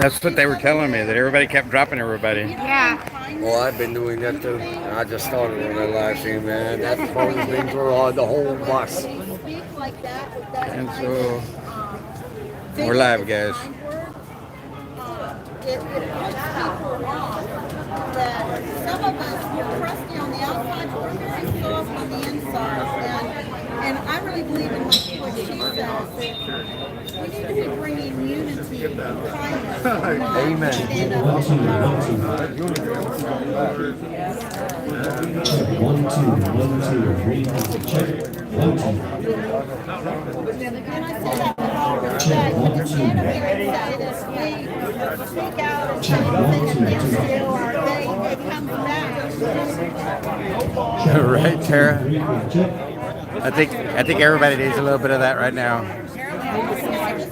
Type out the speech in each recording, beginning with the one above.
That's what they were telling me, that everybody kept dropping everybody. Yeah. Well, I've been doing that too. I just started on that live stream, man. That phone's been through the whole bus. And so we're live, guys. It puts people off that some of us were crusty on the outside, but we're very soft on the inside. And I really believe in what she says, that we need to be bringing unity and kindness. Amen. Stand up. Check 1 2 1 2 3 check 1 2. And I say that with all respect, but the stand up here and say this, we speak out and say anything against you, or they come back. Right, Tara? I think everybody needs a little bit of that right now.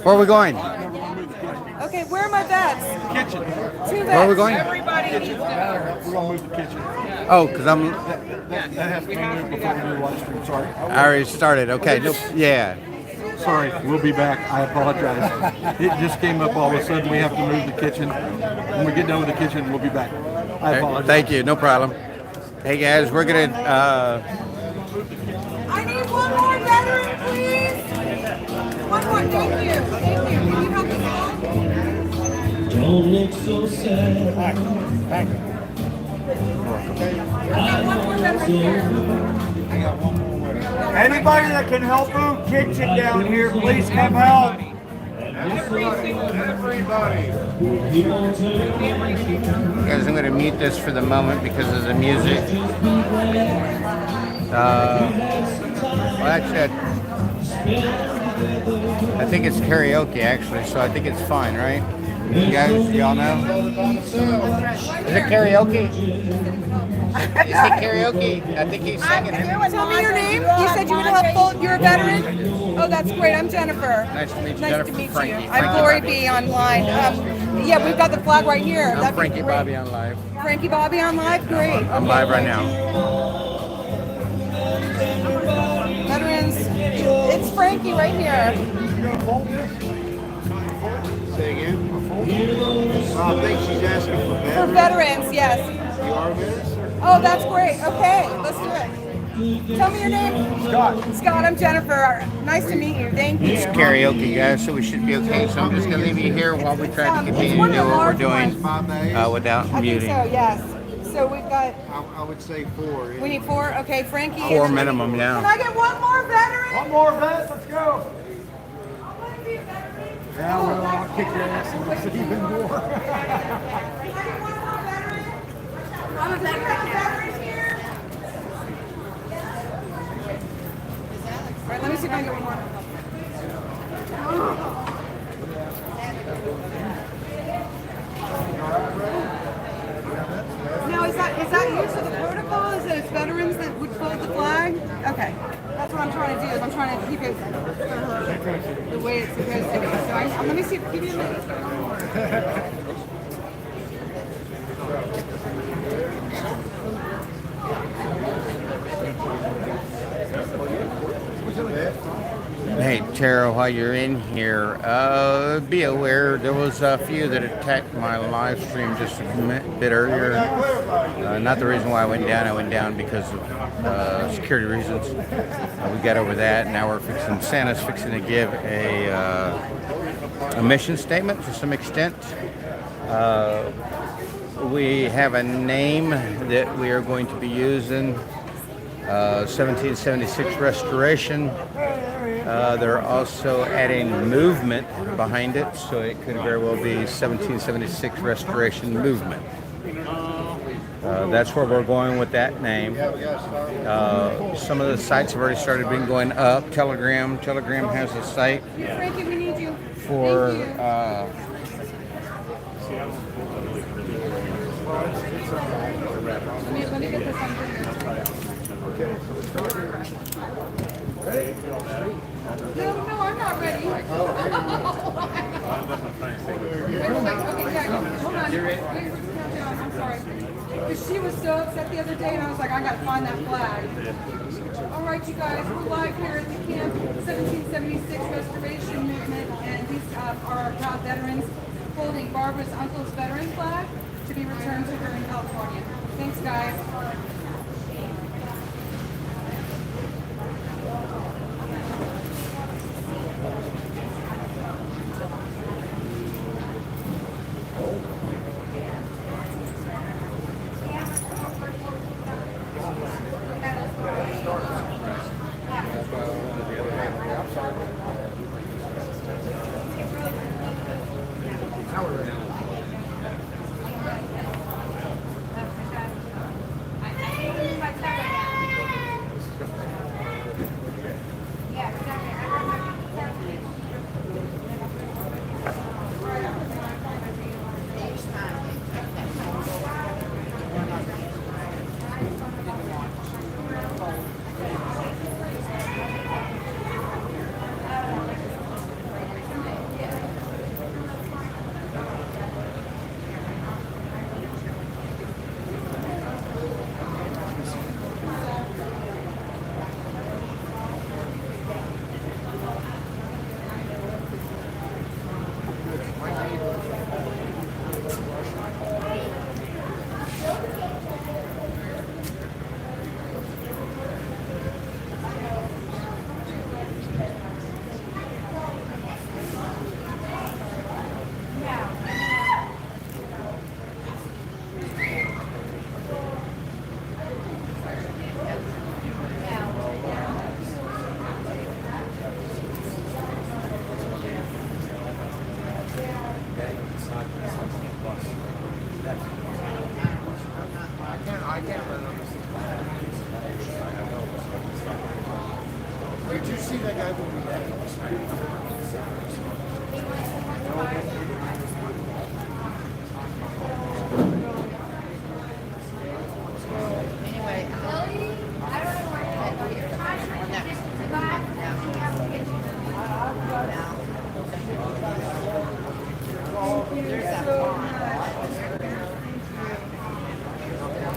Where are we going? Okay, where are my vets? Kitchen. Two vets. Where are we going? Everybody needs We're gonna move the kitchen. Oh, because I'm. That has to be moved before we do live stream. Sorry. I already started. Okay. Nope. Yeah. Sorry. We'll be back. I apologize. It just came up all of a sudden. We have to move the kitchen. When we get done with the kitchen, we'll be back. I apologize. Thank you. No problem. Hey guys, we're gonna. I need one more veteran, please. One more. Thank you. Thank you. Can you help us all? Don't look so sad. I got one more veteran here. Anybody that can help move kitchen down here, please come help. Guys, I'm going to mute this for the moment because of the music. Well, actually, I think it's karaoke, actually, so I think it's fine, right? You guys, y'all know? Is it karaoke? Is it karaoke? I think he's singing it. Tell me your name. You said you would help. You're a veteran. Oh, that's great. I'm Jennifer. Nice to meet you, Nice Jennifer. to meet Frankie. you. I'm Glory B online. Yeah, we've got the flag right here. I'm That'd be Frankie great. Bobby on live. Frankie Bobby on live. Great. I'm live right now. Veterans. It's Frankie right here. Say again? I think she's asking for For veterans. veterans, yes. You are veterans? Oh, that's great. Okay, let's do it. Tell me your name. Scott. Scott, I'm Jennifer. Nice to meet you. Thank you. It's karaoke, guys, so we should be okay. So I'm just going to leave you here while we try to continue to do what we're doing without I think muting. so, yes. So we've got, I would say 4. we need 4. Okay, Frankie. 4 minimum Can now. I get one more veteran? One more vet, let's go. I want to be a veteran. Yeah, well, I'll kick your ass and it's even more. Can I get one more veteran? I'm a veteran here. All right, let me see if I can get one more. Now, is that use of the protocol? Is that it's veterans that would fold the flag? Okay, that's what I'm trying to do. Is I'm trying to keep it the way it's supposed to be. So let me see. Give me a minute. Hey, Tara, while you're in here, be aware there was a few that attacked my live stream just a bit earlier. Not the reason why I went down because of security reasons. We got over that. Now we're Santa's fixing to give a mission statement to some extent. We have a name that we are going to be using, 1776 Restoration. They're also adding movement behind it, so it could very well be 1776 Restoration Movement. That's where we're going with that name. Some of the sites have already started been going up. Telegram has a site Frankie, we need you. for Let me get this on No, I'm not ready. Wait, okay, yeah, hold on. Wait, I'm sorry. Because she was so upset the other day, and I was like, I gotta find that flag. All right, you guys, we're live here at the camp 1776 Restoration Movement, and these are our proud veterans. folding Barbara's uncle's veteran flag to be returned to her in California. Thanks, guys. Did you see that guy with me?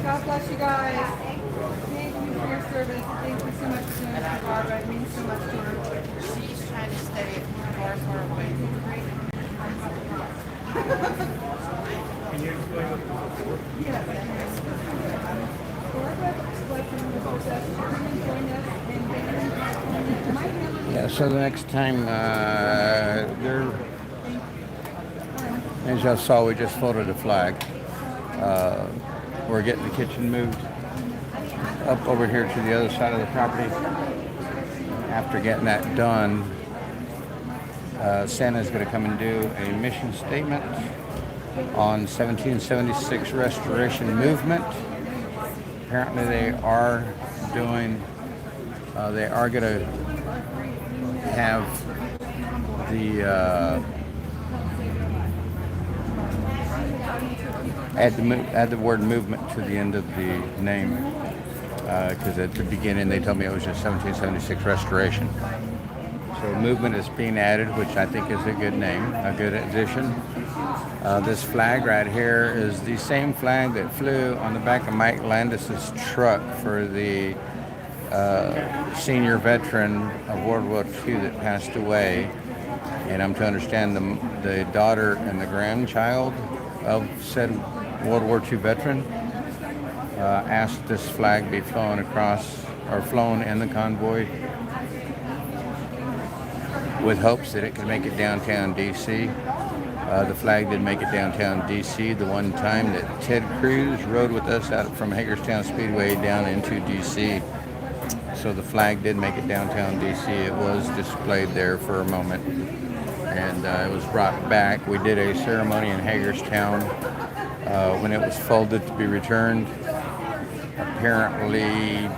God bless you guys. Thank you for your service. Thank you so much for doing that, Barbara. It means so much to her. She's trying to stay far, far away. Yeah, so the next time as y'all saw, we just folded a flag. We're getting the kitchen moved up over here to the other side of the property. After getting that done, Santa's going to come and do a mission statement on 1776 Restoration Movement. Apparently they are going to have the add the word movement to the end of the name, because at the beginning they told me it was just 1776 Restoration. So movement is being added, which I think is a good name, a good addition. This flag right here is the same flag that flew on the back of Mike Landis's truck for the senior veteran of World War II that passed away. And I'm to understand the daughter and the grandchild of said World War II veteran asked this flag be flown across or flown in the convoy with hopes that it could make it downtown DC. The flag did make it downtown DC the one time that Ted Cruz rode with us out from Hagerstown Speedway down into DC. So the flag did make it downtown DC. It was displayed there for a moment, and it was brought back. We did a ceremony in Hagerstown when it was folded to be returned. Apparently,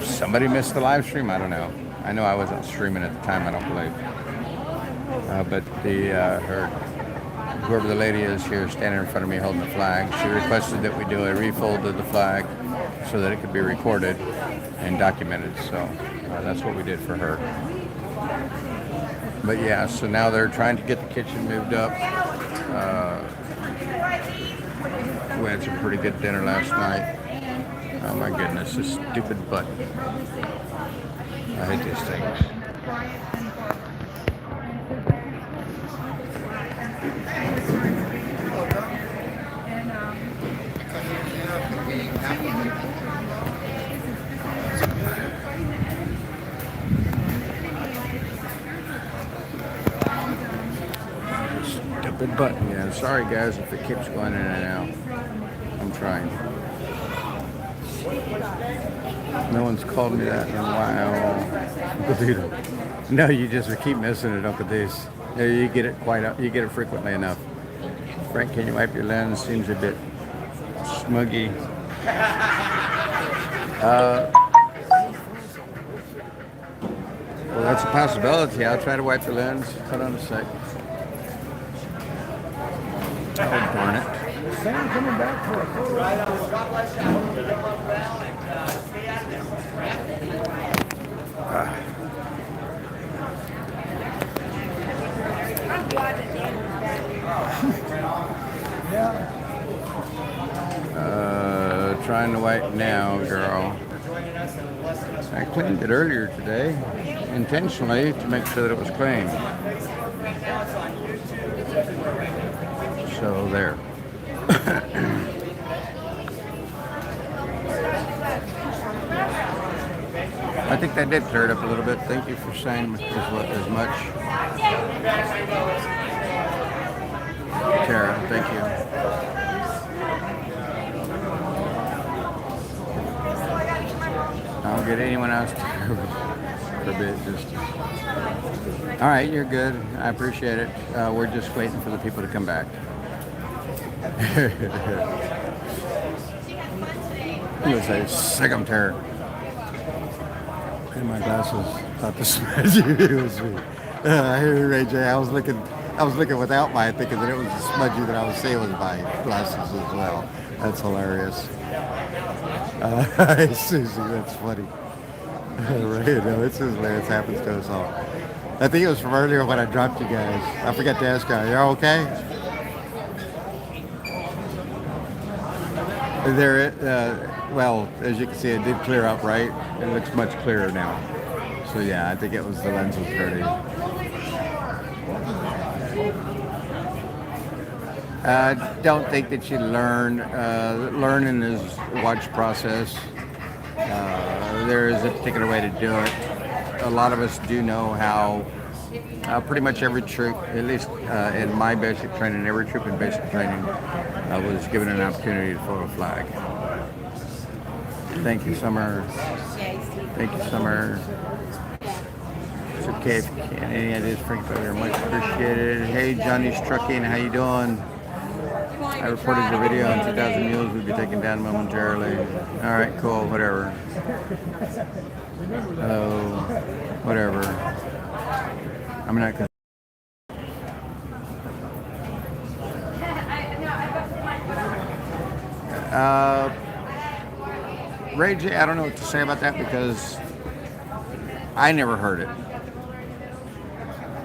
somebody missed the live stream. I don't know. I know I wasn't streaming at the time, I don't believe. But whoever the lady is here standing in front of me holding the flag, she requested that we do a refold of the flag so that it could be recorded and documented. So that's what we did for her. But yeah, so now they're trying to get the kitchen moved up. We had some pretty good dinner last night. Oh my goodness, this stupid button. I hate these things. stupid button. Yeah, sorry guys if it keeps going in and out. I'm trying. No one's called me that in a while. No, you just keep missing it, Uncle Deuce. Yeah, you get it you get it frequently enough. Frank, can you wipe your lens? Seems a bit smuggy. Well, that's a possibility. I'll try to wipe the lens. Hold on a sec. Oh, darn it. Trying to wipe now, girl. I cleaned it earlier today, intentionally, to make sure that it was clean. So there. I think that did clear it up a little bit. Thank you for saying as much. Tara, thank you. I'll get anyone else for a bit. All right, you're good. I appreciate it. We're just waiting for the people to come back. He was a second terror. And my glasses thought the smudgy was me. I hear you, Ray J. I was looking without mine, thinking that it was the smudgy that I was saying with my glasses as well. That's hilarious. Susie, that's funny. Right, no, it's hilarious. It happens to us all. I think it was from earlier when I dropped you guys. I forgot to ask you, are you okay? Well, as you can see, it did clear up, right? It looks much clearer now. So yeah, I think it was the lens was dirty. Don't think that you learn. Learning is a watch process. There is a particular way to do it. A lot of us do know how pretty much every troop, at least in my basic training, every troop in basic training was given an opportunity to photo flag. Thank you, Summer. Thank you, Summer. It's okay if you can't. Any ideas, Frank? Very much appreciated. Hey, Johnny's Trucking, how you doing? I reported your video on 2,000 mules will be taken down momentarily. All right, cool, whatever. Oh, whatever. I'm not gonna. Ray J, I don't know what to say about that because I never heard it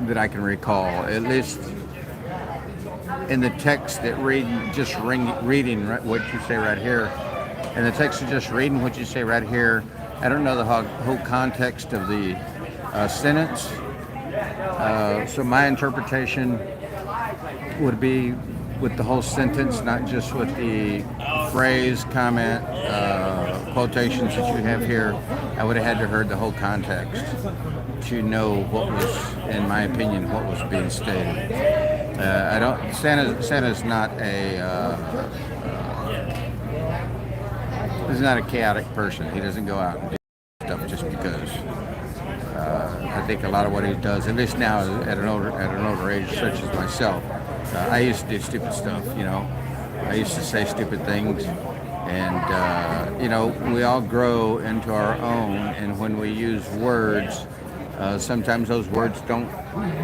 that I can recall. At least in the text that reading what you say right here, and the text of just reading what you say right here, I don't know the whole context of the sentence. So my interpretation would be with the whole sentence, not just with the phrase, comment, quotations that you have here. I would have had to heard the whole context to know what was, in my opinion, what was being stated. Santa's not he's not a chaotic person. He doesn't go out and do stuff just because. I think a lot of what he does, at least now at an older age, such as myself, I used to do stupid stuff. I used to say stupid things, and we all grow into our own. And when we use words, sometimes those words don't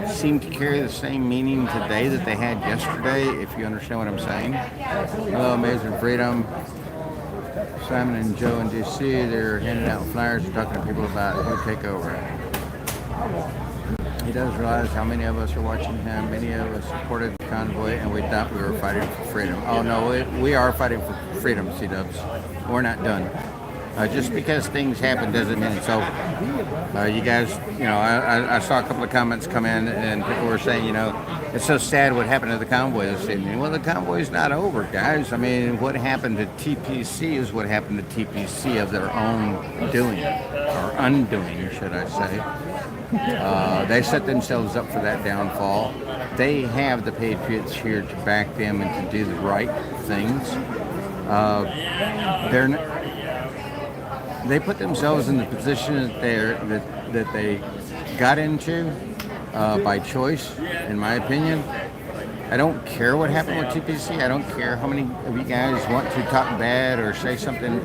seem to carry the same meaning today that they had yesterday, if you understand what I'm saying. Hello, Amazing Freedom. Simon and Joe in D.C., they're handing out flyers and talking to people about who take over. He does realize how many of us are watching him. Many of us supported the convoy, and we thought we were fighting for freedom. Oh, no, we are fighting for freedom, C-dubs. We're not done. Just because things happen doesn't mean it's over. You guys, I saw a couple of comments come in, and people were saying, it's so sad what happened to the convoy this evening. Well, the convoy's not over, guys. I mean, what happened to TPC is what happened to TPC of their own doing, or undoing, should I say. They set themselves up for that downfall. They have the Patriots here to back them and to do the right things. They put themselves in the position that they got into by choice, in my opinion. I don't care what happened with TPC. I don't care how many of you guys want to talk bad or say something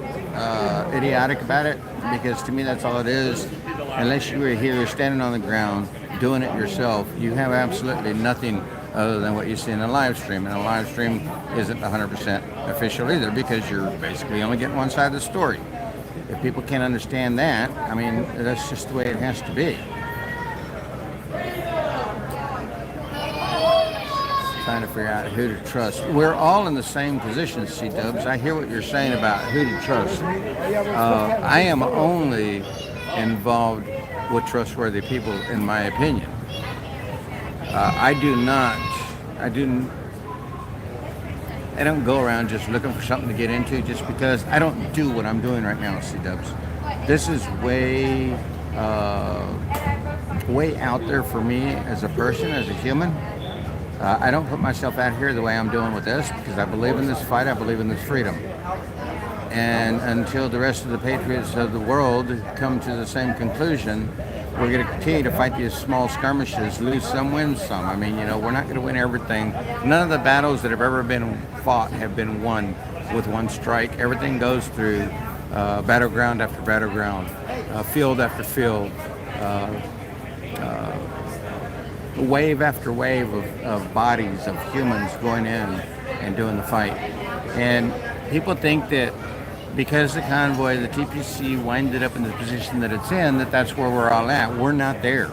idiotic about it, because to me that's all it is. Unless you were here standing on the ground doing it yourself, you have absolutely nothing other than what you see in a live stream. And a live stream isn't 100% official either, because you're basically only getting one side of the story. If people can't understand that, I mean, that's just the way it has to be. Trying to figure out who to trust. We're all in the same position, C-Dubs. I hear what you're saying about who to trust. I am only involved with trustworthy people, in my opinion. I don't go around just looking for something to get into just because. I don't do what I'm doing right now, C-Dubs. This is way out there for me as a person, as a human. I don't put myself out here the way I'm doing with this, because I believe in this fight, I believe in this freedom. And until the rest of the patriots of the world come to the same conclusion, we're going to continue to fight these small skirmishes, lose some, win some. I mean, we're not going to win everything. None of the battles that have ever been fought have been won with one strike. Everything goes through battleground after battleground, field after field, wave after wave of bodies, of humans going in and doing the fight. And people think that because the convoy, the TPC, winded up in the position that it's in, that's where we're all at. We're not there.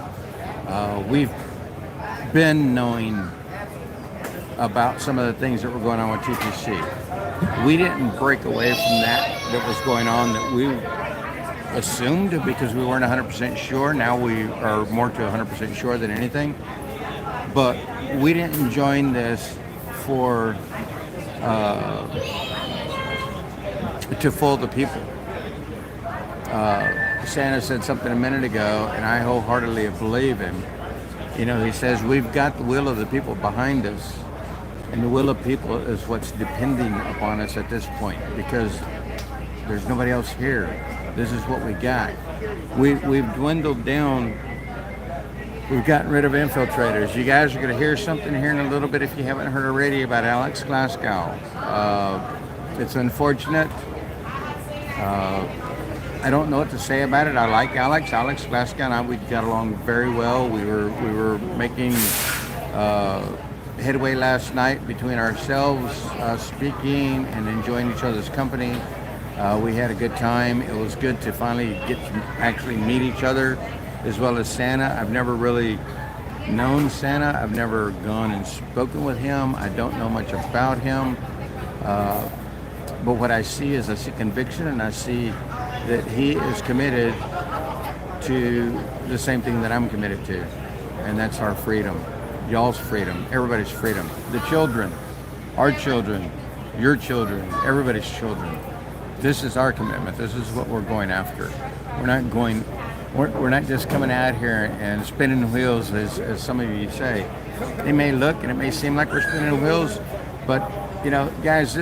We've been knowing about some of the things that were going on with TPC. We didn't break away from that was going on, that we assumed, because we weren't 100% sure. Now we are more to 100% sure than anything. But we didn't join this for to fool the people. Santa said something a minute ago, and I wholeheartedly believe him. He says we've got the will of the people behind us, and the will of people is what's depending upon us at this point, because there's nobody else here. This is what we got. We've dwindled down. We've gotten rid of infiltrators. You guys are going to hear something here in a little bit if you haven't heard already about Alex Glasgow. It's unfortunate. I don't know what to say about it. I like Alex. Alex Glasgow and I, we got along very well. We were making headway last night between ourselves, speaking and enjoying each other's company. We had a good time. It was good to finally get to actually meet each other, as well as Santa. I've never really known Santa. I've never gone and spoken with him. I don't know much about him. But what I see is conviction, and I see that he is committed to the same thing that I'm committed to, and that's our freedom, y'all's freedom, everybody's freedom. The children, our children, your children, everybody's children. This is our commitment. This is what we're going after. We're not just coming out here and spinning wheels, as some of you say. They may look and it may seem like we're spinning wheels, but guys,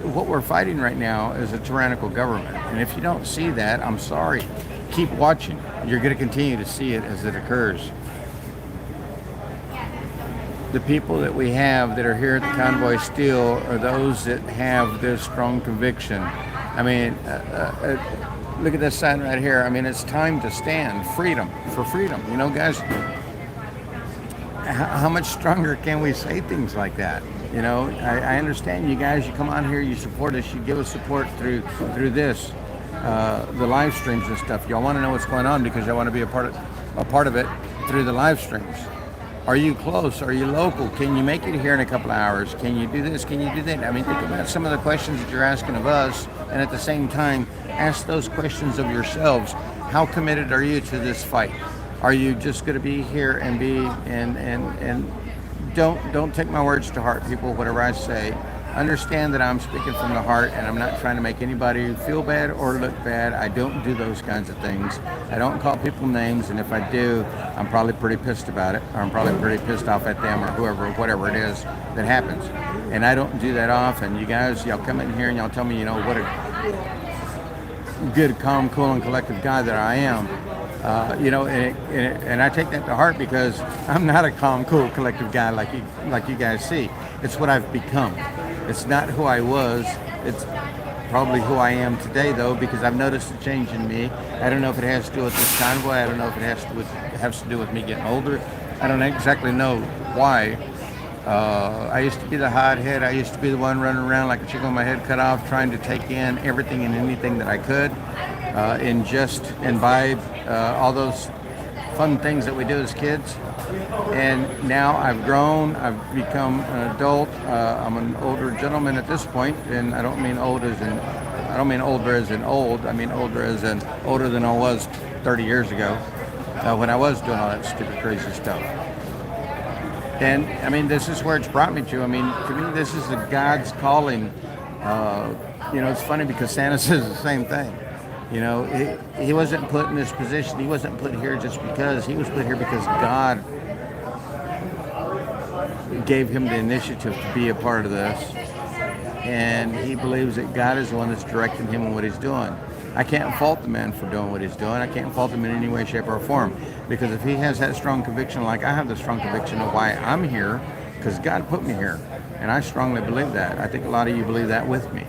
what we're fighting right now is a tyrannical government. And if you don't see that, I'm sorry. Keep watching. You're going to continue to see it as it occurs. The people that we have that are here at the Convoy still are those that have this strong conviction. I mean, look at this sign right here. I mean, it's time to stand. Freedom, for freedom. Guys, how much stronger can we say things like that? I understand you guys, you come on here, you support us, you give us support through this, the live streams and stuff. Y'all want to know what's going on because y'all want to be a part of it through the live streams. Are you close? Are you local? Can you make it here in a couple of hours? Can you do this? Can you do that? I mean, think about some of the questions that you're asking of us, and at the same time, ask those questions of yourselves. How committed are you to this fight? Are you just going to be here and don't take my words to heart, people, whatever I say. understand that I'm speaking from the heart, and I'm not trying to make anybody feel bad or look bad. I don't do those kinds of things. I don't call people names, and if I do, I'm probably pretty pissed about it, or I'm probably pretty pissed off at them or whoever, whatever it is that happens. And I don't do that often. You guys, y'all come in here and y'all tell me, what a good, calm, cool, and collective guy that I am. And I take that to heart because I'm not a calm, cool, collective guy like you guys see. It's what I've become. It's not who I was. It's probably who I am today, though, because I've noticed a change in me. I don't know if it has to do with this convoy. I don't know if it has to do with me getting older. I don't exactly know why. I used to be the hothead. I used to be the one running around like a chicken with my head cut off, trying to take in everything and anything that I could, ingest, imbibe, all those fun things that we do as kids. And now I've grown. I've become an adult. I'm an older gentleman at this point, and I don't mean older as in old. I mean older as in older than I was 30 years ago when I was doing all that stupid, crazy stuff. And I mean, this is where it's brought me to. I mean, to me, this is a God's calling. It's funny because Santa says the same thing. He wasn't put in this position. He wasn't put here just because. He was put here because God gave him the initiative to be a part of this. And he believes that God is the one that's directing him in what he's doing. I can't fault the man for doing what he's doing. I can't fault him in any way, shape, or form. Because if he has that strong conviction, like I have the strong conviction of why I'm here, because God put me here. And I strongly believe that. I think a lot of you believe that with me.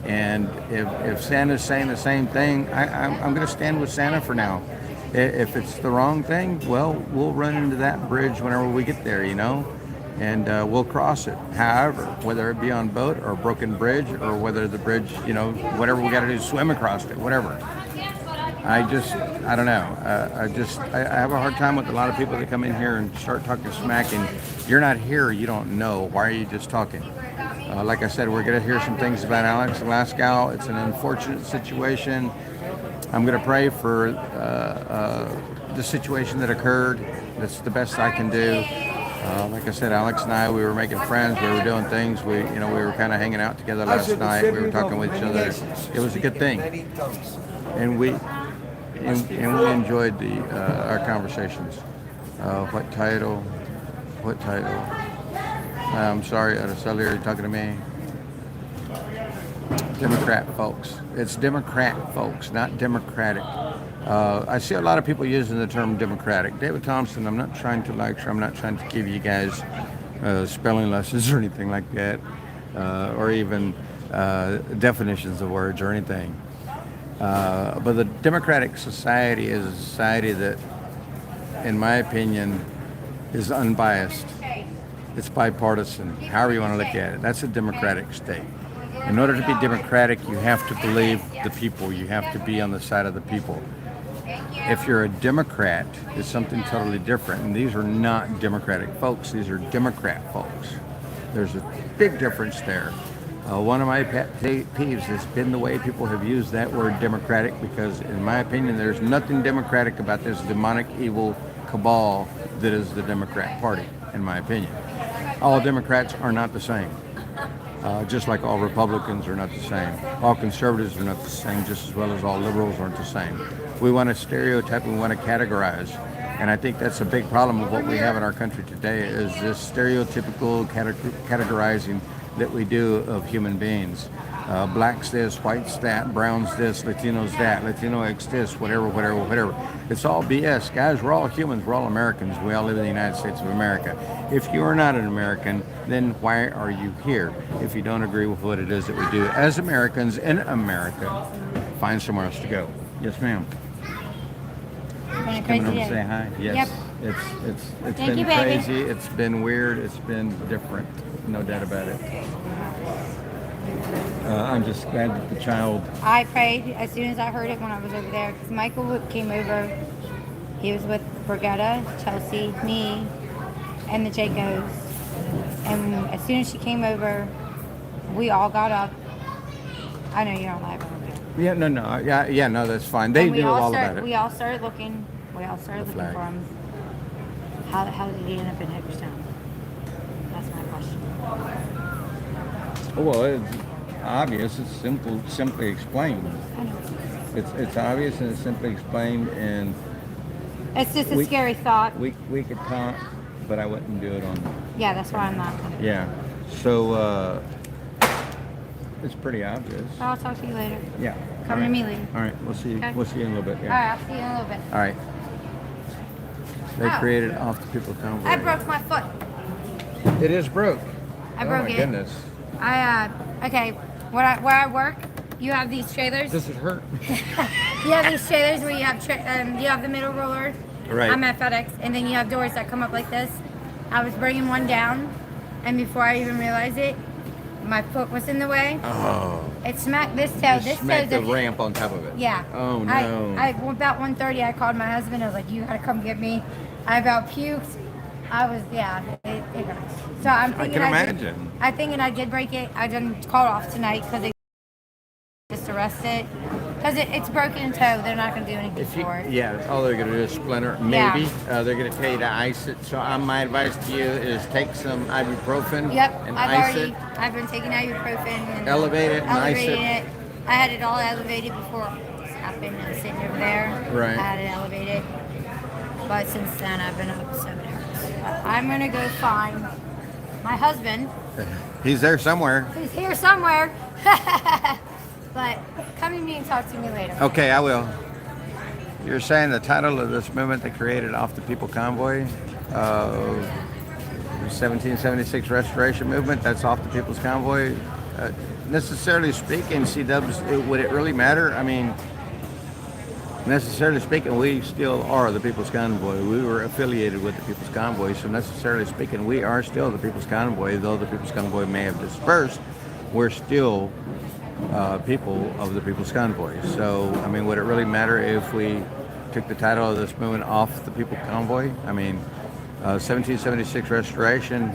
And if Santa's saying the same thing, I'm going to stand with Santa for now. If it's the wrong thing, well, we'll run into that bridge whenever we get there, and we'll cross it. However, whether it be on boat or a broken bridge, or whether the bridge, whatever we got to do, swim across it, whatever. I don't know. I have a hard time with a lot of people that come in here and start talking smack, and you're not here, you don't know. Why are you just talking? Like I said, we're going to hear some things about Alex Alaskal. It's an unfortunate situation. I'm going to pray for the situation that occurred. That's the best I can do. Like I said, Alex and I, we were making friends. We were doing things. We were kind of hanging out together last night. We were talking with each other. It was a good thing, and we enjoyed our conversations. What title? I'm sorry, Araceli, are you talking to me? Democrat, folks. It's Democrat, folks, not Democratic. I see a lot of people using the term Democratic. David Thompson, I'm not trying to lecture. I'm not trying to give you guys spelling lessons or anything like that, or even definitions of words or anything. But the democratic society is a society that, in my opinion, is unbiased. It's bipartisan, however you want to look at it. That's a democratic state. In order to be democratic, you have to believe the people. You have to be on the side of the people. If you're a Democrat, it's something totally different. And these are not Democratic folks. These are Democrat folks. There's a big difference there. One of my pet peeves has been the way people have used that word democratic, because in my opinion, there's nothing democratic about this demonic evil cabal that is the Democrat Party, in my opinion. All Democrats are not the same. Just like all Republicans are not the same. All conservatives are not the same, just as well as all liberals aren't the same. We want to stereotype and we want to categorize. And I think that's a big problem of what we have in our country today, is this stereotypical categorizing that we do of human beings. Blacks this, whites that, browns this, Latinos that, Latino X this, whatever. It's all BS. Guys, we're all humans, we're all Americans. We all live in the United States of America. If you are not an American, then why are you here? If you don't agree with what it is that we do as Americans in America, find somewhere else to go. Yes, ma'am. Coming over to say hi. Yes. Yep. It's been crazy. It's been weird. It's been different. No doubt about it. I'm just glad that the child... I prayed as soon as I heard it when I was over there, because Michael came over. He was with Brigetta, Chelsea, me, and the Jacobs. And as soon as she came over, we all got up. I know you don't like it. Yeah, no, that's fine. They knew all about it. We all started looking. For him. How did he end up in Hagerstown? That's my question. Well, it's obvious. It's simply explained. I know. It's obvious and it's simply explained, and It's just a We- scary thought. we could talk, but I wouldn't do it on. Yeah, that's why I'm not. Yeah. So it's pretty obvious. I'll talk to you later. Yeah. Come to me later. All right. We'll see you. Okay. We'll see you in a little bit. All Yeah. right, I'll see you in a little bit. All right. They Oh. created off the people convoy. I broke my foot. It is broke. I broke Oh my it. goodness. Okay, where I work, you have these trailers. Does it hurt? You have these trailers where you have the middle roller. Right. I'm at FedEx, and then you have doors that come up like this. I was bringing one down, and before I even realized it, my foot was in the way. Oh. It smacked this toe. Just This smack toe's the ramp on top of it. Yeah. Oh no. I about 1:30. I called my husband. I was like, "You gotta come get me." I about puked. It hurts. So I'm thinking can imagine. I'm thinking I did break it. I didn't call off tonight because they just arrest it because it's broken toe. They're not gonna do anything for it. Yeah, all they're gonna do is splinter. Maybe they're gonna tell you to ice it. So my advice to you is take some ibuprofen Yep. and ice it. I've been taking ibuprofen and Elevate it and ice elevating it. I had it all elevated before this happened. I was sitting over there. Right. I had it elevated. But since then, I've been up 7 hours. I'm gonna go find my husband. He's there somewhere. He's here somewhere. But come to me and talk to me later. Okay, I will. You're saying the title of this movement they created off the People Convoy, 1776 Restoration Movement, that's off the People's Convoy. Necessarily speaking, C-dubs, would it really matter? I mean, necessarily speaking, we still are the People's Convoy. We were affiliated with the People's Convoy, so necessarily speaking, we are still the People's Convoy. Though the People's Convoy may have dispersed, we're still people of the People's Convoy. So, I mean, would it really matter if we took the title of this movement off the People Convoy? I mean, 1776 Restoration,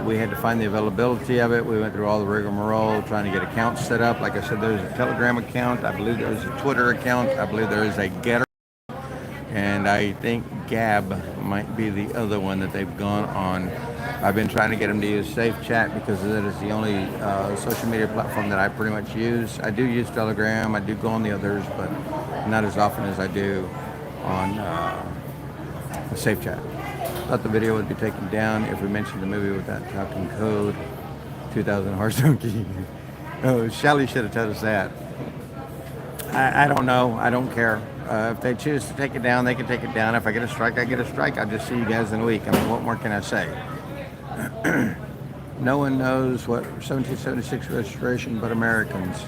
we had to find the availability of it. We went through all the rigmarole trying to get accounts set up. Like I said, there's a Telegram account. I believe there's a Twitter account. I believe there is a Getter. And I think Gab might be the other one that they've gone on. I've been trying to get them to use Safe Chat because that is the only social media platform that I pretty much use. I do use Telegram. I do go on the others, but not as often as I do on Safe Chat. Thought the video would be taken down if we mentioned the movie with that talking code, 2000 Horse Donkey. Oh, Shelly should have told us that. I don't know. I don't care. If they choose to take it down, they can take it down. If I get a strike, I get a strike. I'll just see you guys in a week. I mean, what more can I say? No one knows what 1776 restoration but Americans.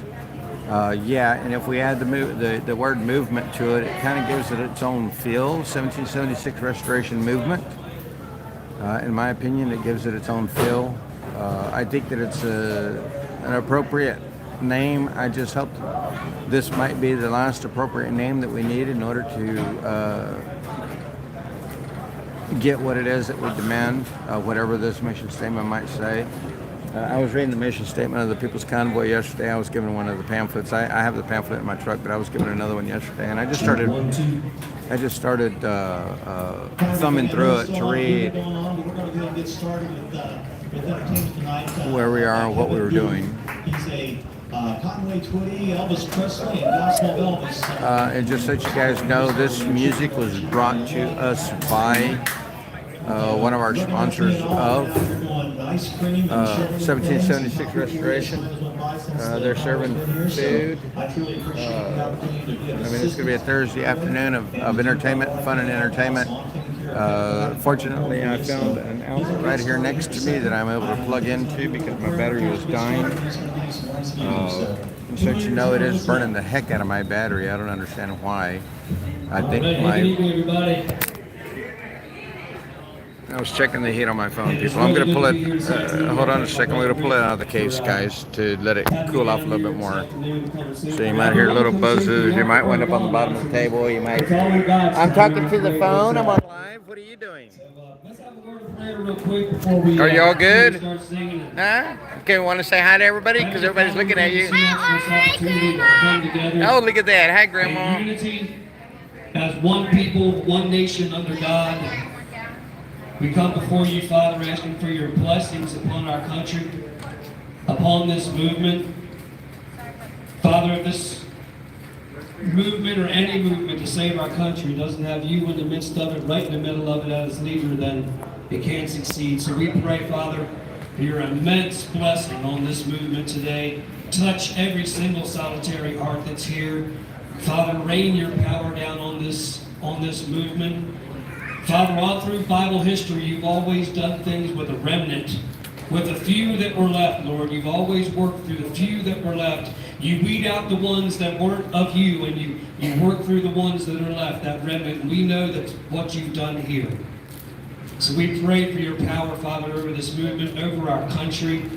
Yeah, and if we add the word movement to it, it kind of gives it its own feel. 1776 restoration movement. In my opinion, it gives it its own feel. I think that it's an appropriate name. I just hope this might be the last appropriate name that we need in order to get what it is that we demand, whatever this mission statement might say. I was reading the mission statement of the People's Convoy yesterday. I was given one of the pamphlets. I have the pamphlet in my truck, but I was given another one yesterday, and I just started thumbing through it to read where we are and what we were doing. And just so you guys know, this music was brought to us by one of our sponsors of 1776 Restoration. They're serving food. I mean, it's going to be a Thursday afternoon of entertainment, fun and entertainment. Fortunately, I found an outlet right here next to me that I'm able to plug into because my battery was dying. So you know, it is burning the heck out of my battery. I don't understand why. I think I was checking the heat on my phone, people. I'm going to pull it, hold on a second, we're going to pull it out of the case, guys, to let it cool off a little bit more. So you might hear little buzzes, you might wind up on the bottom of the table, you might... I'm talking to the phone, I'm on live, what are you doing? Are you all good? Huh? Okay, we want to say hi to everybody, because everybody's looking at you. Hi, Grandma! Oh, look at that, hi, Grandma. Unity as one people, one nation under God. We come before you, Father, asking for your blessings upon our country. upon this movement. Father, if this movement or any movement to save our country doesn't have you in the midst of it, right in the middle of it as leader, then it can't succeed. So we pray, Father, for your immense blessing on this movement today. Touch every single solitary heart that's here. Father, rain your power down on this movement. Father, all through Bible history, you've always done things with a remnant, with the few that were left, Lord. You've always worked through the few that were left. You weed out the ones that weren't of you, and you work through the ones that are left, that remnant. And we know that's what you've done here. So we pray for your power, Father, over this movement, over our country.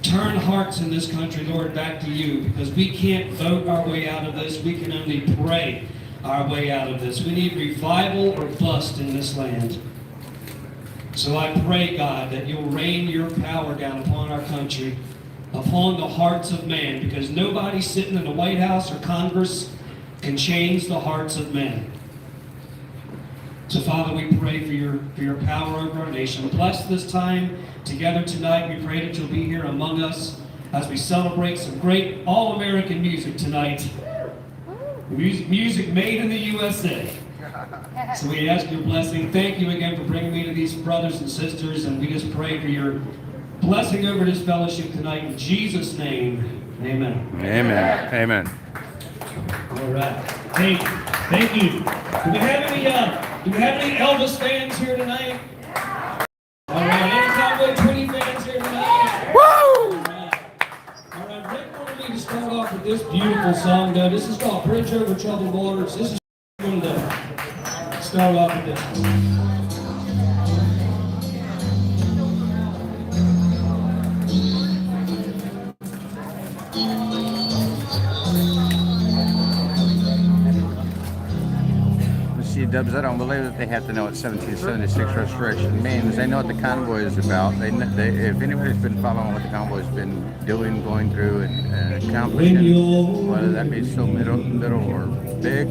Turn hearts in this country, Lord, back to you, because we can't vote our way out of this. We can only pray our way out of this. We need revival or bust in this land. So I pray, God, that you'll rain your power down upon our country, upon the hearts of man, because nobody sitting in the White House or Congress can change the hearts of men. So, Father, we pray for your power over our nation. Bless this time together tonight. We pray that you'll be here among us as we celebrate some great all-American music tonight. Music made in the USA. So we ask your blessing. Thank you again for bringing me to these brothers and sisters, and we just pray for your blessing over this fellowship tonight. In Jesus' name, amen. Amen. Amen. All right. Thank you. Do we have any Elvis fans here tonight? All right. Any Convoy 20 fans here tonight? Woo! All right. Rick wanted me to start off with this beautiful song, though. This is called Bridge Over Troubled Waters. This is going to start off with this. Dubs, I don't believe that they have to know what 1776 restoration means. They know what the convoy is about. If anybody's been following what the convoy's been doing, going through, and accomplishing, whether that be so middle or big,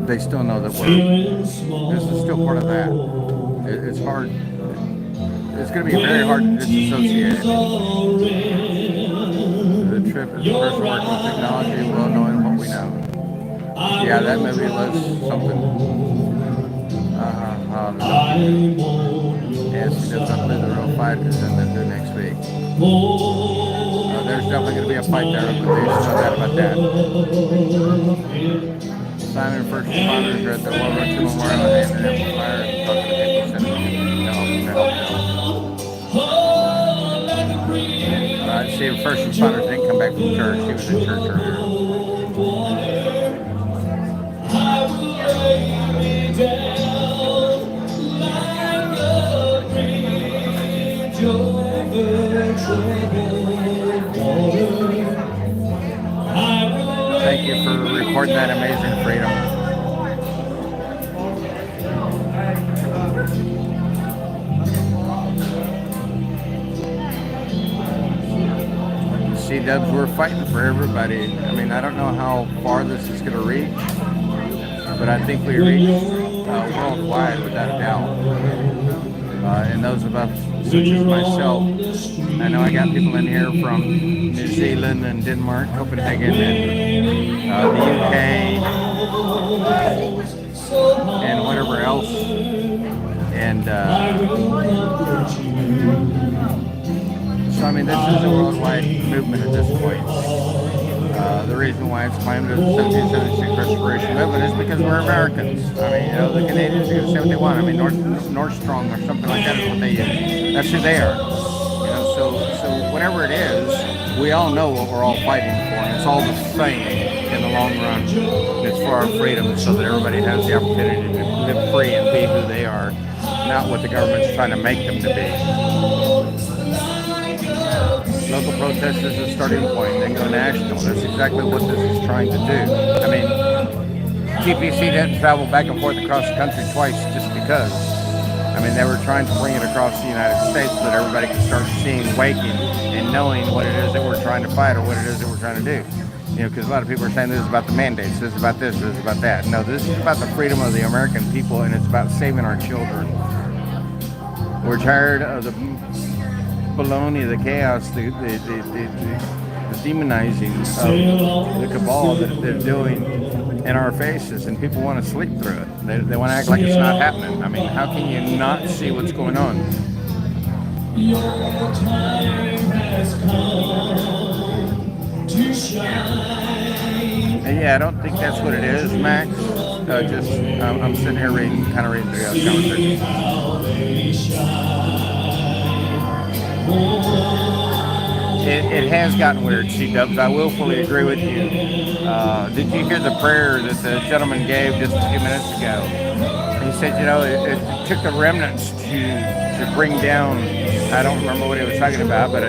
they still know that this is still part of that. It's hard. It's going to be very hard to disassociate. The trip is first working with technology, well knowing what we know. Yeah, that movie was something. Yes, he does not play the real fighters and then do next week. There's definitely going to be a fight there, but there's no doubt about that. Simon first responders are at the World War II Memorial and the Amplifier and talking to people see, first responders didn't come back from church. He was in church earlier. Thank you for recording that amazing freedom. C-dubs, we're fighting for everybody. I mean, I don't know how far this is going to reach, but I think we reach worldwide without a doubt. And those of us, such as myself, I know I got people in here from New Zealand and Denmark, Copenhagen, and the UK, and whatever else. And so, I mean, this is a worldwide movement at this point. The reason why it's claimed as the 1776 Restoration Movement is because we're Americans. I mean, you know, the Canadians are going to say what they want. I mean, Northstrong or something like that is what they use. That's who they are. You know, so whatever it is, we all know what we're all fighting for, and it's all the same in the long run. It's for our freedom, so that everybody has the opportunity to live free and be who they are, not what the government's trying to make them to be. Local protest is a starting point, then go national. That's exactly what this is trying to do. I mean, TPC didn't travel back and forth across the country twice just because. I mean, they were trying to bring it across the United States so that everybody could start seeing, waking, and knowing what it is that we're trying to fight or what it is that we're trying to do. You know, because a lot of people are saying this is about the mandates, this is about this is about that. No, this is about the freedom of the American people, and it's about saving our children. We're tired of the baloney, the chaos, the demonizing of the cabal that they're doing in our faces, and people want to sleep through it. They want to act like it's not happening. I mean, how can you not see what's going on? Your time has come to shine. And yeah, I don't think that's what it is, Max. I'm sitting here kind of reading through the It has gotten weird, C-Dubs. I will fully agree with you. Did you hear the prayer that the gentleman gave just a few minutes ago? He said, you know, it took the remnants to bring down, I don't remember what he was talking about, but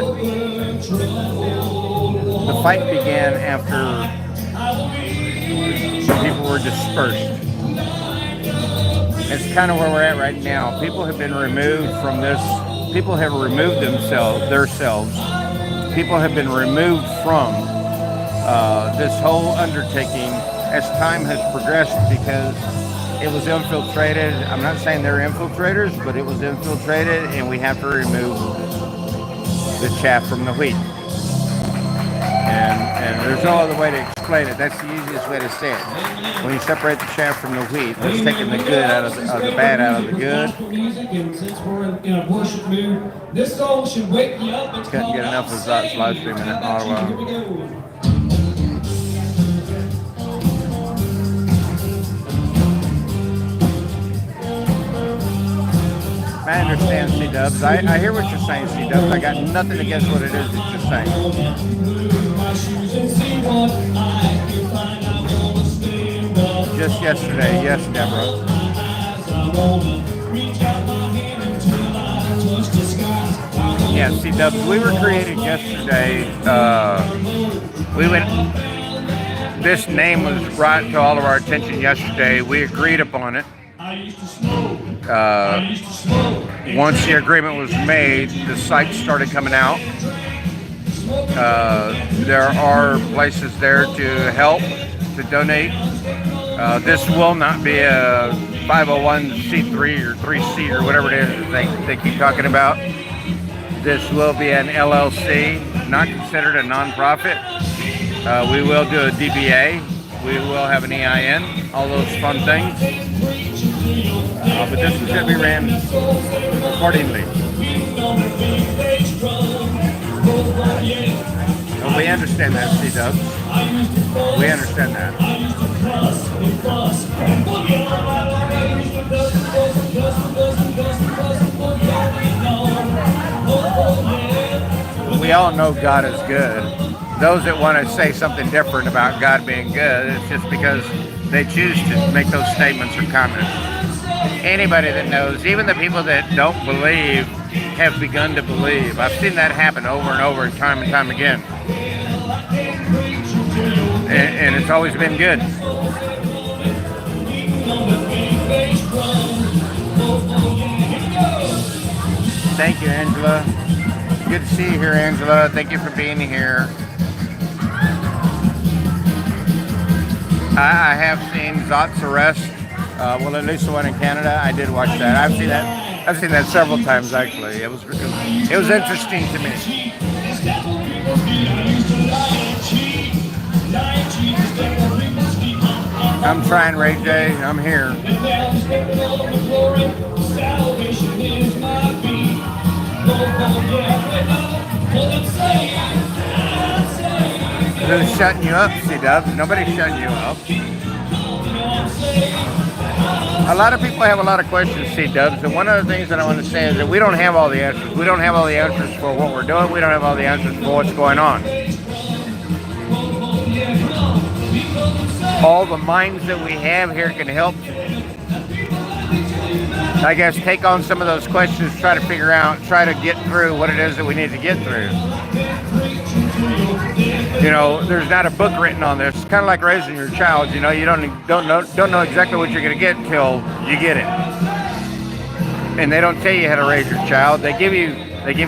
the fight began after people were dispersed. It's kind of where we're at right now. People have been removed from this. People have removed themselves. People have been removed from this whole undertaking as time has progressed because it was infiltrated. I'm not saying they're infiltrators, but it was infiltrated, and we have to remove the chaff from the wheat. And there's no other way to explain it. That's the easiest way to say it. When you separate the chaff from the wheat, that's taking the good out of the bad out of the good. This song should wake you up. Couldn't get enough of Zot's live stream in Ottawa. I understand, C-Dubs. I hear what you're saying, C-Dubs. I got nothing against what it is that you're saying. Just yesterday, yes, Deborah. Yeah, C-Dubs, we were created yesterday. This name was brought to all of our attention yesterday. We agreed upon it. Once the agreement was made, the sites started coming out. There are places there to help, to donate. This will not be a 501c3 or 3C or whatever it is that they keep talking about. This will be an LLC, not considered a nonprofit. We will do a DBA. We will have an EIN, all those fun things. But this is going to be ran accordingly. And we understand that, C-Dubs. We understand that. We all know God is good. Those that want to say something different about God being good, it's just because they choose to make those statements or comments. Anybody that knows, even the people that don't believe, have begun to believe. I've seen that happen over and over, time and time again. And it's always been good. Thank you, Angela. Good to see you here, Angela. Thank you for being here. I have seen Zot's arrest. Well, at least the one in Canada. I did watch that. I've seen that several times actually. It was interesting to me. I'm trying, Ray J. I'm here. Who's shutting you up, C-Dubs? Nobody's shutting you up. A lot of people have a lot of questions, C-Dubs, and one of the things that I want to say is that we don't have all the answers. We don't have all the answers for what we're doing. We don't have all the answers for what's going on. All the minds that we have here can help, I guess, take on some of those questions, try to figure out, try to get through what it is that we need to get through. You know, there's not a book written on this. It's kind of like raising your child. You know, you don't know exactly what you're going to get until you get it. And they don't tell you how to raise your child. They give you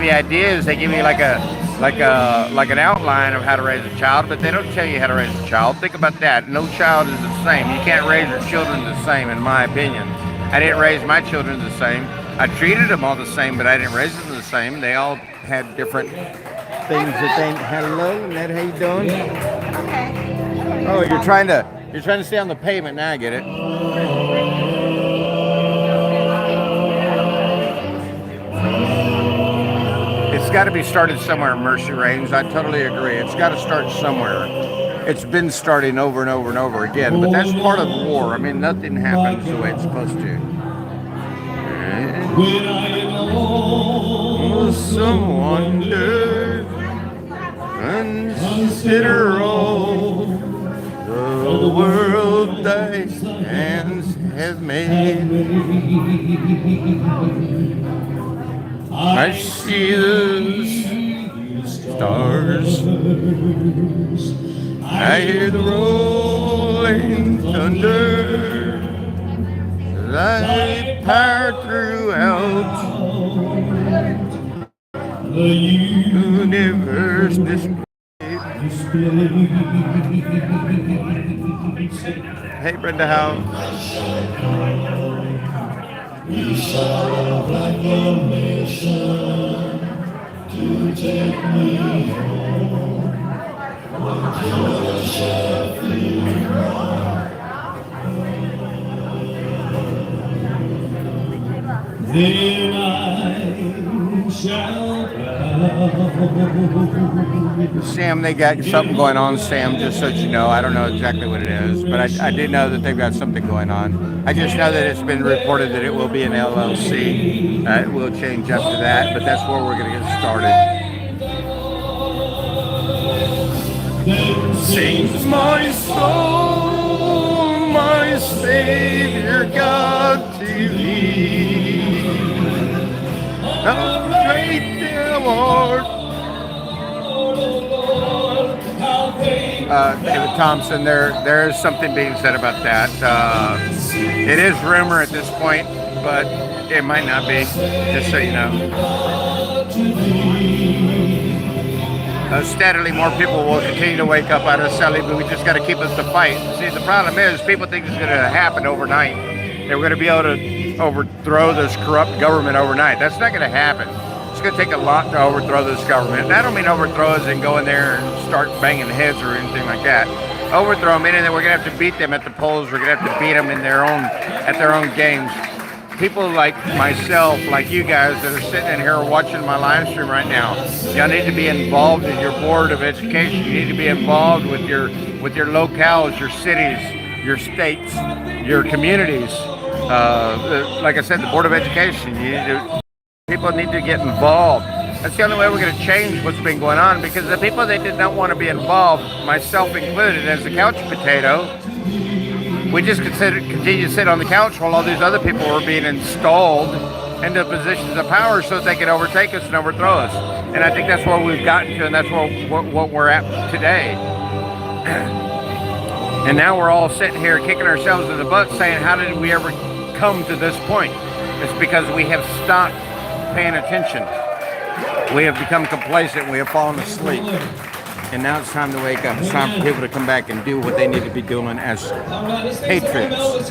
ideas. They give you like an outline of how to raise a child, but they don't tell you how to raise a child. Think about that. No child is the same. You can't raise your children the same, in my opinion. I didn't raise my children the same. I treated them all the same, but I didn't raise them the same. They all had different things that they. Hello, Ned. How you doing? Okay. Oh, you're trying to stay on the pavement. Now I get it. It's got to be started somewhere, Mercy Reigns. I totally agree. It's got to start somewhere. It's been starting over and over and over again, but that's part of war. I mean, nothing happens the way it's supposed to. When I am alone, Some wonder, consider all the world thy hands have made. I see the stars, I hear the rolling thunder, thy power throughout the universe displayed. Hey Brenda, how? we shall like a mission to take me home. Then I shall bow. Sam, they got something going on, Sam, just so you know. I don't know exactly what it is, but I did know that they've got something going on. I just know that it's been reported that it will be an LLC. It will change after that, but that's where we're going to get started. Sings my soul, my Savior God to thee. How great thou art. David Thompson, there is something being said about that. It is rumor at this point, but it might not be, just so you know. Steadily, more people will continue to wake up out of Sully, but we just got to keep us the fight. See, the problem is people think it's going to happen overnight. They're going to be able to overthrow this corrupt government overnight. That's not going to happen. It's going to take a lot to overthrow this government. And I don't mean overthrow as in go in there and start banging heads or anything like that. Overthrow meaning that we're going to have to beat them at the polls. We're going to have to beat them in at their own games. People like myself, like you guys that are sitting in here watching my live stream right now, y'all need to be involved in your board of education. You need to be involved with your locales, your cities, your states, your communities. Like I said, the board of education. People need to get involved. That's the only way we're going to change what's been going on, because the people that did not want to be involved, myself included, as a couch potato, we just continue to sit on the couch while all these other people were being installed into positions of power so that they can overtake us and overthrow us. And I think that's where we've gotten to, and that's what we're at today. And now we're all sitting here kicking ourselves in the butt saying, how did we ever come to this point? It's because we have stopped paying attention. We have become complacent. We have fallen asleep. And now it's time to wake up. It's time for people to come back and do what they need to be doing as patriots.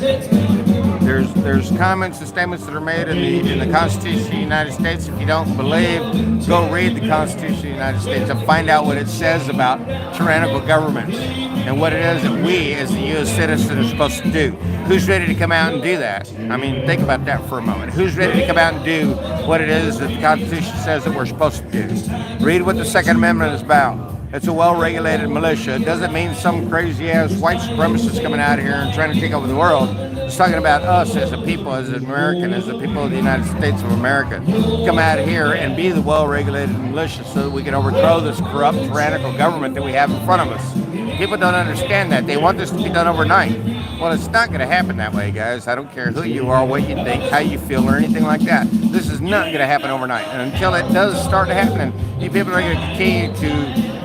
There's comments and statements that are made in the Constitution of the United States. If you don't believe, go read the Constitution of the United States and find out what it says about tyrannical governments and what it is that we as the U.S. citizens are supposed to do. Who's ready to come out and do that? I mean, think about that for a moment. Who's ready to come out and do what it is that the Constitution says that we're supposed to do? Read what the Second Amendment is about. It's a well-regulated militia. It doesn't mean some crazy-ass white supremacist coming out here and trying to take over the world. It's talking about us as a people, as an American, as the people of the United States of America. Come out here and be the well-regulated militia so that we can overthrow this corrupt, tyrannical government that we have in front of us. People don't understand that. They want this to be done overnight. Well, it's not going to happen that way, guys. I don't care who you are, what you think, how you feel, or anything like that. This is not going to happen overnight. And until it does start happening, you people are going to continue to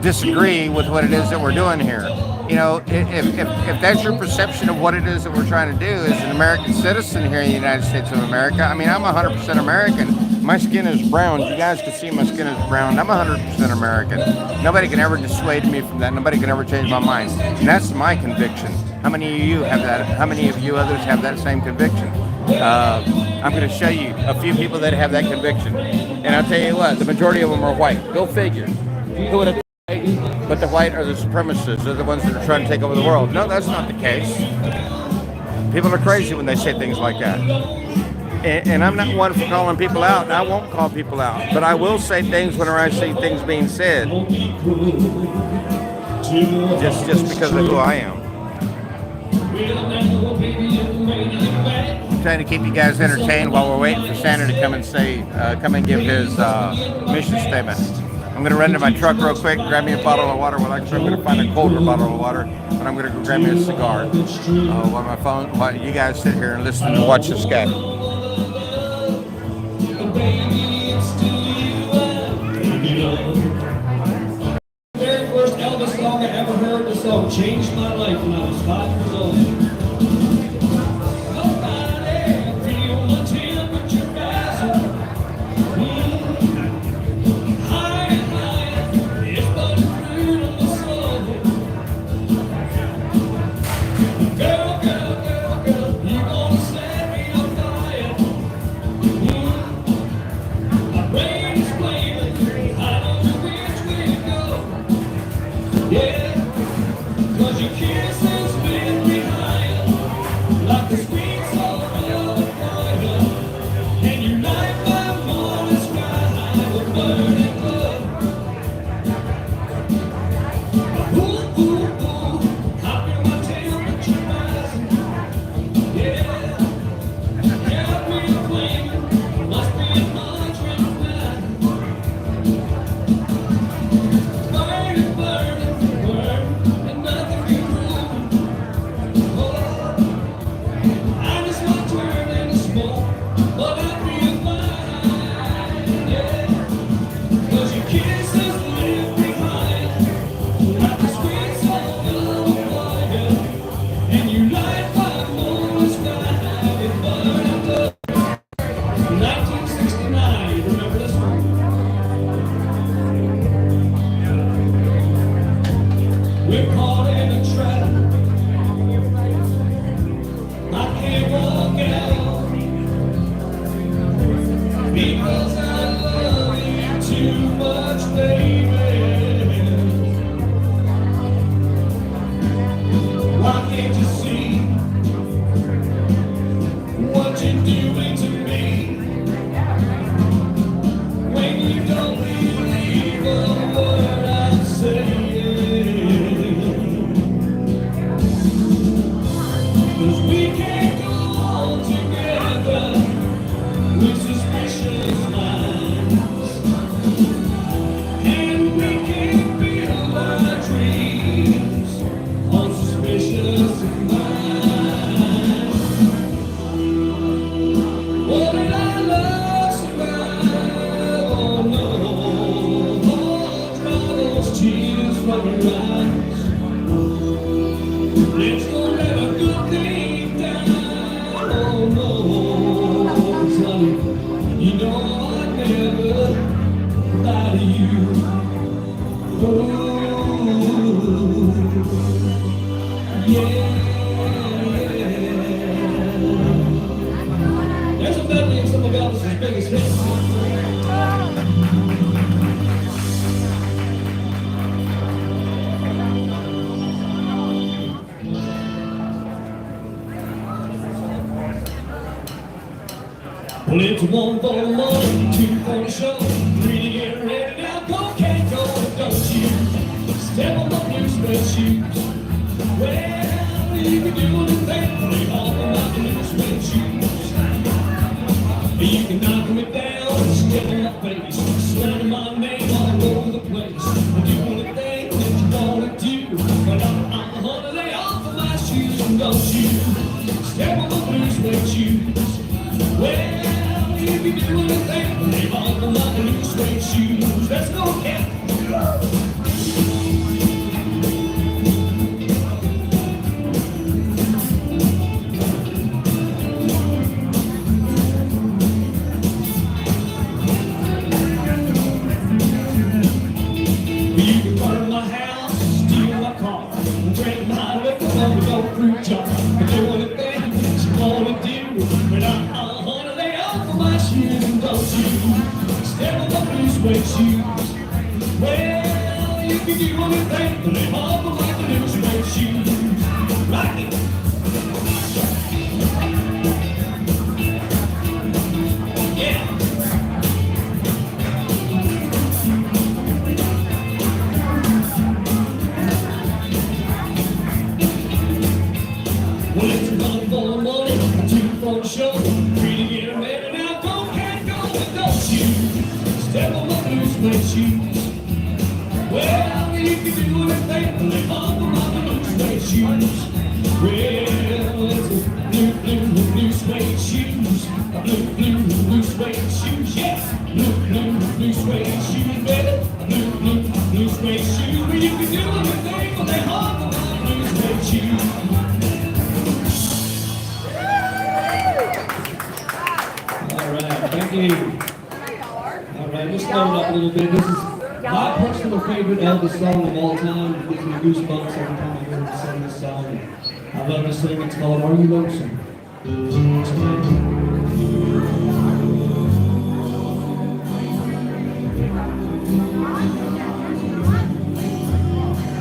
disagree with what it is that we're doing here. You know, if that's your perception of what it is that we're trying to do as an American citizen here in the United States of America, I mean, I'm 100% American. My skin is brown. You guys can see my skin is brown. I'm 100% American. Nobody can ever dissuade me from that. Nobody can ever change my mind. And that's my conviction. How many of you have that? How many of you others have that same conviction? I'm going to show you a few people that have that conviction. And I'll tell you what, the majority of them are white. Go figure. Who would have thought? But the white are the supremacists. They're the ones that are trying to take over the world. No, that's not the case. People are crazy when they say things like that. And I'm not one for calling people out. I won't call people out. But I will say things whenever I see things being said. Just because of who I am. I'm trying to keep you guys entertained while we're waiting for Santa to come and give his mission statement. I'm going to run to my truck real quick, grab me a bottle of water. Well, actually, I'm going to find a colder bottle of water, and I'm going to go grab me a cigar. While you guys sit here and listen and watch this guy. The very first Elvis song I ever heard, the song changed my life when I was 5 years old. Well, it's 1 for the money, 2 for the show, 3 to get ready. Now go, can't go, don't you step on my new sweat shoes. Well, you can do anything, leave off my new sweat shoes. You can knock me down, step on my face, slander my name all over the place. I'll do anything that you wanna do, but I'm a holiday off of my shoes, and don't you step on my blue sweat shoes. Well, you can do anything, leave off of my blue suede shoes. Let's go, cat. You can burn my house, steal my car, drink my liquor from the old fruit jar. Do anything you wanna do, but I'm suede shoes. Well, you can do anything, but they hobble like the new suede shoes. Rock it. Yeah. Well, it's a run for the money, a two for the show. Three to get married, now go, can't go with those shoes. Step on my blue suede shoes. Well, you can do anything, but they hobble like the new suede shoes. Well, it's a blue suede shoes. Blue suede shoes, yes. Blue suede shoes, baby. Blue suede shoes. Well, you can do anything, but they hobble like the blue suede shoes. Thank you. All right, let's slow it up a little bit. This is my personal favorite Elvis song of all time. It gives me goosebumps every time I hear him sing this song. I love this thing. It's called Are You Lonesome?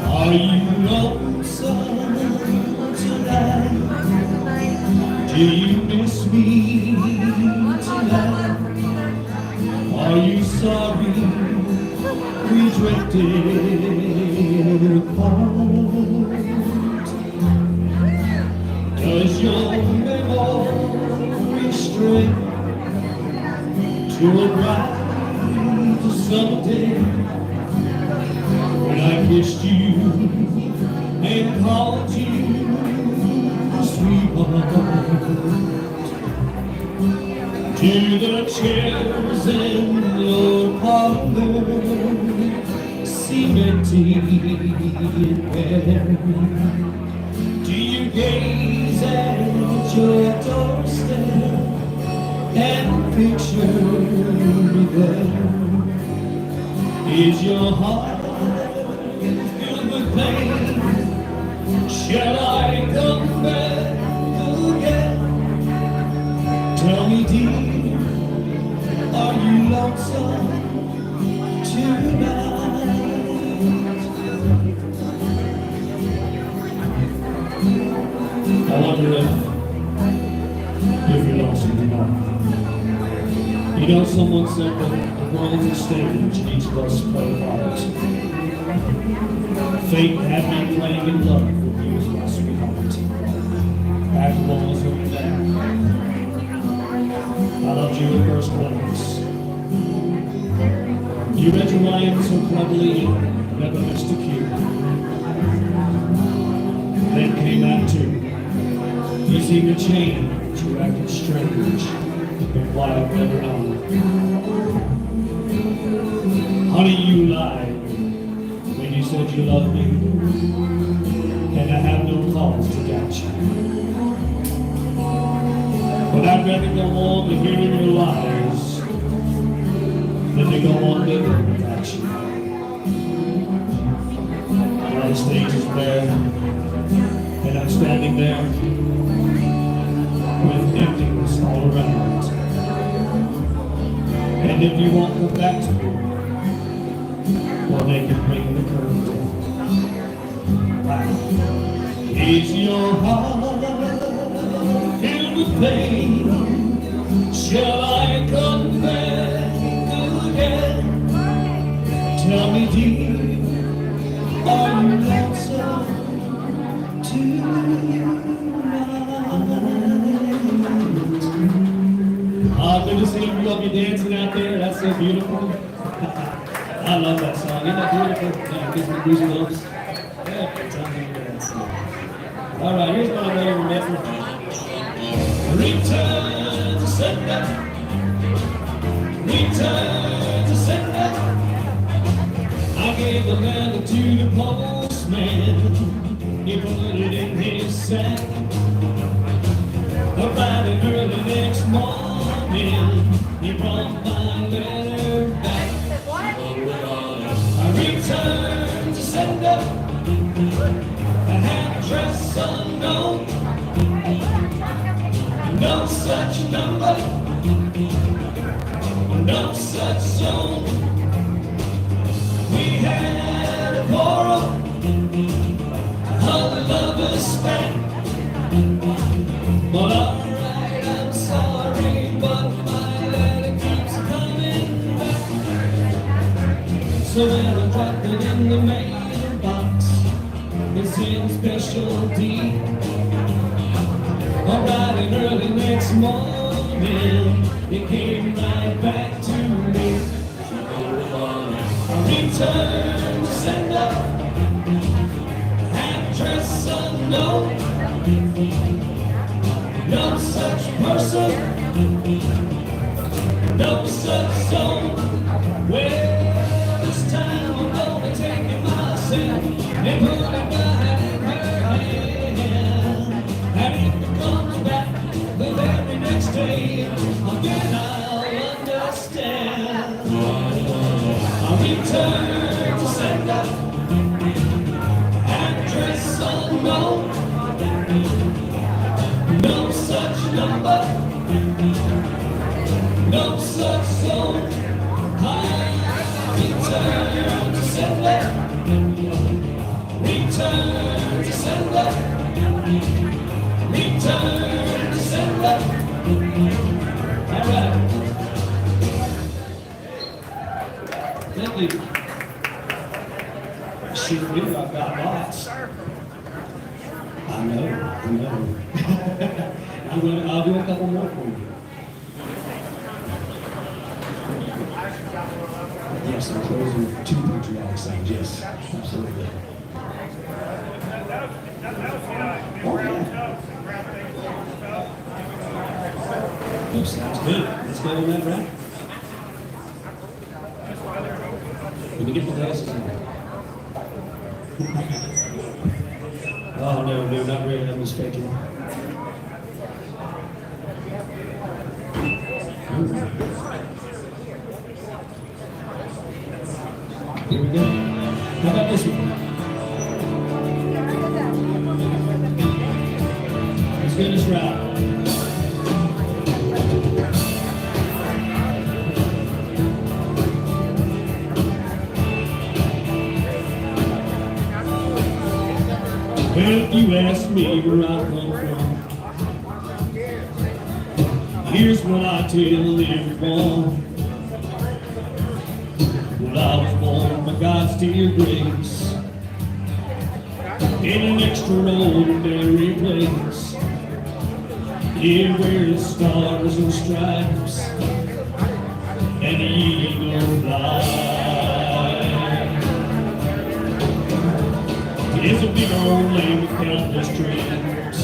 Are you lonesome tonight? Do you miss me tonight? Are you sorry we drifted apart? Does your memory stray to a bright summer day when I kissed you and called you sweetheart? To the chairs in your parlor seem empty and bare. Do you gaze at your doorstep and picture me there? Is your heart filled with pain? Shall I come back again? Tell me, dear, are you lonesome tonight? I wonder if you're lonesome tonight. You know, someone said that the world's a stage and each of us play parts. Fate had me playing in love with you as my sweetheart. Back walls over there. I loved you at first glance. You read your lines so cleverly, never missed a cue. Then came Act Two. You seemed to change, you acted strange, and why I've never known. Honey, you lied when you said you loved me, and I have no cause to doubt you. But I'd rather go on to hearing your lies than to go on living without you. Now the stage is bare, and I'm standing there with emptiness all around. And if you won't come back to me, well, they can bring the curtain down. Wow. Is your heart filled with pain? Shall I come back again? Tell me, dear, are you lonesome tonight? Good to see you all be dancing out there. That's so beautiful. I love that song. Isn't that beautiful? Yeah, it gives me goosebumps. Every time I hear that song. All right, here's one I know you remember. Return to sender. Return to sender. I gave the letter to the postman. He put it in his sack. Arriving early next morning, he brought my letter back. I returned to sender. An address unknown. No such number, no such zone. But alright, I'm sorry, but my letter keeps coming back. So when I drop it in the mailbox, it's in specialty. Alright, and early next morning, it came right back to me. I returned to sender, address unknown. No such person, no such zone. Well, this time I'm gonna take it myself and put it right in her hand. And if it comes back the very next day, again I'll understand. I'll return to sender, address unknown. No such number, no such zone. I return to sender, return to sender, return to sender. All right. Thank you. Sure do, I've got lots. I know. I'll do a couple more for you. Yes, I'm closing two patriotic signs. Yes, absolutely. Oh, yeah. Oh, sounds good. Let's go on that route. Let me get the glasses on. Oh, no, not really. I'm just faking. Here we go. How about this one? Let's get this right. Well, if you ask me where I come from, here's what I tell everyone. Well, I was born by God's dear grace in an extraordinary place, here where the stars and stripes and the eagle fly. It's a big old land with countless dreams,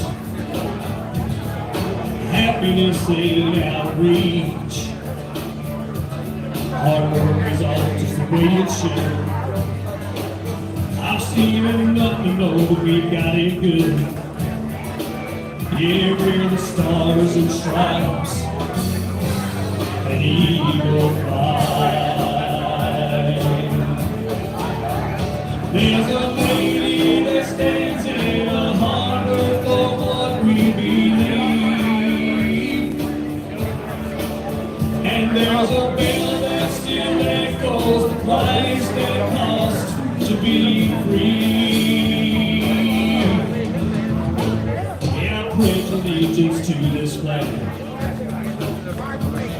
happiness ain't out of reach. Hard work is all just the way it should. I've seen enough to know that we've got it good. Yeah, we're the stars and stripes and the eagle fly. There's a lady that stands in a harbor for what we believe, and there's a bell that still echoes the price that costs to be free. Yeah, I pledge allegiance to this flag,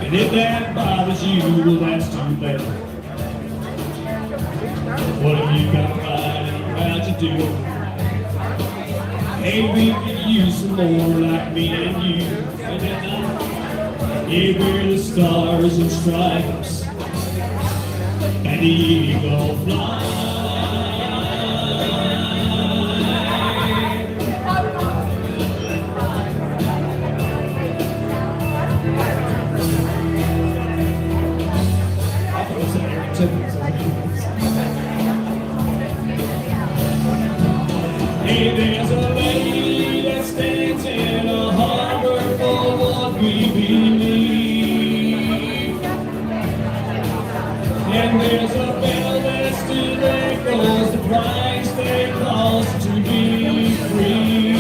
and if that bothers you, well, that's too bad. What have you got pride and proud to do? Hey, we could use some more like me and you. Yeah, we're the stars and stripes and the eagle fly. Hey, there's a lady that stands in a harbor for what we believe, and there's a bell that still echoes the price they cost to be free.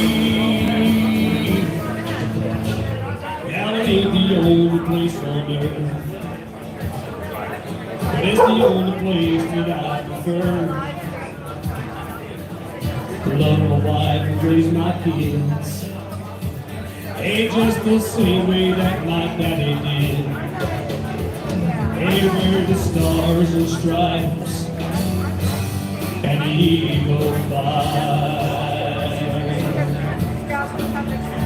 Now it ain't the only place on earth, but it's the only place that I prefer. To love my wife and raise my kids, Hey, just the same way that my daddy did. Hey, wear the stars and stripes and the eagle fly.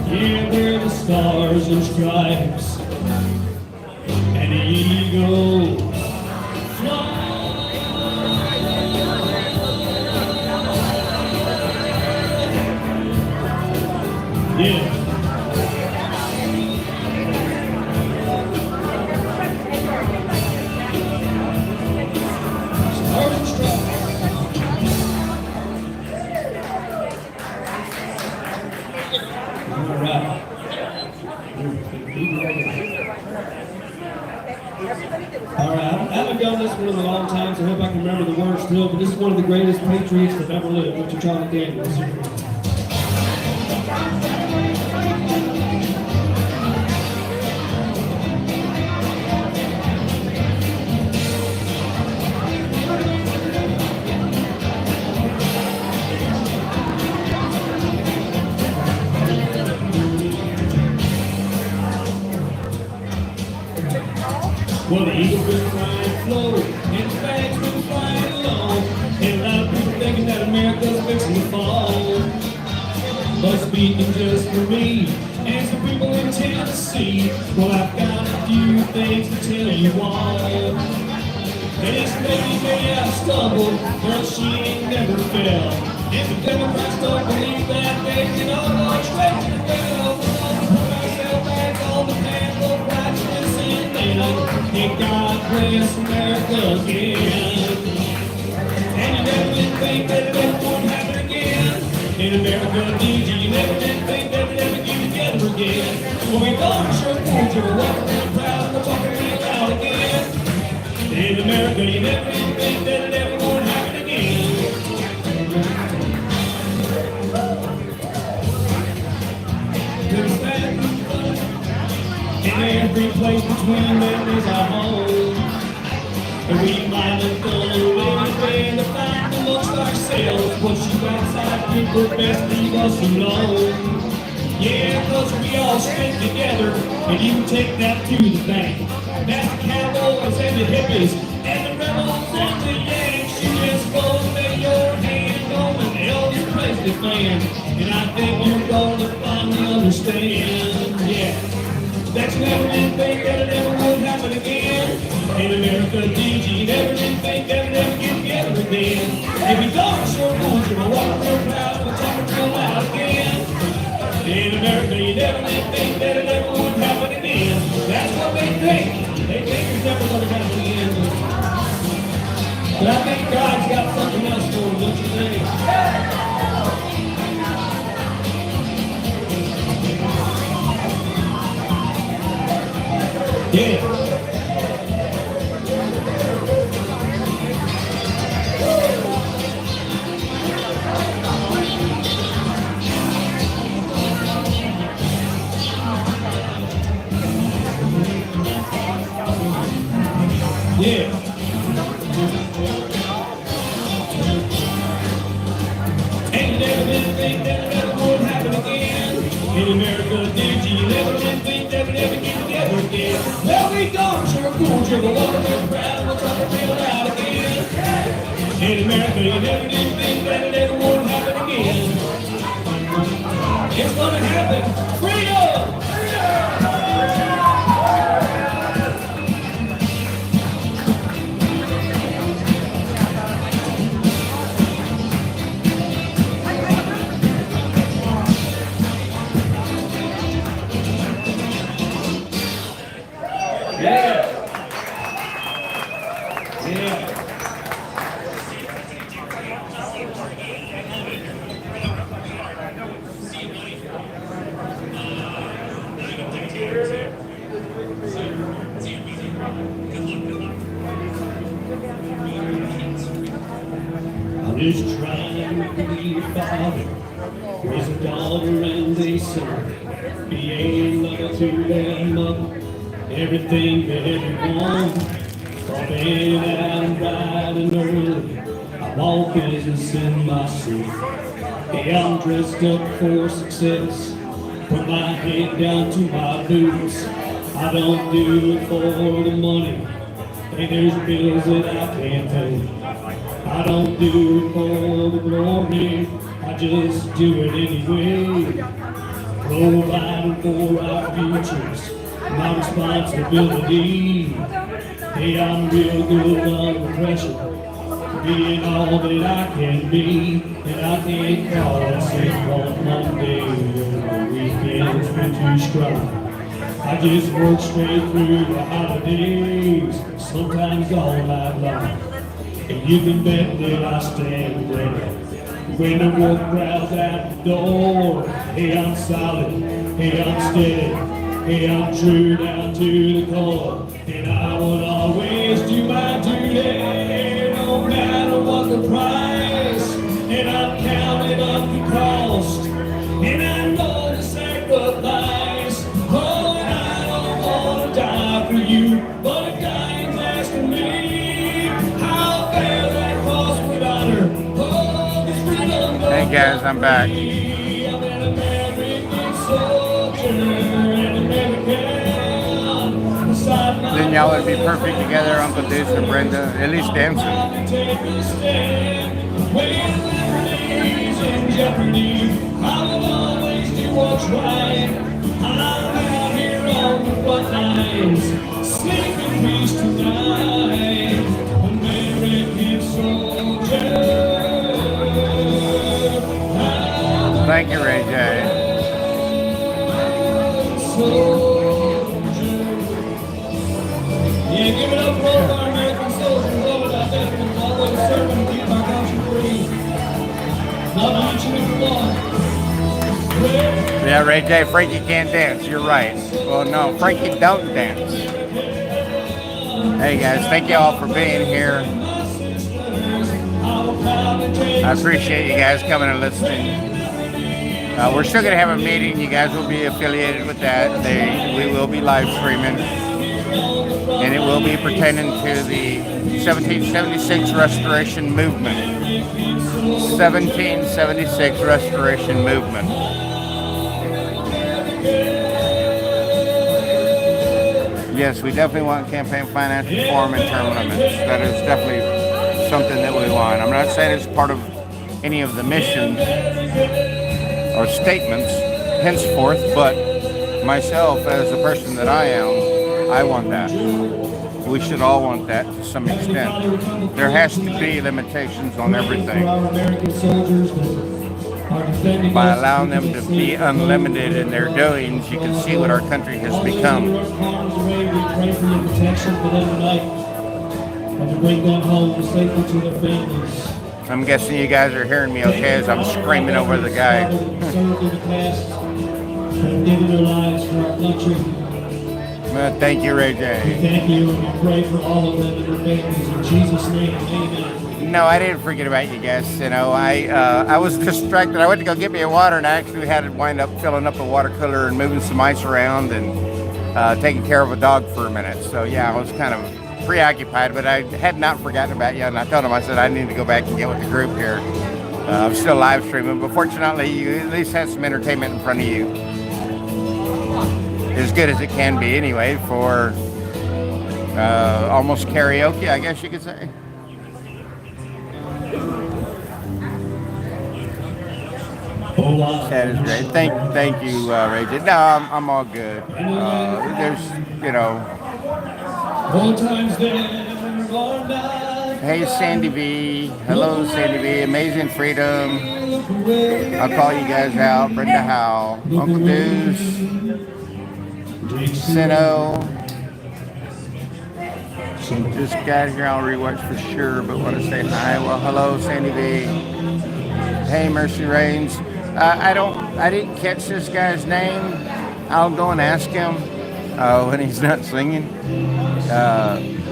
Yeah, wear the stars and stripes and the eagle fly. Yeah. All right, I haven't done this one in a long time, so I hope I can remember the words still, but this is one of the greatest patriots that ever lived, Patriotic Daniels. Well, the eagle's been flying low, and the flag's been flying low, and a lot of people thinking that America's fixing to fall. But speaking just for me, and some people in Tennessee, well, I've got a few things to tell you all. And this lady may have stumbled, but she ain't never fell. And the Democrats don't believe that they can all march straight to the bell. Put ourselves back on the path of righteousness and then. And God bless America again. And you never did think that it ever would happen again. In America, did you never did think that we'd ever get together again. Well, we don't sure fooled you, we're walking real proud, and we're talking real loud again. In America, you never did think that it ever would happen again. There's that in every place between them is our home. And we might have done anything to find amongst ourselves, but you outside people best leave us alone. Yeah, cause we all stick together, and you can take that to the bank. That's the cowboys and the hippies, and the rebels and the yanks. You just go and lay your hand on an Elvis Presley fan, and I think you're gonna finally understand, yeah, that you never did think that it ever would happen again. In America, did you never did think that it ever get together again. If you don't, sure would, you're walking real proud and talking real loud again. In America, you never did think that it ever would happen again. That's what they think. They think it's never going to happen again. But I think God's got something else for them, don't you think? Yeah. Yeah. And you never did think that it ever would happen again. In America, did you? You never did think that we'd ever get together again. Well, we don't, sure fooled you, but walking real proud and we're talking real loud again. In America, you never did think that it ever would happen again. It's gonna happen. Freedom! Yeah. Yeah. I'm just trying to be a father, raise a daughter and a son, be a mother to their mother, everything to everyone. Popping out and bright and early, I want business in my suit. Hey, I'm dressed up for success, from my head down to my boots. I don't do it for the money, and there's bills that I can't pay. I don't do it for the glory, I just do it anyway. Providing for our futures, my responsibility. Hey, I'm real good under pressure, being all that I can be, and I can't call it sick on Monday, the weekend's been too strong. I just work straight through the holidays, sometimes all night long. And you can bet that I stand there when the wolf growls at the door. Hey, I'm solid, hey, I'm steady, hey, I'm true down to the core. And I will always do my duty, no matter what the price. And I'm counting up the cost, and I'm going to sacrifice. Oh, and I don't want to die for you, but if dying's asking me, how fair that cost would honor. Oh, this freedom. Hey guys, I'm back. I'm an American soldier, an American. Then y'all would be perfect together, Uncle Deuce and Brenda, at least dancing. Take a stand when liberty's in jeopardy. I will always do what's right. I'm out here on the front lines, sleep in peace tonight. American soldier. Thank you, Ray J. Yeah, give it up for all our American soldiers. Love it out there. We're always serving to keep our country free. Love each and every one. Yeah, Ray J, Frankie can't dance. You're right. Well, no, Frankie don't dance. Hey guys, thank you all for being here. I appreciate you guys coming and listening. We're still going to have a meeting. You guys will be affiliated with that. We will be live streaming. And it will be pertaining to the 1776 Restoration Movement. 1776 Restoration Movement. Yes, we definitely want campaign finance reform and term limits. That is definitely something that we want. I'm not saying it's part of any of the missions or statements henceforth, but myself, as the person that I am, I want that. We should all want that to some extent. There has to be limitations on everything. By allowing them to be unlimited in their doings, you can see what our country has become. I'm guessing you guys are hearing me okay as I'm screaming over the guy. Thank you, Ray J. Thank you, and we pray for all of them and their families in Jesus' name. Amen. No, I didn't forget about you guys. You know, I was distracted. I went to go get me a water, and I actually had to wind up filling up a water cooler and moving some ice around and taking care of a dog for a minute. So yeah, I was kind of preoccupied, but I had not forgotten about you. And I told him, I said, I need to go back and get with the group here. I'm still live streaming, but fortunately, you at least have some entertainment in front of you. As good as it can be anyway for almost karaoke, I guess you could say. That is great. Thank you, Ray J. No, I'm all good. There's, you know. Hey, Sandy V. Hello, Sandy V. Amazing Freedom. I'll call you guys out. Brenda Howe. Uncle Deuce. Sino. Just got here on rewatch for sure, but want to say hi. Well, hello, Sandy V. Hey, Mercy Reigns. I didn't catch this guy's name. I'll go and ask him when he's not singing.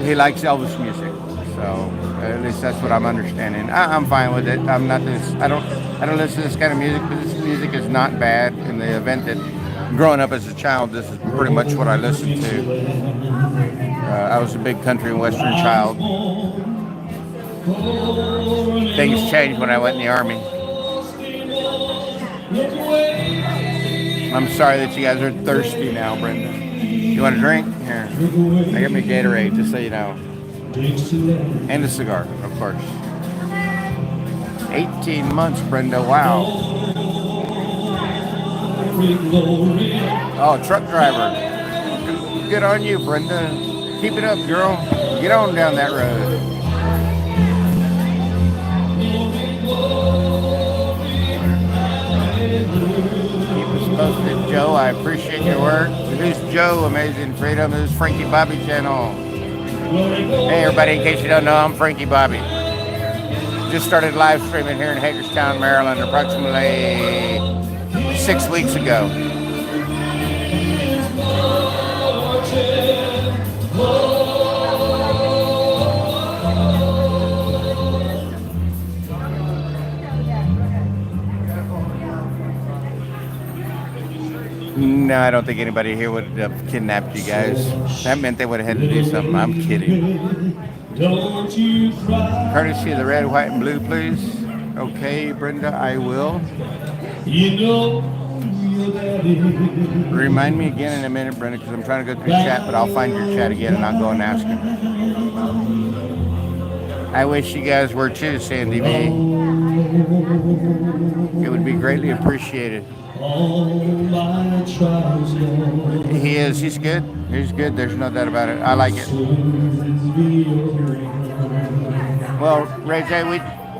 He likes Elvis music, so at least that's what I'm understanding. I'm fine with it. I'm not this. I don't listen to this kind of music, but this music is not bad. In the event that growing up as a child, this is pretty much what I listened to. I was a big country and western child. Things changed when I went in the Army. I'm sorry that you guys are thirsty now, Brenda. You want a drink? Here. I got me a Gatorade, just so you know. And a cigar, of course. 18 months, Brenda. Wow. Oh, truck driver. Good on you, Brenda. Keep it up, girl. Get on down that road. Keep us posted, Joe. I appreciate your work. Who's Joe? Amazing Freedom. This is Frankie Bobby channel. Hey, everybody. In case you don't know, I'm Frankie Bobby. Just started live streaming here in Hagerstown, Maryland, approximately 6 weeks ago. No, I don't think anybody here would have kidnapped you guys. That meant they would have had to do something. I'm kidding. Courtesy of the red, white, and blue, please. Okay, Brenda, I will. Remind me again in a minute, Brenda, because I'm trying to go through chat, but I'll find your chat again and I'll go and ask him. I wish you guys were too, Sandy B. It would be greatly appreciated. He is. He's good. He's good. There's no doubt about it. I like it. Well, Ray J,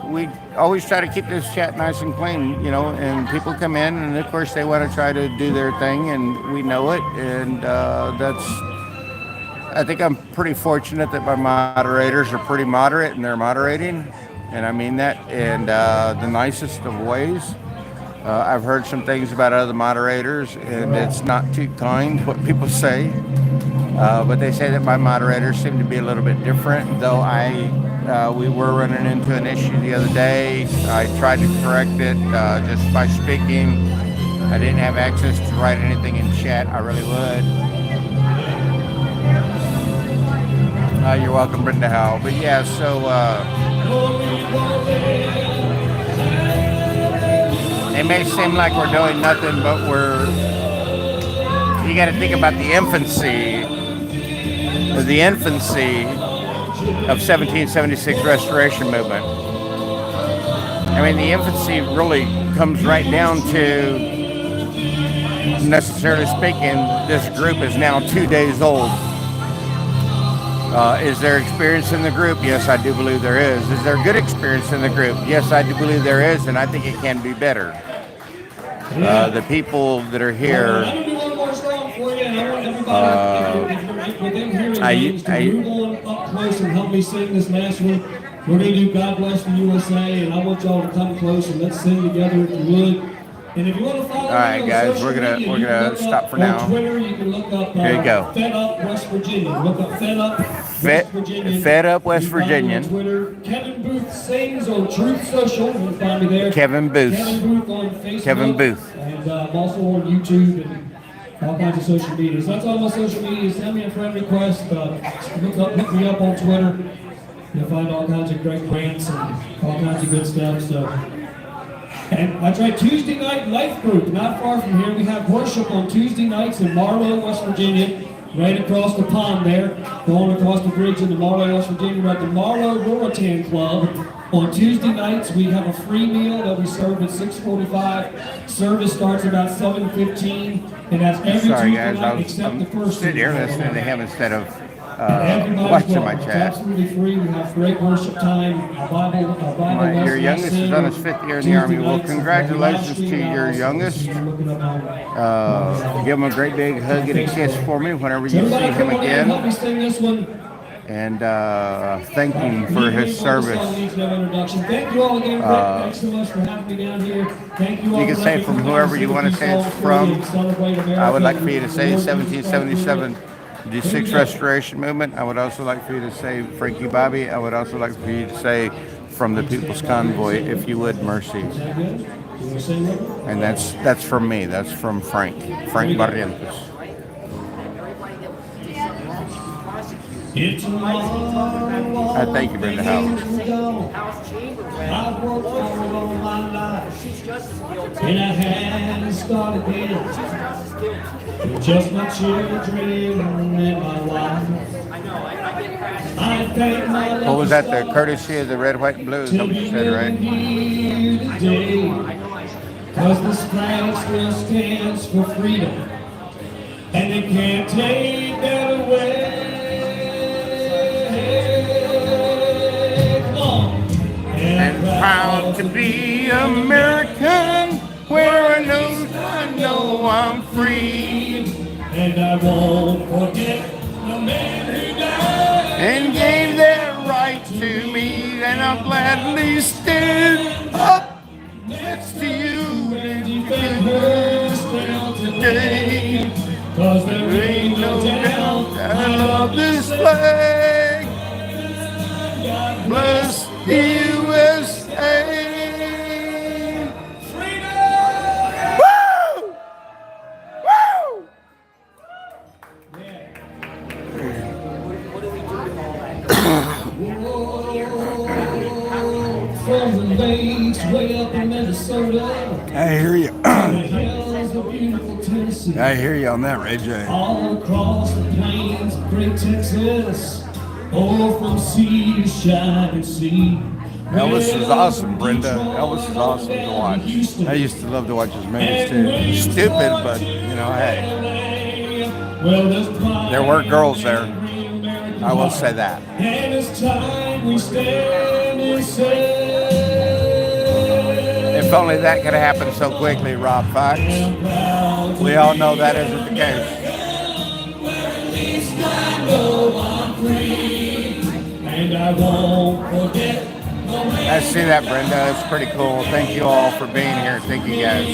we always try to keep this chat nice and clean, you know, and people come in and of course they want to try to do their thing and we know it, and I think I'm pretty fortunate that my moderators are pretty moderate and they're moderating, and I mean that in the nicest of ways. I've heard some things about other moderators and it's not too kind what people say, but they say that my moderators seem to be a little bit different, though we were running into an issue the other day. I tried to correct it just by speaking. I didn't have access to write anything in chat. I really would. You're welcome, Brenda Howell. But yeah, so it may seem like we're doing nothing, but you got to think about the infancy of 1776 Restoration Movement. I mean, the infancy really comes right down to, necessarily speaking, this group is now 2 days old. Is there experience in the group? Yes, I do believe there is. Is there good experience in the group? Yes, I do believe there is, and I think it can be better. The people that are here, up close and help me sing this last one. We're going to do God Bless the USA, and I want y'all to come close and let's sing together if you would. And if you want to follow all right, guys, we're gonna stop for now. On Twitter, you can look up here you go. Fed Up West Virginia. Look up Fed Up West Virginia. Fed Up West Virginia. On Twitter, Kevin Booth Sings on Truth Social. You can find me there. Kevin Booth. Kevin Booth on Facebook. Kevin Booth. And I'm also on YouTube and all kinds of social media. So that's all my social media. Send me a friend request. Look me up on Twitter. You'll find all kinds of great grants and all kinds of good stuff. So. And I tried Tuesday Night Life Group, not far from here. We have worship on Tuesday nights in Marlow, West Virginia, right across the pond there, going across the bridge into Marlow, West Virginia. We're at the Marlow Roritan Club. On Tuesday nights, we have a free meal that we serve at 6:45. Service starts about 7:15, and that's every Tuesday night except the first. Sitting here listening to him instead of watching my chat. It's absolutely free. We have great worship time. A Bible your youngest is on his 5th year in the Army. Well, congratulations to your youngest. Give him a great big hug and a kiss for me whenever you see him again. And thank him for his service. Thank you all again. Thanks so much for having me down here. Thank you all. You can say from whoever you want to say it's from. I would like for you to say 1777. The 6th Restoration Movement. I would also like for you to say Frankie Bobby. I would also like for you to say from the People's Convoy, if you would, Mercy. And that's from me. That's from Frank Barrientos. If tomorrow Thank you, Brenda Howard. I've worked for it all my life, and I haven't started again. Just my children and my wife. I thank my What was that? The courtesy of the red, white, and blue? Is that what you said, right? Cause this flag still stands for freedom, and they can't take that away. Come on. And proud to be American, where I know I'm free. And I won't forget the man who died And gave that right to me, and I'll gladly stand up next to you and defend her still today. Cause there ain't no doubt I love this flag. Bless the USA. Woo! Woo! from the lakes way up in Minnesota. I hear you. The hills of beautiful Tennessee. I hear you on that, Ray J. All across the plains of great Texas. Oh, from sea to shining sea. Elvis is awesome, Brenda. Elvis is awesome to watch. I used to love to watch his movies too. Stupid, but you know, hey, there were girls there. I will say that. And it's time we stand and say, If only that could have happened so quickly, Rob Fox. We all know that isn't the case. and I won't forget. I see that, Brenda. It's pretty cool. Thank you all for being here. Thank you, guys.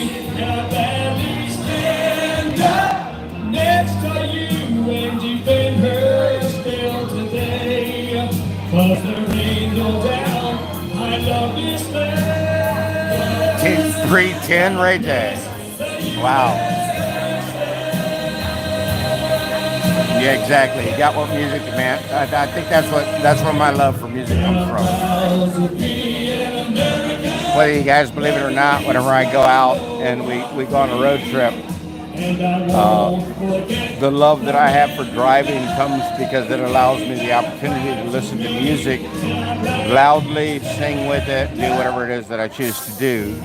Stand up next to you and defend her still today. 'Cause there ain't no doubt I love this land. 310 Ray J. Wow. Yeah, exactly. You got what music, man. I think that's where my love for music comes from. Whether you guys believe it or not, whenever I go out and we go on a road trip, the love that I have for driving comes because it allows me the opportunity to listen to music loudly, sing with it, do whatever it is that I choose to do.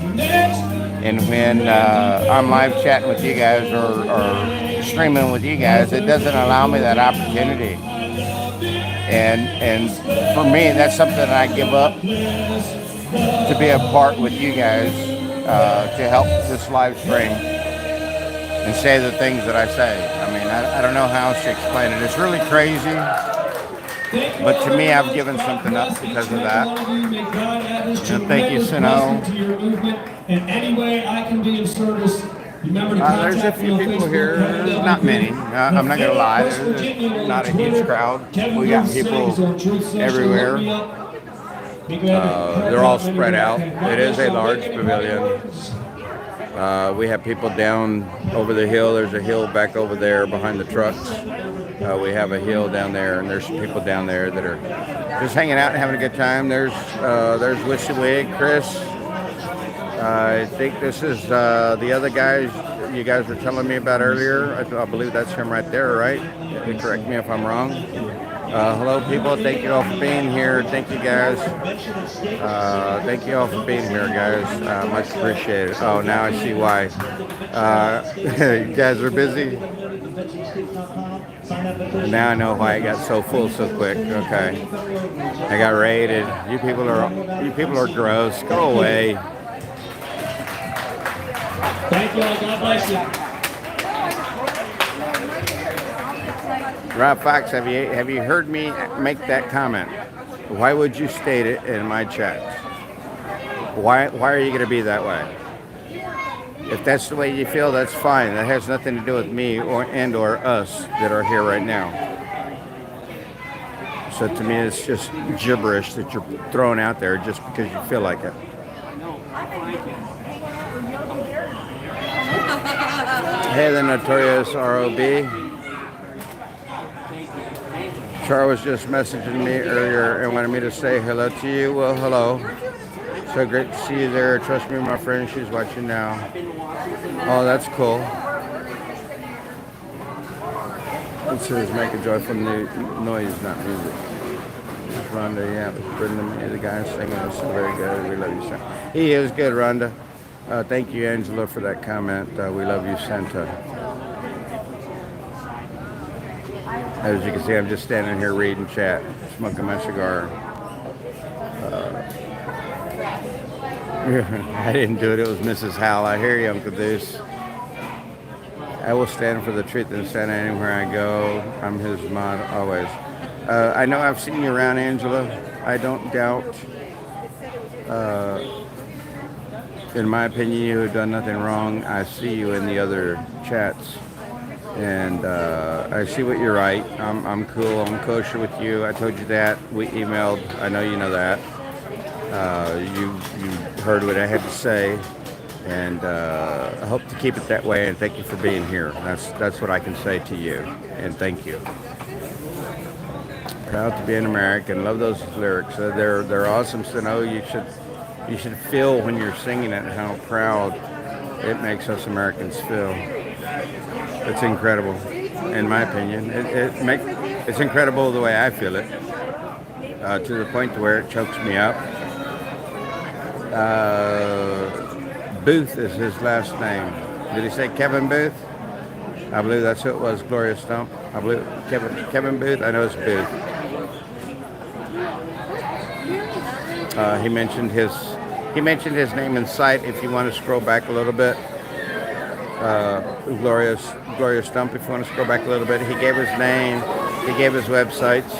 And when I'm live chatting with you guys or streaming with you guys, it doesn't allow me that opportunity. And for me, that's something that I give up to be a part with you guys to help this live stream and say the things that I say. I mean, I don't know how else to explain it. It's really crazy, but to me, I've given something up because of that. And thank you, Sino. In any way I can be of service. There's a few people here, not many. I'm not gonna lie, there's not a huge crowd. We got people everywhere. They're all spread out. It is a large pavilion. We have people down over the hill. There's a hill back over there behind the trucks. We have a hill down there, and there's people down there that are just hanging out and having a good time. There's Wishawig, Chris. I think this is the other guys you guys were telling me about earlier. I believe that's him right there, right? Correct me if I'm wrong. Hello, people. Thank you all for being here. Thank you, guys. Thank you all for being here, guys. Much appreciated. Oh, now I see why. You guys are busy. Now I know why it got so full so quick. Okay, I got raided. You people are gross. Go away. Thank you all. God bless you. Rob Fox, have you heard me make that comment? Why would you state it in my chat? Why are you going to be that way? If that's the way you feel, that's fine. That has nothing to do with me or us that are here right now. So to me, it's just gibberish that you're throwing out there just because you feel like it. Hey, the notorious ROB. Char was just messaging me earlier and wanted me to say hello to you. Well, hello. So great to see you there. Trust me, my friend, she's watching now. Oh, that's cool. It says make a joyful noise, not music. It's Rhonda, yeah, Brenda, the guy singing is so very good. We love you, Santa. He is good, Rhonda. Thank you, Angela, for that comment. We love you, Santa. As you can see, I'm just standing here reading chat, smoking my cigar. I didn't do it. It was Mrs. Howell. I hear you, Uncle Deuce. I will stand for the truth in Santa anywhere I go. I'm his mod always. I know I've seen you around, Angela. I don't doubt. In my opinion, you have done nothing wrong. I see you in the other chats. And I see what you're right. I'm cool. I'm kosher with you. I told you that. We emailed. I know you know that. You heard what I had to say, and I hope to keep it that way. And thank you for being here. That's what I can say to you. And thank you. Proud to be an American. Love those lyrics. They're awesome. So no, you should feel when you're singing it how proud it makes us Americans feel. It's incredible, in my opinion. It's incredible the way I feel it, to the point to where it chokes me up. Booth is his last name. Did he say Kevin Booth? I believe that's who it was. Gloria Stump. I believe Kevin Booth. I know it's Booth. He mentioned his name in sight. If you want to scroll back a little bit. Gloria Stump, if you want to scroll back a little bit. He gave his name, he gave his websites,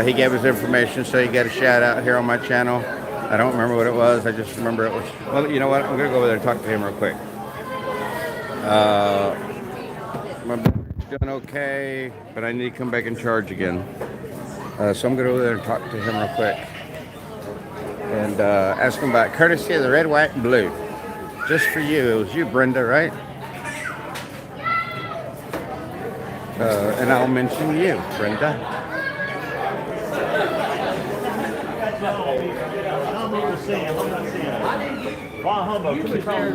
he gave his information, so you get a shout out here on my channel. I don't remember what it was, I just remember it was, well, you know what, I'm going to go over there and talk to him real quick. My brother's doing okay, but I need to come back in charge again. So I'm going to go over there and talk to him real quick. And ask him about courtesy of the red, white, and blue. Just for you, it was you, Brenda, right? And I'll mention you, Brenda.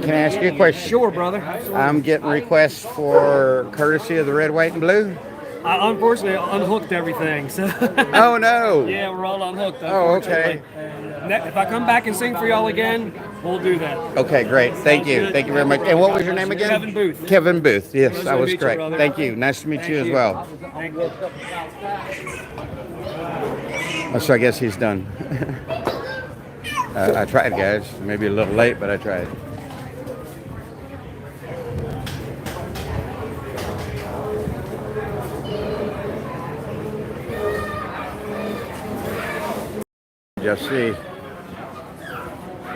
Can I ask you a question? Sure, brother. I'm getting requests for courtesy of the red, white, and blue. I unfortunately unhooked everything. So. Oh no. Yeah, we're all unhooked. Oh, okay. If I come back and sing for y'all again, we'll do that. Okay, great. Thank you. Good. Thank you very much. And what was your name again? Kevin Booth. Kevin Booth. Yes, Nice I to was meet you, correct. brother. Thank you. Nice to meet you as well. Thank you. So I guess he's done. I tried, guys. Maybe a little late, but I tried. Just see.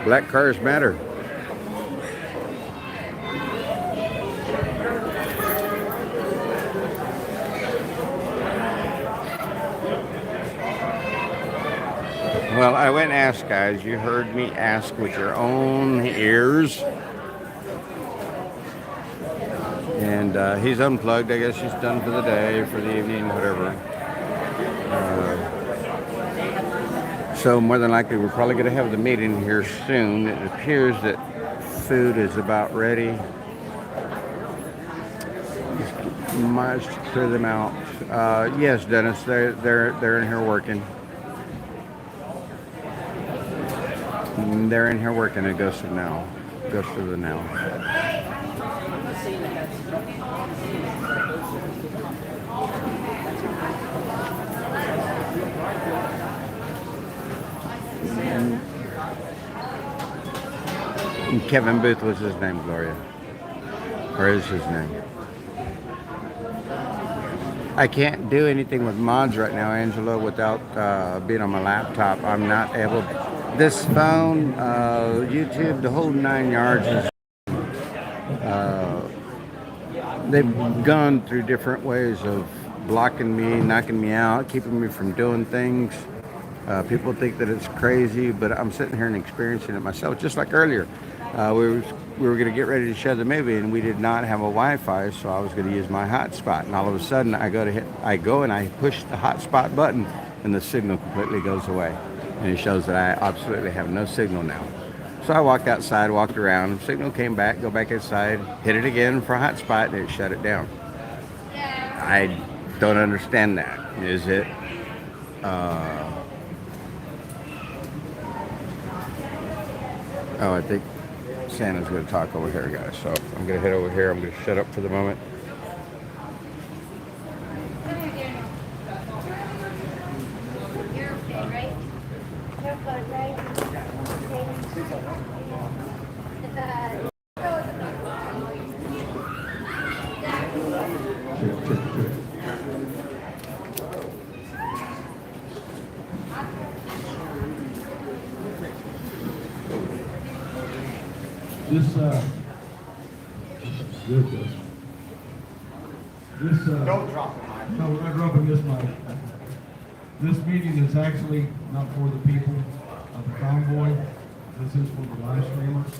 Black cars matter. Well, I went and asked, guys. You heard me ask with your own ears. And he's unplugged. I guess he's done for the day, for the evening, whatever. So more than likely, we're probably going to have the meeting here soon. It appears that food is about ready. Must clear them out. Yes, Dennis, they're in here working. They're in here working. It goes to now. Goes to the now. And Kevin Booth was his name, Gloria. Or is his name. I can't do anything with mods right now, Angela, without being on my laptop. I'm not able. This phone, YouTube, the whole 9 yards is. They've gone through different ways of blocking me, knocking me out, keeping me from doing things. People think that it's crazy, but I'm sitting here and experiencing it myself. Just like earlier, we were we were going to get ready to show the movie, and we did not have a Wi-Fi, so I was going to use my hotspot. And all of a sudden, I go and I push the hotspot button, and the signal completely goes away, and it shows that I absolutely have no signal now. So I walked outside, walked around, signal came back, go back inside, hit it again for hotspot, and it shut it down. I don't understand that. Is it? Oh, I think Santa's going to talk over here, guys. So I'm going to head over here. I'm going to shut up for the moment. You're okay, right? You're good, right? Don't drop it, Mike. No, we're not dropping this mic. This meeting is actually not for the people of the convoy. This is for the live streamers.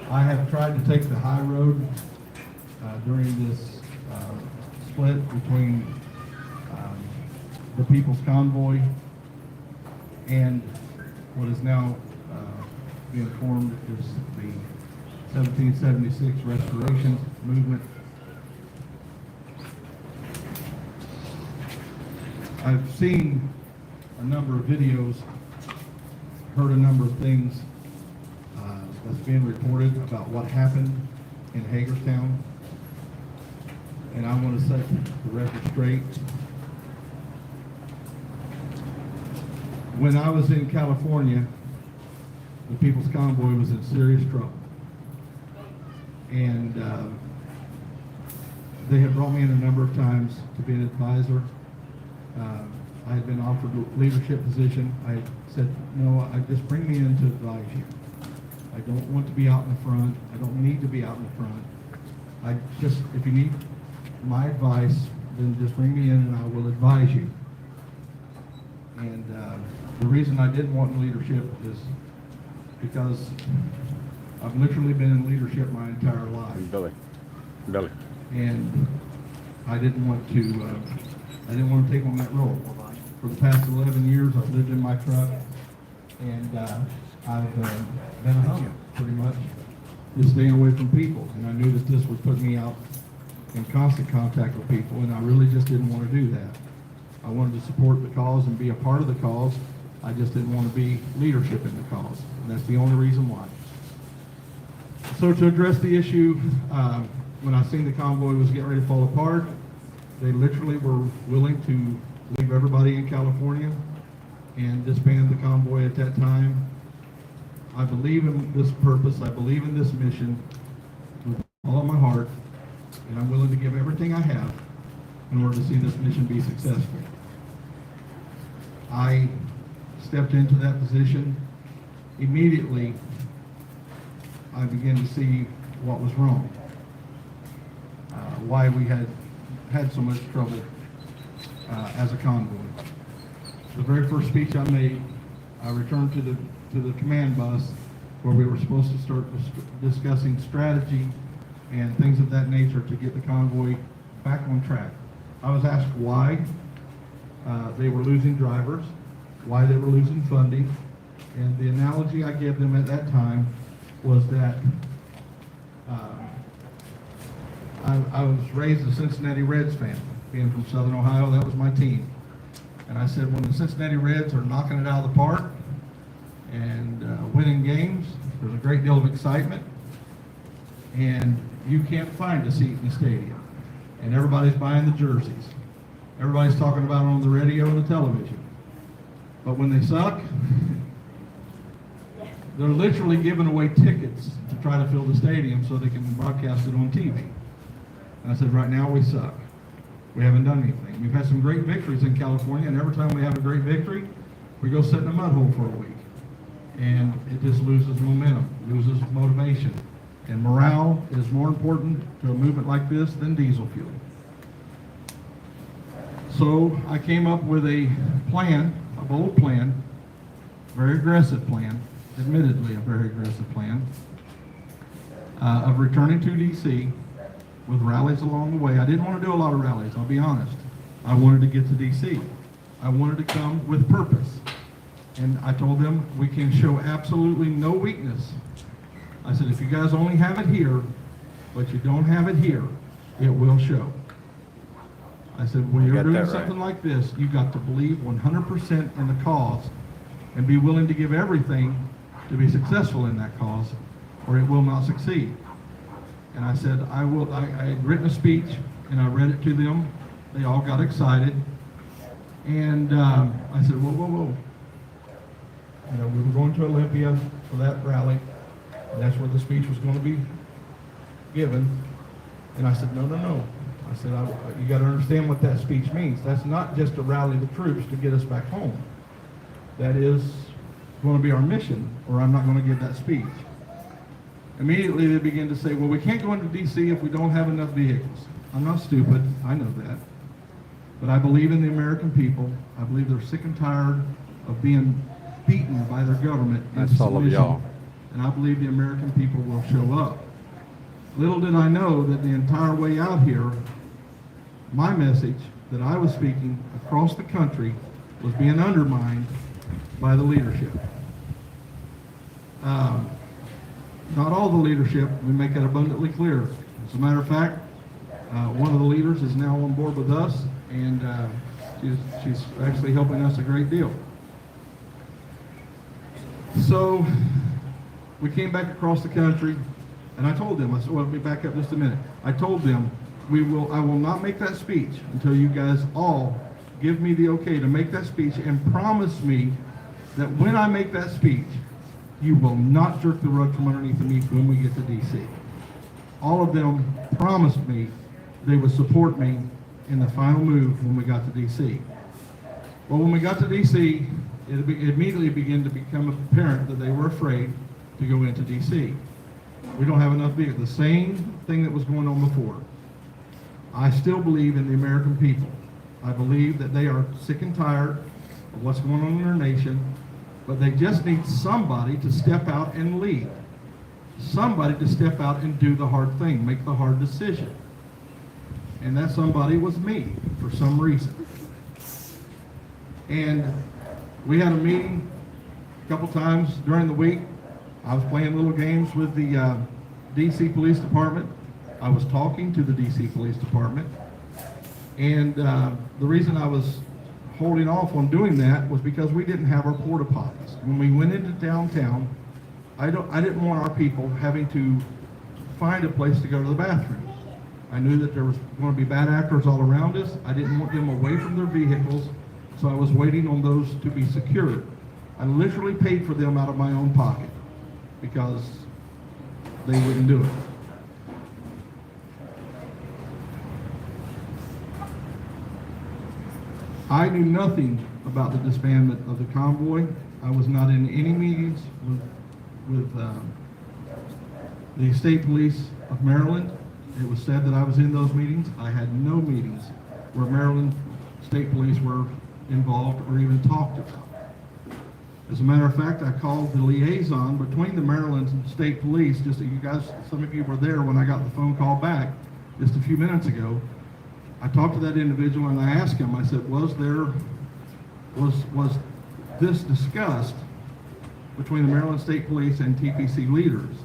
I have tried to take the high road during this split between the People's Convoy and what is now being formed as the 1776 Restoration Movement. I've seen a number of videos, heard a number of things that's being reported about what happened in Hagerstown. And I want to set the record straight. When I was in California, the People's Convoy was in serious trouble. And they had brought me in a number of times to be an advisor. I had been offered a leadership position. I said, no, just bring me in to advise you. I don't want to be out in the front. I don't need to be out in the front. If you need my advice, then just bring me in and I will advise you. And the reason I didn't want leadership is because I've literally been in leadership my entire life. Billy. And I didn't want to take on that role. For the past 11 years, I've lived in my truck, and I've been a hermit, pretty much, just staying away from people. And I knew that this would put me out in constant contact with people, and I really just didn't want to do that. I wanted to support the cause and be a part of the cause. I just didn't want to be leadership in the cause, and that's the only reason why. So to address the issue, when I seen the convoy was getting ready to fall apart, they literally were willing to leave everybody in California and disband the convoy at that time. I believe in this purpose. I believe in this mission with all of my heart, and I'm willing to give everything I have in order to see this mission be successful. I stepped into that position. Immediately, I began to see what was wrong, why we had so much trouble as a convoy. The very first speech I made, I returned to the command bus where we were supposed to start discussing strategy and things of that nature to get the convoy back on track. I was asked why they were losing drivers, why they were losing funding, and the analogy I gave them at that time was that I was raised a Cincinnati Reds fan. Being from Southern Ohio, that was my team. And I said, when the Cincinnati Reds are knocking it out of the park and winning games, there's a great deal of excitement, and you can't find a seat in the stadium. And everybody's buying the jerseys. Everybody's talking about it on the radio and the television. But when they suck, they're literally giving away tickets to try to fill the stadium so they can broadcast it on TV. And I said, right now we suck. We haven't done anything. We've had some great victories in California, and every time we have a great victory, we go sit in a mud hole for a week. And it just loses momentum, loses motivation. And morale is more important to a movement like this than diesel fuel. So I came up with a plan, a bold plan, very aggressive plan, admittedly a very aggressive plan, of returning to DC with rallies along the way. I didn't want to do a lot of rallies, I'll be honest. I wanted to get to DC. I wanted to come with purpose. And I told them, we can show absolutely no weakness. I said, if you guys only have it here, but you don't have it here, it will show. I said, when you're doing something like this, you've got to believe 100% in the cause and be willing to give everything to be successful in that cause, or it will not succeed. And I said, I had written a speech and I read it to them. They all got excited. And I said, whoa, whoa, whoa. You know, we were going to Olympia for that rally, and that's where the speech was going to be given. And I said, no, no, no. I said, you got to understand what that speech means. That's not just to rally the troops to get us back home. That is going to be our mission, or I'm not going to give that speech. Immediately they begin to say, well, we can't go into DC if we don't have enough vehicles. I'm not stupid, I know that. But I believe in the American people. I believe they're sick and tired of being beaten by their government into submission. And I believe the American people will show up. Little did I know that the entire way out here, my message that I was speaking across the country was being undermined by the leadership. Not all the leadership, we make it abundantly clear. As a matter of fact, one of the leaders is now on board with us, and she's actually helping us a great deal. So we came back across the country, and I told them, I said, well, let me back up just a minute. I told them, I will not make that speech until you guys all give me the okay to make that speech and promise me that when I make that speech, you will not jerk the rug from underneath me when we get to DC. All of them promised me they would support me in the final move when we got to DC. Well, when we got to DC, it immediately began to become apparent that they were afraid to go into DC. We don't have enough vehicles. The same thing that was going on before. I still believe in the American people. I believe that they are sick and tired of what's going on in their nation, but they just need somebody to step out and lead. Somebody to step out and do the hard thing, make the hard decision. And that somebody was me, for some reason. And we had a meeting a couple times during the week. I was playing little games with the DC Police Department. I was talking to the DC Police Department. And the reason I was holding off on doing that was because we didn't have our porta potties. When we went into downtown, I didn't want our people having to find a place to go to the bathroom. I knew that there was going to be bad actors all around us. I didn't want them away from their vehicles, so I was waiting on those to be secured. I literally paid for them out of my own pocket because they wouldn't do it. I knew nothing about the disbandment of the convoy. I was not in any meetings with the State Police of Maryland. It was said that I was in those meetings. I had no meetings where Maryland State Police were involved or even talked about. As a matter of fact, I called the liaison between the Maryland State Police, just so you guys, some of you were there when I got the phone call back just a few minutes ago. I talked to that individual and I asked him, I said, was this discussed between the Maryland State Police and TPC leaders?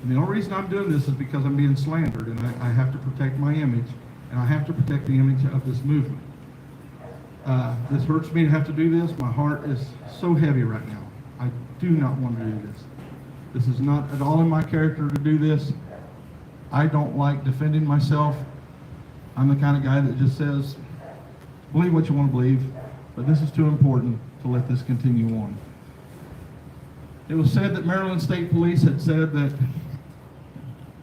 And the only reason I'm doing this is because I'm being slandered, and I have to protect my image, and I have to protect the image of this movement. This hurts me to have to do this. My heart is so heavy right now. I do not want to do this. This is not at all in my character to do this. I don't like defending myself. I'm the kind of guy that just says, believe what you want to believe, but this is too important to let this continue on. It was said that Maryland State Police had said that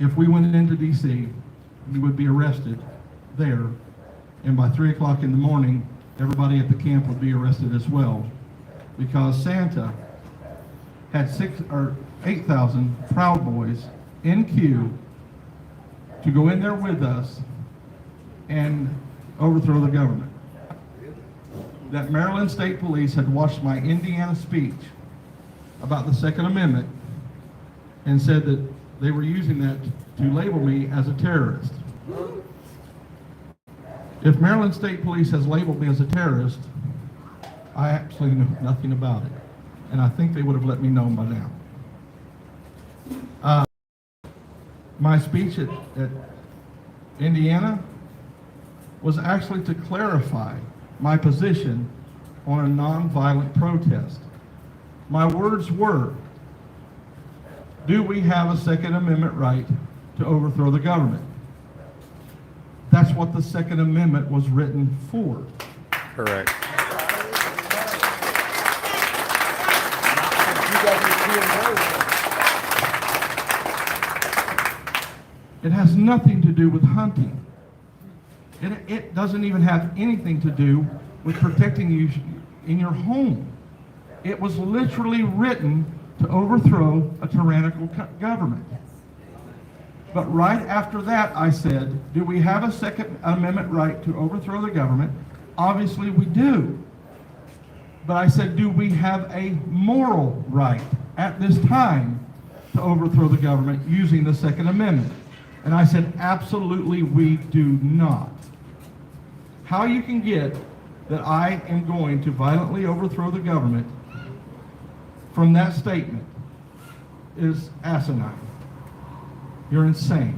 if we went into DC, we would be arrested there, and by 3 o'clock in the morning, everybody at the camp would be arrested as well, because Santa had 8,000 Proud Boys in queue to go in there with us and overthrow the government. That Maryland State Police had watched my Indiana speech about the Second Amendment and said that they were using that to label me as a terrorist. If Maryland State Police has labeled me as a terrorist, I absolutely know nothing about it. And I think they would have let me know by now. My speech at Indiana was actually to clarify my position on a nonviolent protest. My words were, do we have a Second Amendment right to overthrow the government? That's what the Second Amendment was written for. Correct. It has nothing to do with hunting. It doesn't even have anything to do with protecting you in your home. It was literally written to overthrow a tyrannical government. But right after that, I said, do we have a Second Amendment right to overthrow the government? Obviously we do. But I said, do we have a moral right at this time to overthrow the government using the Second Amendment? And I said, absolutely we do not. How you can get that I am going to violently overthrow the government from that statement is asinine. You're insane.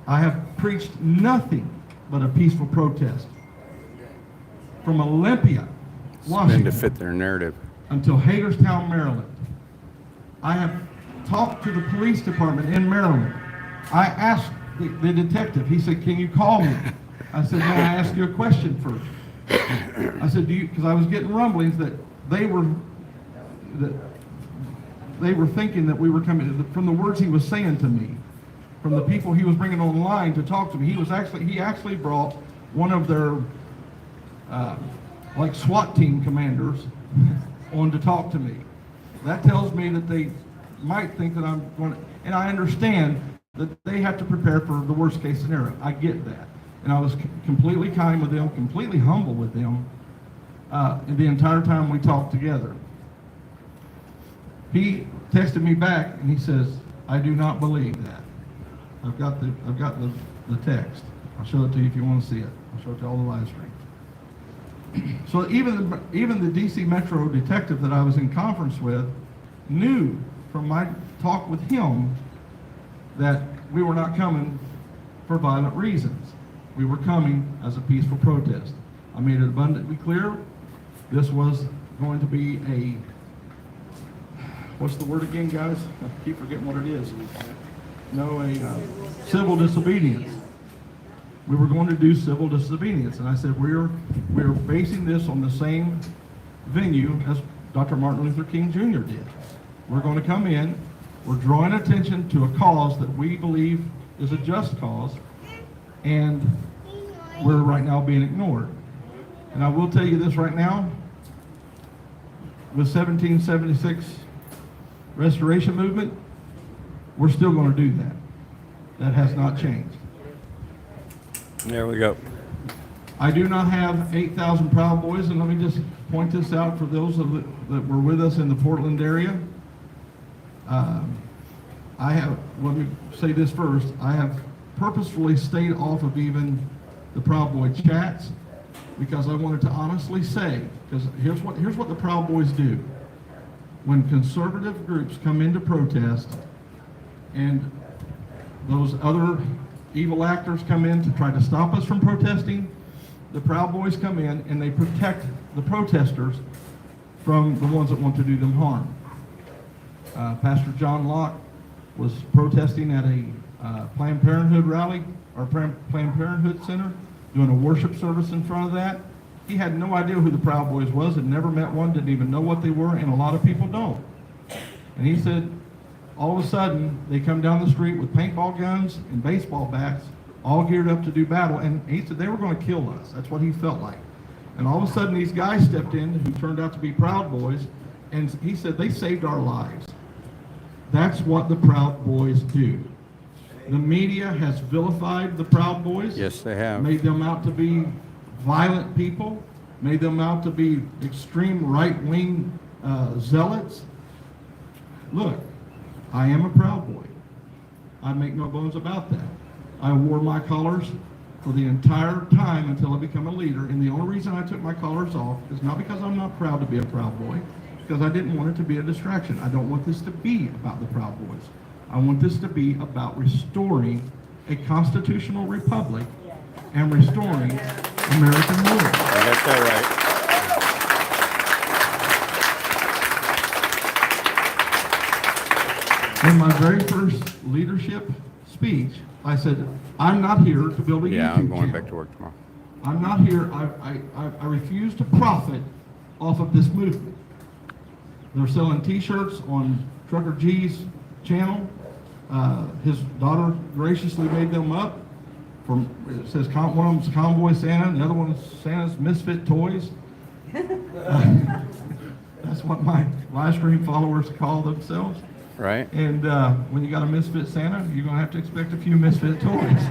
I have preached nothing but a peaceful protest. From Olympia, Washington, to fit their narrative. until Hagerstown, Maryland. I have talked to the police department in Maryland. I asked the detective, he said, can you call me? I said, may I ask you a question first? I said, because I was getting rumblings that they were thinking that we were coming, from the words he was saying to me, from the people he was bringing online to talk to me. He actually brought one of their like SWAT team commanders on to talk to me. That tells me that they might think that I'm going to, and I understand that they have to prepare for the worst case scenario. I get that. And I was completely kind with them, completely humble with them the entire time we talked together. He texted me back and he says, I do not believe that. I've got the text. I'll show it to you if you want to see it. I'll show it to all the live stream. So even the DC Metro detective that I was in conference with knew from my talk with him that we were not coming for violent reasons. We were coming as a peaceful protest. I made it abundantly clear this was going to be a, what's the word again, guys? I keep forgetting what it is. No, a civil disobedience. We were going to do civil disobedience, and I said we're basing this on the same venue as Dr. Martin Luther King Jr. did. We're going to come in, we're drawing attention to a cause that we believe is a just cause, and we're right now being ignored. And I will tell you this right now, with 1776 Restoration Movement, we're still going to do that. That has not changed. There we go. I do not have 8,000 Proud Boys, and let me just point this out for those that were with us in the Portland area. Let me say this first, I have purposefully stayed off of even the Proud Boy chats because I wanted to honestly say, because here's what the Proud Boys do. When conservative groups come into protest and those other evil actors come in to try to stop us from protesting, the Proud Boys come in and they protect the protesters from the ones that want to do them harm. Pastor John Locke was protesting at a Planned Parenthood rally, or Planned Parenthood Center, doing a worship service in front of that. He had no idea who the Proud Boys was, had never met one, didn't even know what they were, and a lot of people don't. And he said, all of a sudden, they come down the street with paintball guns and baseball bats, all geared up to do battle, and he said they were going to kill us. That's what he felt like. And all of a sudden, these guys stepped in who turned out to be Proud Boys, and he said they saved our lives. That's what the Proud Boys do. The media has vilified the Proud Boys. Yes, they have. Made them out to be violent people, made them out to be extreme right-wing zealots. Look, I am a proud boy. I make no bones about that. I wore my colors for the entire time until I became a leader, and the only reason I took my colors off is not because I'm not proud to be a proud boy, because I didn't want it to be a distraction. I don't want this to be about the Proud Boys. I want this to be about restoring a constitutional republic and restoring American rule. That's all right. In my very first leadership speech, I said, I'm not here to build a YouTube Yeah, I'm going channel. back to work tomorrow. I'm not here, I refuse to profit off of this movement. They're selling t-shirts on Trucker G's channel. His daughter graciously made them up. It says one of them's Convoy Santa, and the other one's Santa's Misfit Toys. That's what my live stream followers call themselves. Right. And when you got a Misfit Santa, you're going to have to expect a few Misfit toys.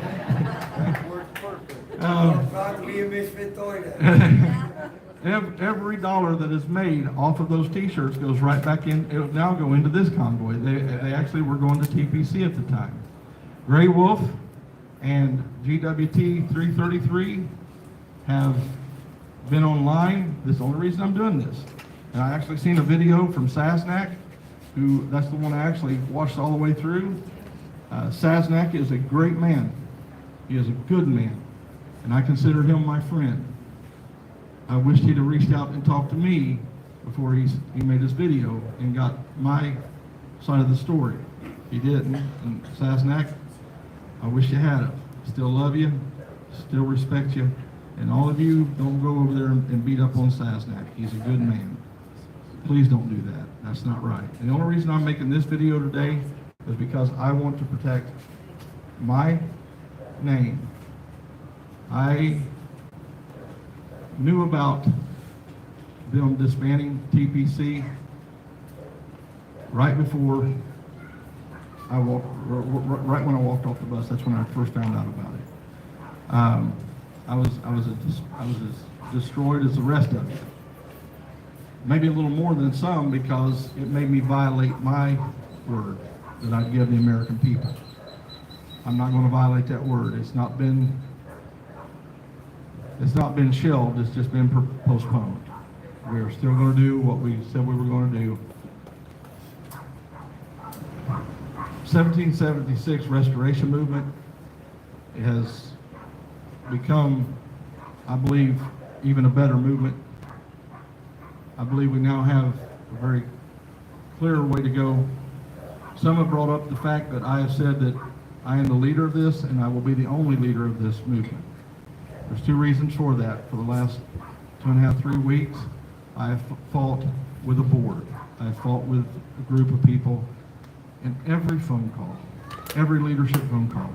Every dollar that is made off of those t-shirts goes right back in. It will now go into this convoy. They actually were going to TPC at the time. Grey Wolf and GWT 333 have been online. This is the only reason I'm doing this. And I actually seen a video from Sasnak, who, that's the one I actually watched all the way through. Sasnak is a great man. He is a good man. And I consider him my friend. I wished he'd have reached out and talked to me before he made this video and got my side of the story. He didn't. And Sasnak, I wish you had it. Still love you, still respect you. And all of you, don't go over there and beat up on Sasnak. He's a good man. Please don't do that. That's not right. And the only reason I'm making this video today is because I want to protect my name. I knew about them disbanding TPC right before I walked, right when I walked off the bus. That's when I first found out about it. I was as destroyed as the rest of you. Maybe a little more than some, because it made me violate my word that I'd give the American people. I'm not going to violate that word. It's not been shelved. It's just been postponed. We are still going to do what we said we were going to do. 1776 Restoration Movement has become, I believe, even a better movement. I believe we now have a very clear way to go. Some have brought up the fact that I have said that I am the leader of this, and I will be the only leader of this movement. There's two reasons for that. For the last 2.5, 3 weeks, I have fought with a board. I have fought with a group of people, and every phone call, every leadership phone call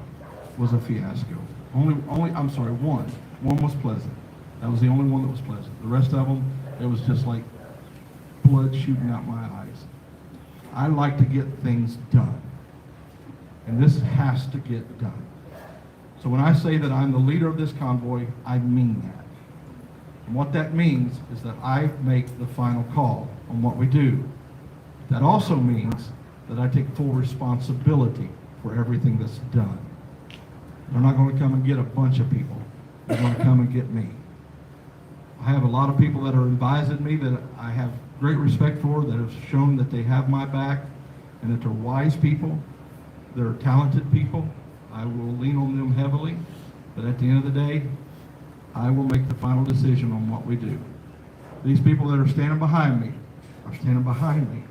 was a fiasco. One. One was pleasant. That was the only one that was pleasant. The rest of them, it was just like blood shooting out my eyes. I like to get things done, and this has to get done. So when I say that I'm the leader of this convoy, I mean that. And what that means is that I make the final call on what we do. That also means that I take full responsibility for everything that's done. They're not going to come and get a bunch of people. They're going to come and get me. I have a lot of people that are advising me that I have great respect for, that have shown that they have my back and that they're wise people, they're talented people. I will lean on them heavily, but at the end of the day, I will make the final decision on what we do. These people that are standing behind me are standing behind me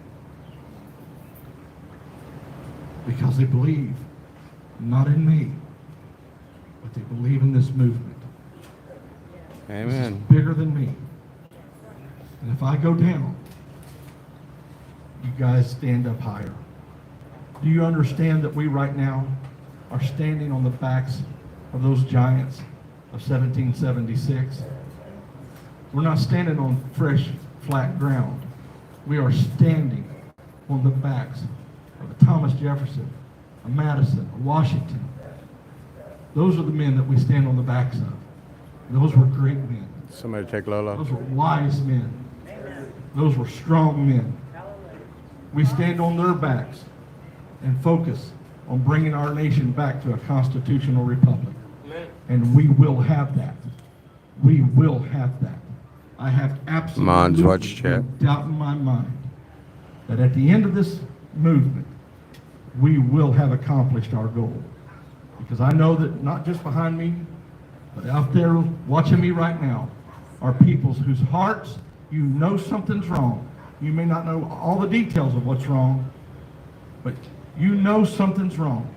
because they believe not in me, but they believe in this movement. Amen. This is bigger than me. And if I go down, you guys stand up higher. Do you understand that we right now are standing on the backs of those giants of 1776? We're not standing on fresh, flat ground. We are standing on the backs of a Thomas Jefferson, a Madison, a Washington. Those are the men that we stand on the backs of. Those were great men. Somebody take Lola. Those were wise men. Those were strong men. We stand on their backs and focus on bringing our nation back to a constitutional republic. And we will have that. We will have that. I have absolutely no doubt in my mind that at the end of this movement, we will have accomplished our goal. Because I know that not just behind me, but out there watching me right now, are peoples whose hearts, you know something's wrong. You may not know all the details of what's wrong, but you know something's wrong.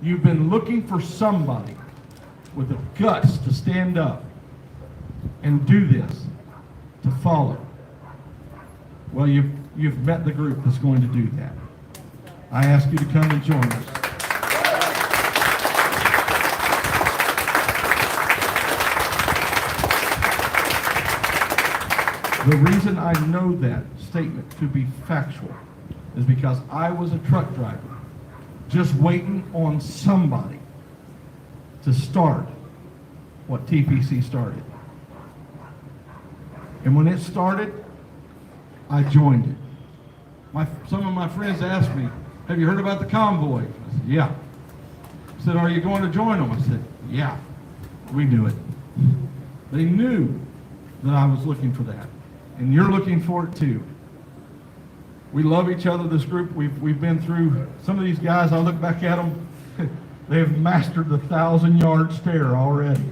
You've been looking for somebody with the guts to stand up and do this, to follow. Well, you've met the group that's going to do that. I ask you to come and join us. The reason I know that statement to be factual is because I was a truck driver just waiting on somebody to start what TPC started. And when it started, I joined it. Some of my friends asked me, have you heard about the Convoy? I said, yeah. I said, are you going to join them? I said, yeah. We knew it. They knew that I was looking for that. And you're looking for it too. We love each other, this group. We've been through, some of these guys, I look back at them, they have mastered the 1,000-yard stare already.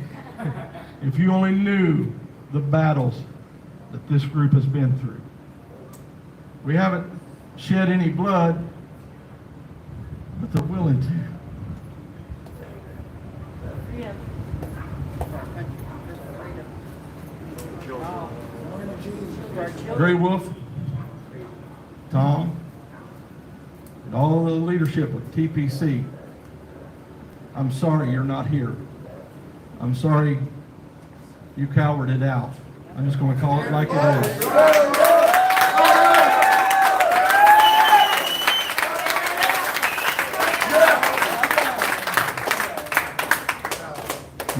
If you only knew the battles that this group has been through. We haven't shed any blood, but they're willing to. Gray Wolf, Tom, and all the leadership of TPC, I'm sorry you're not here. I'm sorry you cowered it out. I'm just going to call it like it is.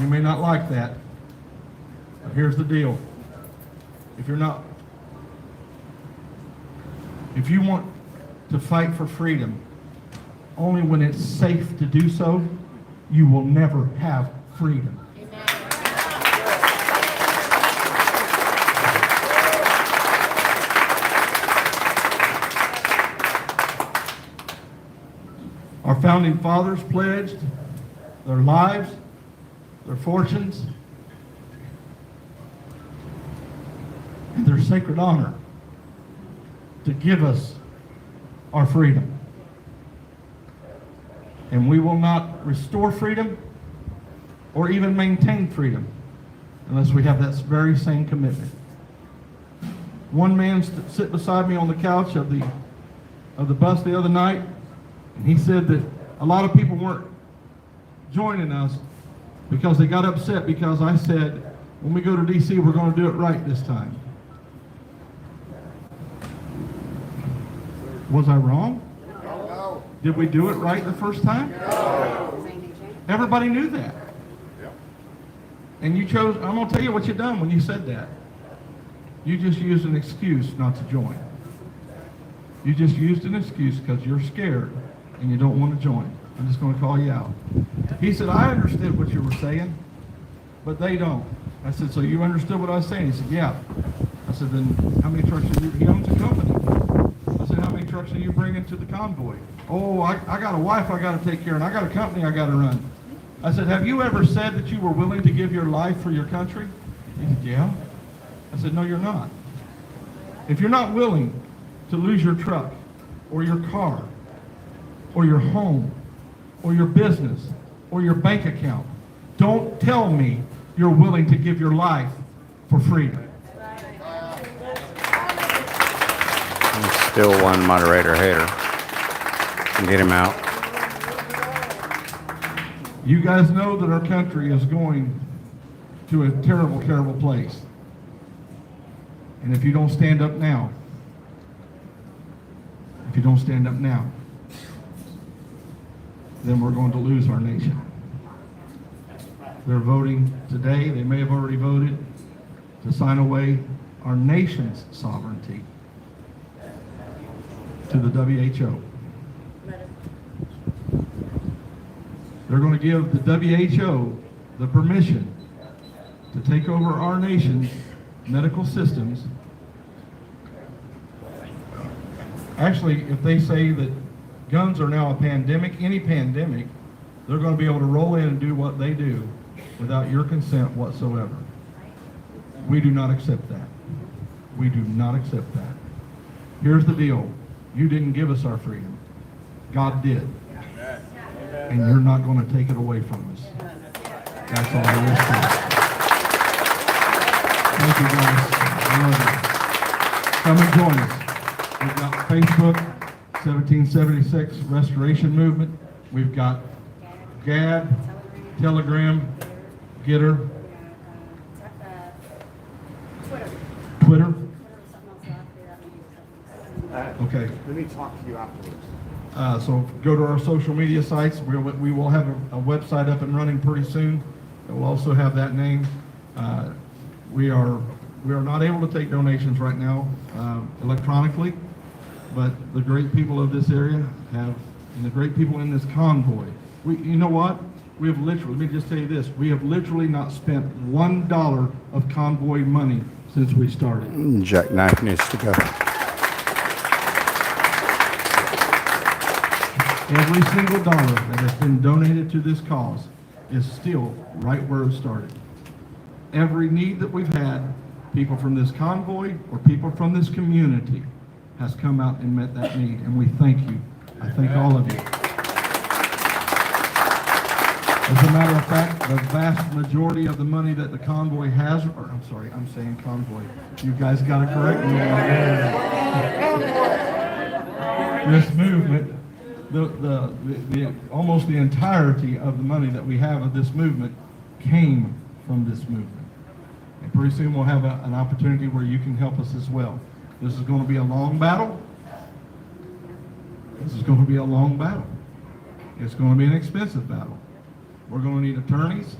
You may not like that, but here's the deal. If you want to fight for freedom only when it's safe to do so, you will never have freedom. Our founding fathers pledged their lives, their fortunes, and their sacred honor to give us our freedom. And we will not restore freedom or even maintain freedom unless we have that very same commitment. One man sit beside me on the couch of the bus the other night, and he said that a lot of people weren't joining us because they got upset because I said, when we go to DC, we're going to do it right this time. Was I wrong? No. Did we do it right the first time? No. Everybody knew that. Yep. And you chose, I'm going to tell you what you done when you said that. You just used an excuse not to join. You just used an excuse because you're scared and you don't want to join. I'm just going to call you out. He said, I understood what you were saying, but they don't. I said, so you understood what I was saying? He said, yeah. I said, then how many trucks are you? He owns a company. I said, how many trucks are you bringing to the Convoy? Oh, I got a wife I got to take care of, and I got a company I got to run. I said, have you ever said that you were willing to give your life for your country? He said, yeah. I said, no, you're not. If you're not willing to lose your truck or your car or your home or your business or your bank account, don't tell me you're willing to give your life for freedom. Still one moderator hater. Get him out. You guys know that our country is going to a terrible, terrible place. And if you don't stand up now, then we're going to lose our nation. They're voting today, they may have already voted, to sign away our nation's sovereignty to the WHO. They're going to give the WHO the permission to take over our nation's medical systems. Actually, if they say that guns are now a pandemic, any pandemic, they're going to be able to roll in and do what they do without your consent whatsoever. We do not accept that. We do not accept that. Here's the deal. You didn't give us our freedom. God did. And you're not going to take it away from us. That's all there is to it. Thank you, guys. I love you. Come and join us. We've got Facebook, 1776 Restoration Movement. We've got Gad, Telegram, Getter, Twitter. Okay. Let me talk to you afterwards. So go to our social media sites. We will have a website up and running pretty soon. It will also have that name. We are not able to take donations right now electronically, but the great people of this area have, and the great people in this convoy. You know what? We have literally, let me just tell you this, we have literally not spent $1 of convoy money since we started. Jackknife needs to go. Every single dollar that has been donated to this cause is still right where it started. Every need that we've had, people from this convoy or people from this community has come out and met that need, and we thank you. I thank all of you. As a matter of fact, the vast majority of the money that the convoy has, or I'm sorry, I'm saying convoy. You guys got to correct me. This movement, the almost the entirety of the money that we have of this movement came from this movement. And pretty soon we'll have an opportunity where you can help us as well. This is going to be a long battle. This is going to be a long battle. It's going to be an expensive battle. We're going to need attorneys.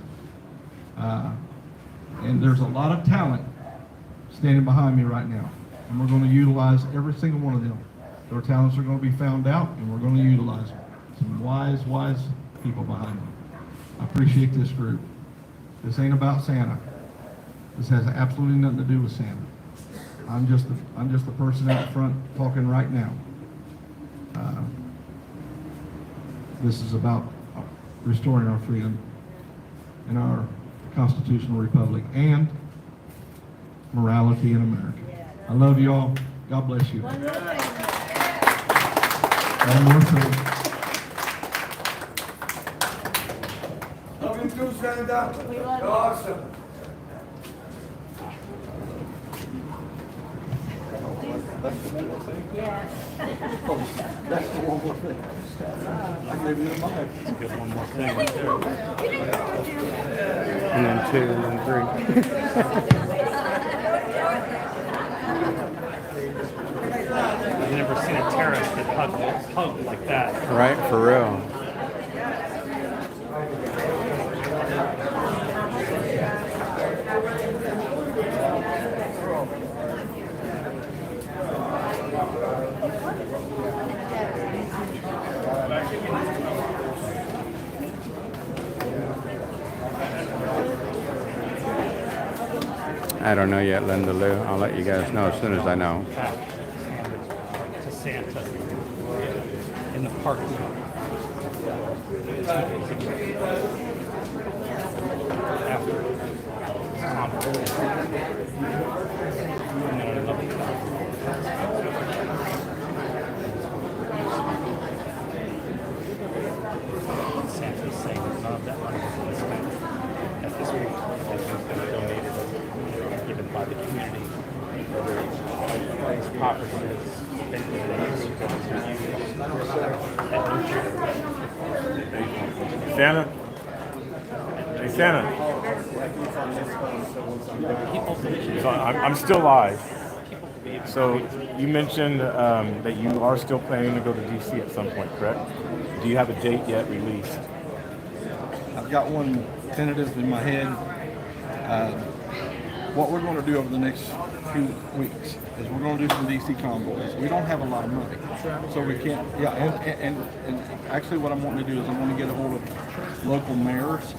And there's a lot of talent standing behind me right now. And we're going to utilize every single one of them. Their talents are going to be found out, and we're going to utilize them. Some wise people behind them. I appreciate this group. This ain't about Santa. This has absolutely nothing to do with Santa. I'm just the person out front talking right now. This is about restoring our freedom in our constitutional republic and morality in America. I love you all. God bless you. One more thing. Love you too, Santa. You're awesome. That's the one more thing. I gave you the mic. Get one more thing right there. And then 2, and then 3. I've never seen a terrorist get hugged like that. Right, for real. I don't know yet, Linda Lou. I'll let you guys know as soon as I know. To Santa in the parking lot. After and then another Santa's saying that none of that money is going to spend at this week. It's going to be donated or given by the community. These properties, Santa? Hey, Santa. So I'm still live. So you mentioned that you are still planning to go to DC at some point, correct? Do you have a date yet released? I've got one tentative in my head. what we're going to do over the next few weeks is we're going to do some DC convoys. We don't have a lot of money, so we can't. Yeah, and actually, what I'm wanting to do is I'm going to get a hold of local mayors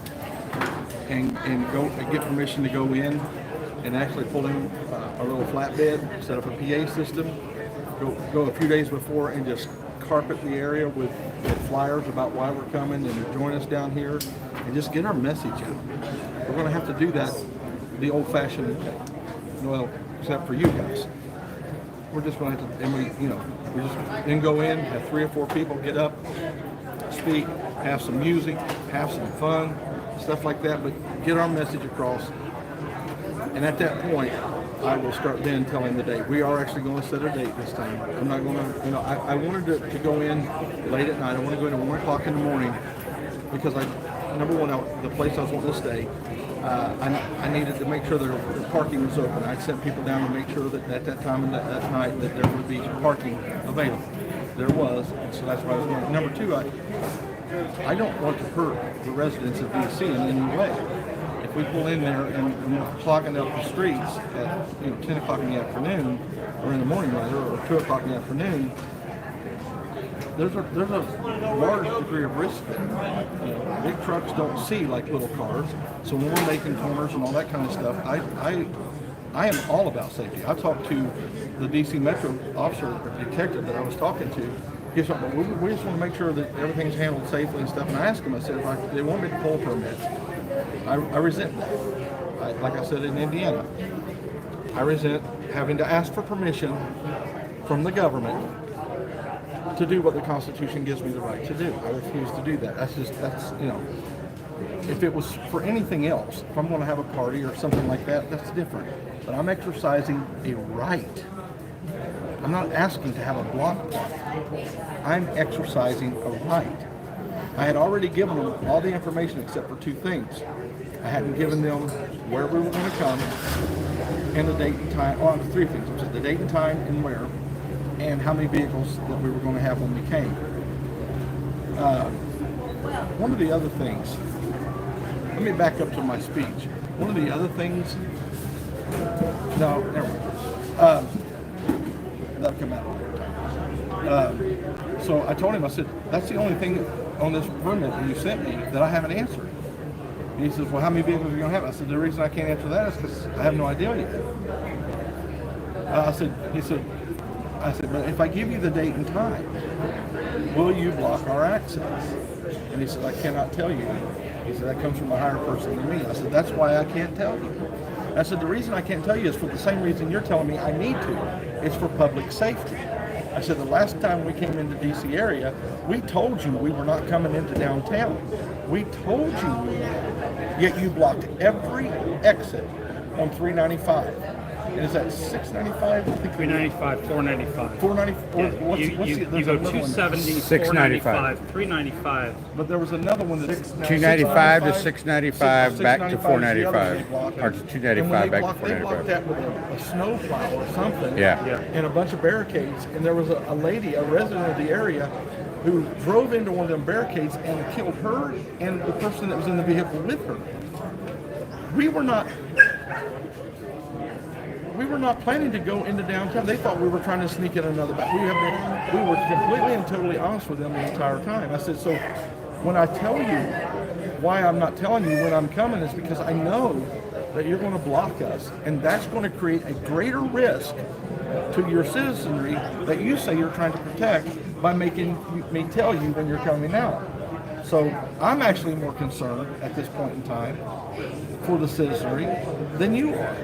and go and get permission to go in and actually pull in a little flatbed, set up a PA system, go a few days before and just carpet the area with flyers about why we're coming and join us down here and just get our message out. We're going to have to do that the old-fashioned way. Well, except for you guys. We're just going to have to, and we just then go in, have 3 or 4 people get up, speak, have some music, have some fun, stuff like that, but get our message across. And at that point, I will start then telling the date. We are actually going to set a date this time. I'm not going to, I wanted to go in late at night. I want to go in at 1 o'clock in the morning because number one, the place I was wanting to stay, I needed to make sure the parking was open. I sent people down to make sure that at that time and that night that there would be parking available. There was, and so that's why I was going. Number two, I don't want to hurt the residents of DC in any way. If we pull in there and clogging up the streets at 10 o'clock in the afternoon, or in the morning rather, or 2 o'clock in the afternoon, there's a large degree of risk there. Big trucks don't see like little cars, so when we're making corners and all that kind of stuff, I am all about safety. I talked to the DC Metro officer or detective that I was talking to. He said, we just want to make sure that everything's handled safely and stuff. And I asked him, I said, if they want me to pull permits, I resent that. Like I said in Indiana, I resent having to ask for permission from the government to do what the Constitution gives me the right to do. I refuse to do that. That's if it was for anything else, if I'm going to have a party or something like that, that's different. But I'm exercising a right. I'm not asking to have a block party. I'm exercising a right. I had already given them all the information except for 2 things. I hadn't given them where we were going to come and the date and time. Oh, 3 things. I said the date and time and where, and how many vehicles that we were going to have when we came. One of the other things, let me back up to my speech. One of the other things, no, never mind. That'll come out later. So I told him, I said, that's the only thing on this permit that you sent me that I haven't answered. And he says, well, how many vehicles are you going to have? I said, the reason I can't answer that is because I have no idea yet. He said, but if I give you the date and time, will you block our access? And he said, I cannot tell you. He said, that comes from a higher person than me. I said, that's why I can't tell you. I said, the reason I can't tell you is for the same reason you're telling me I need to. It's for public safety. I said, the last time we came into DC area, we told you we were not coming into downtown. We told you we were. Yet you blocked every exit on 395. And is that 695? 395, 495. 494. Yeah, What's you there's go another one. 270, 695. 495, 395. But there was another one that's 295 to 695 back to 495. Or to 295 back to 495. They blocked that with a snowplow or something. Yeah. And a bunch of barricades. And there was a lady, a resident of the area, who drove into one of them barricades and killed her and the person that was in the vehicle with her. We were not planning to go into downtown. They thought we were trying to sneak in another back. We were completely and totally honest with them the entire time. I said, so when I tell you why I'm not telling you when I'm coming is because I know that you're going to block us. And that's going to create a greater risk to your citizenry that you say you're trying to protect by making me tell you when you're coming out. So I'm actually more concerned at this point in time for the citizenry than you are.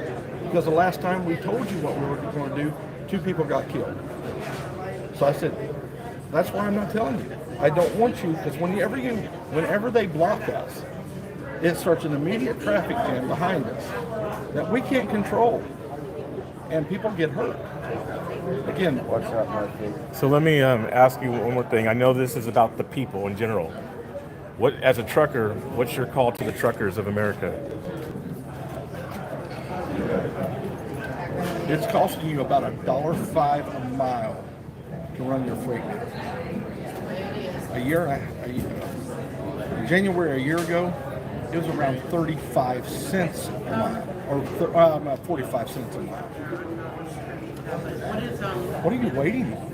Because the last time we told you what we were going to do, 2 people got killed. So I said, that's why I'm not telling you. I don't want you, because whenever they block us, it starts an immediate traffic jam behind us that we can't control. And people get hurt. Again, watch out, Murphy. So let me ask you one more thing. I know this is about the people in general. As a trucker, what's your call to the truckers of America? It's costing you about $1.05 a mile to run your freight. January a year ago, it was around 35 cents a mile. or 45 cents a mile. What are you waiting on?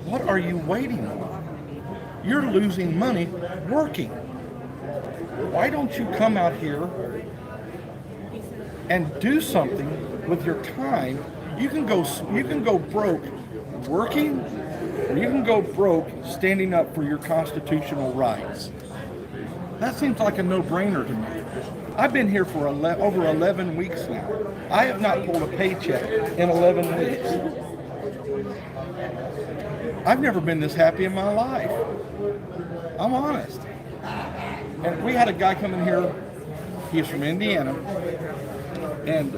What are you waiting on? You're losing money working. Why don't you come out here and do something with your time? You can go broke working, or you can go broke standing up for your constitutional rights. That seems like a no-brainer to me. I've been here for over 11 weeks now. I have not pulled a paycheck in 11 weeks. I've never been this happy in my life. I'm honest. And we had a guy come in here, he's from Indiana, and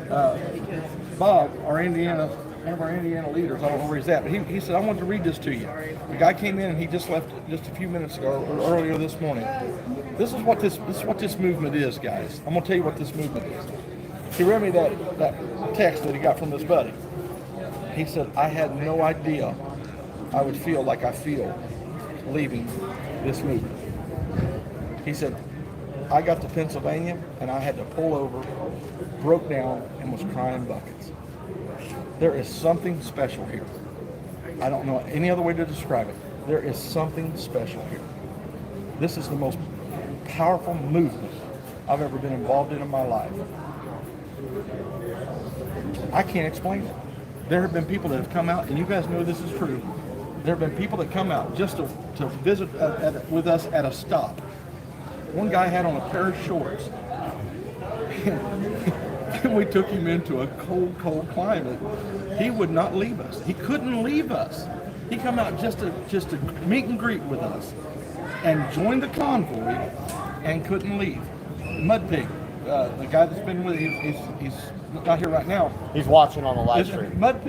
Bob, one of our Indiana leaders, I don't know where he's at, but he said, I want to read this to you. The guy came in and he just left just a few minutes ago, or earlier this morning. This is what this movement is, guys. I'm gonna tell you what this movement is. He read me that text that he got from his buddy. He said, I had no idea I would feel like I feel leaving this movement. He said, I got to Pennsylvania and I had to pull over, broke down, and was crying buckets. There is something special here. I don't know any other way to describe it. There is something special here. This is the most powerful movement I've ever been involved in my life. I can't explain it. There have been people that have come out, and you guys know this is true. There have been people that come out just to visit with us at a stop. One guy had on a pair of shorts. And we took him into a cold, cold climate. He would not leave us. He couldn't leave us. He come out just to meet and greet with us and join the convoy and couldn't leave. Mud Pig, the guy that's been with he's not here right now. He's watching on the live stream. Mud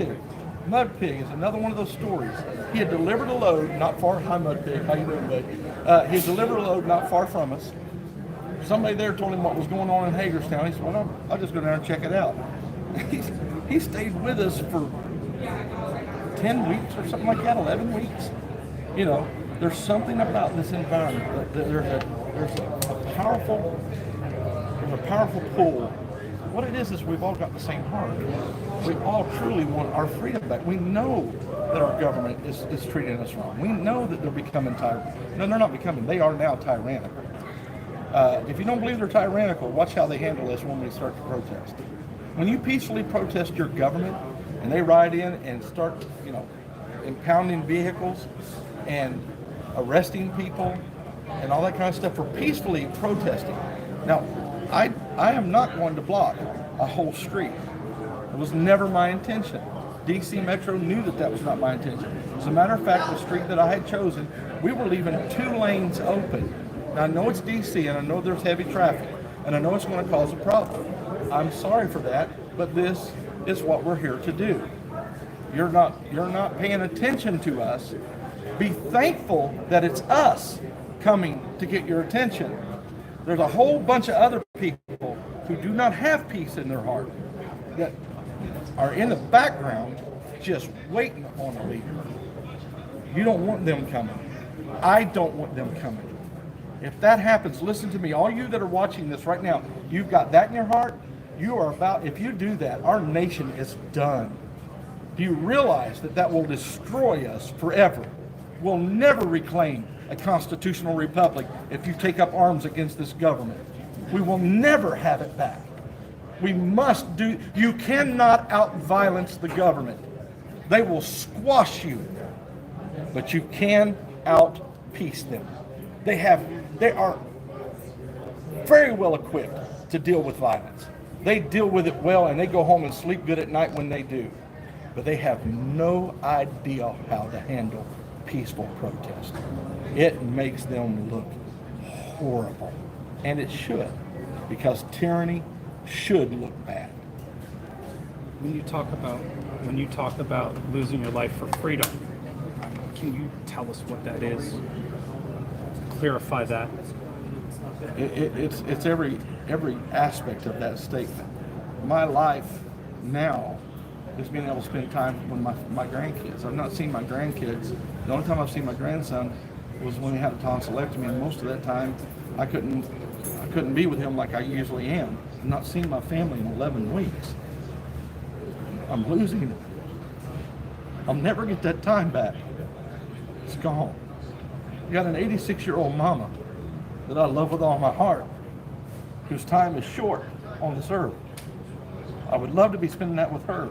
Pig is another one of those stories. He had delivered a load not far. Hi, Mud Pig. How you doing, buddy? He had delivered a load not far from us. Somebody there told him what was going on in Hagerstown. He said, well, I'll just go down and check it out. He stayed with us for 10 weeks or something like that, 11 weeks. You know, there's something about this environment. There's a powerful pull. What it is we've all got the same heart. We all truly want our freedom back. We know that our government is treating us wrong. We know that they're becoming tyrannical. No, they're not becoming. They are now tyrannical. If you don't believe they're tyrannical, watch how they handle this when we start to protest. When you peacefully protest your government and they ride in and start, impounding vehicles and arresting people and all that kind of stuff for peacefully protesting. Now, I am not going to block a whole street. It was never my intention. DC Metro knew that was not my intention. As a matter of fact, the street that I had chosen, we were leaving 2 lanes open. Now, I know it's DC and I know there's heavy traffic and I know it's going to cause a problem. I'm sorry for that, but this is what we're here to do. You're not paying attention to us. Be thankful that it's us coming to get your attention. There's a whole bunch of other people who do not have peace in their heart that are in the background just waiting on a leader. You don't want them coming. I don't want them coming. If that happens, listen to me. All you that are watching this right now, you've got that in your heart. If you do that, our nation is done. Do you realize that will destroy us forever? We'll never reclaim a constitutional republic if you take up arms against this government. We will never have it back. You cannot out-violence the government. They will squash you, but you can out-peace them. They are very well equipped to deal with violence. They deal with it well and they go home and sleep good at night when they do. But they have no idea how to handle peaceful protest. It makes them look horrible. And it should, because tyranny should look bad. When you talk about losing your life for freedom, can you tell us what that is? Clarify that. It's every aspect of that statement. My life now is being able to spend time with my grandkids. I've not seen my grandkids. The only time I've seen my grandson was when he had a tonsillectomy, and most of that time I couldn't be with him like I usually am. I've not seen my family in 11 weeks. I'm losing it. I'll never get that time back. It's gone. You got an 86-year-old mama that I love with all my heart, whose time is short on this earth. I would love to be spending that with her.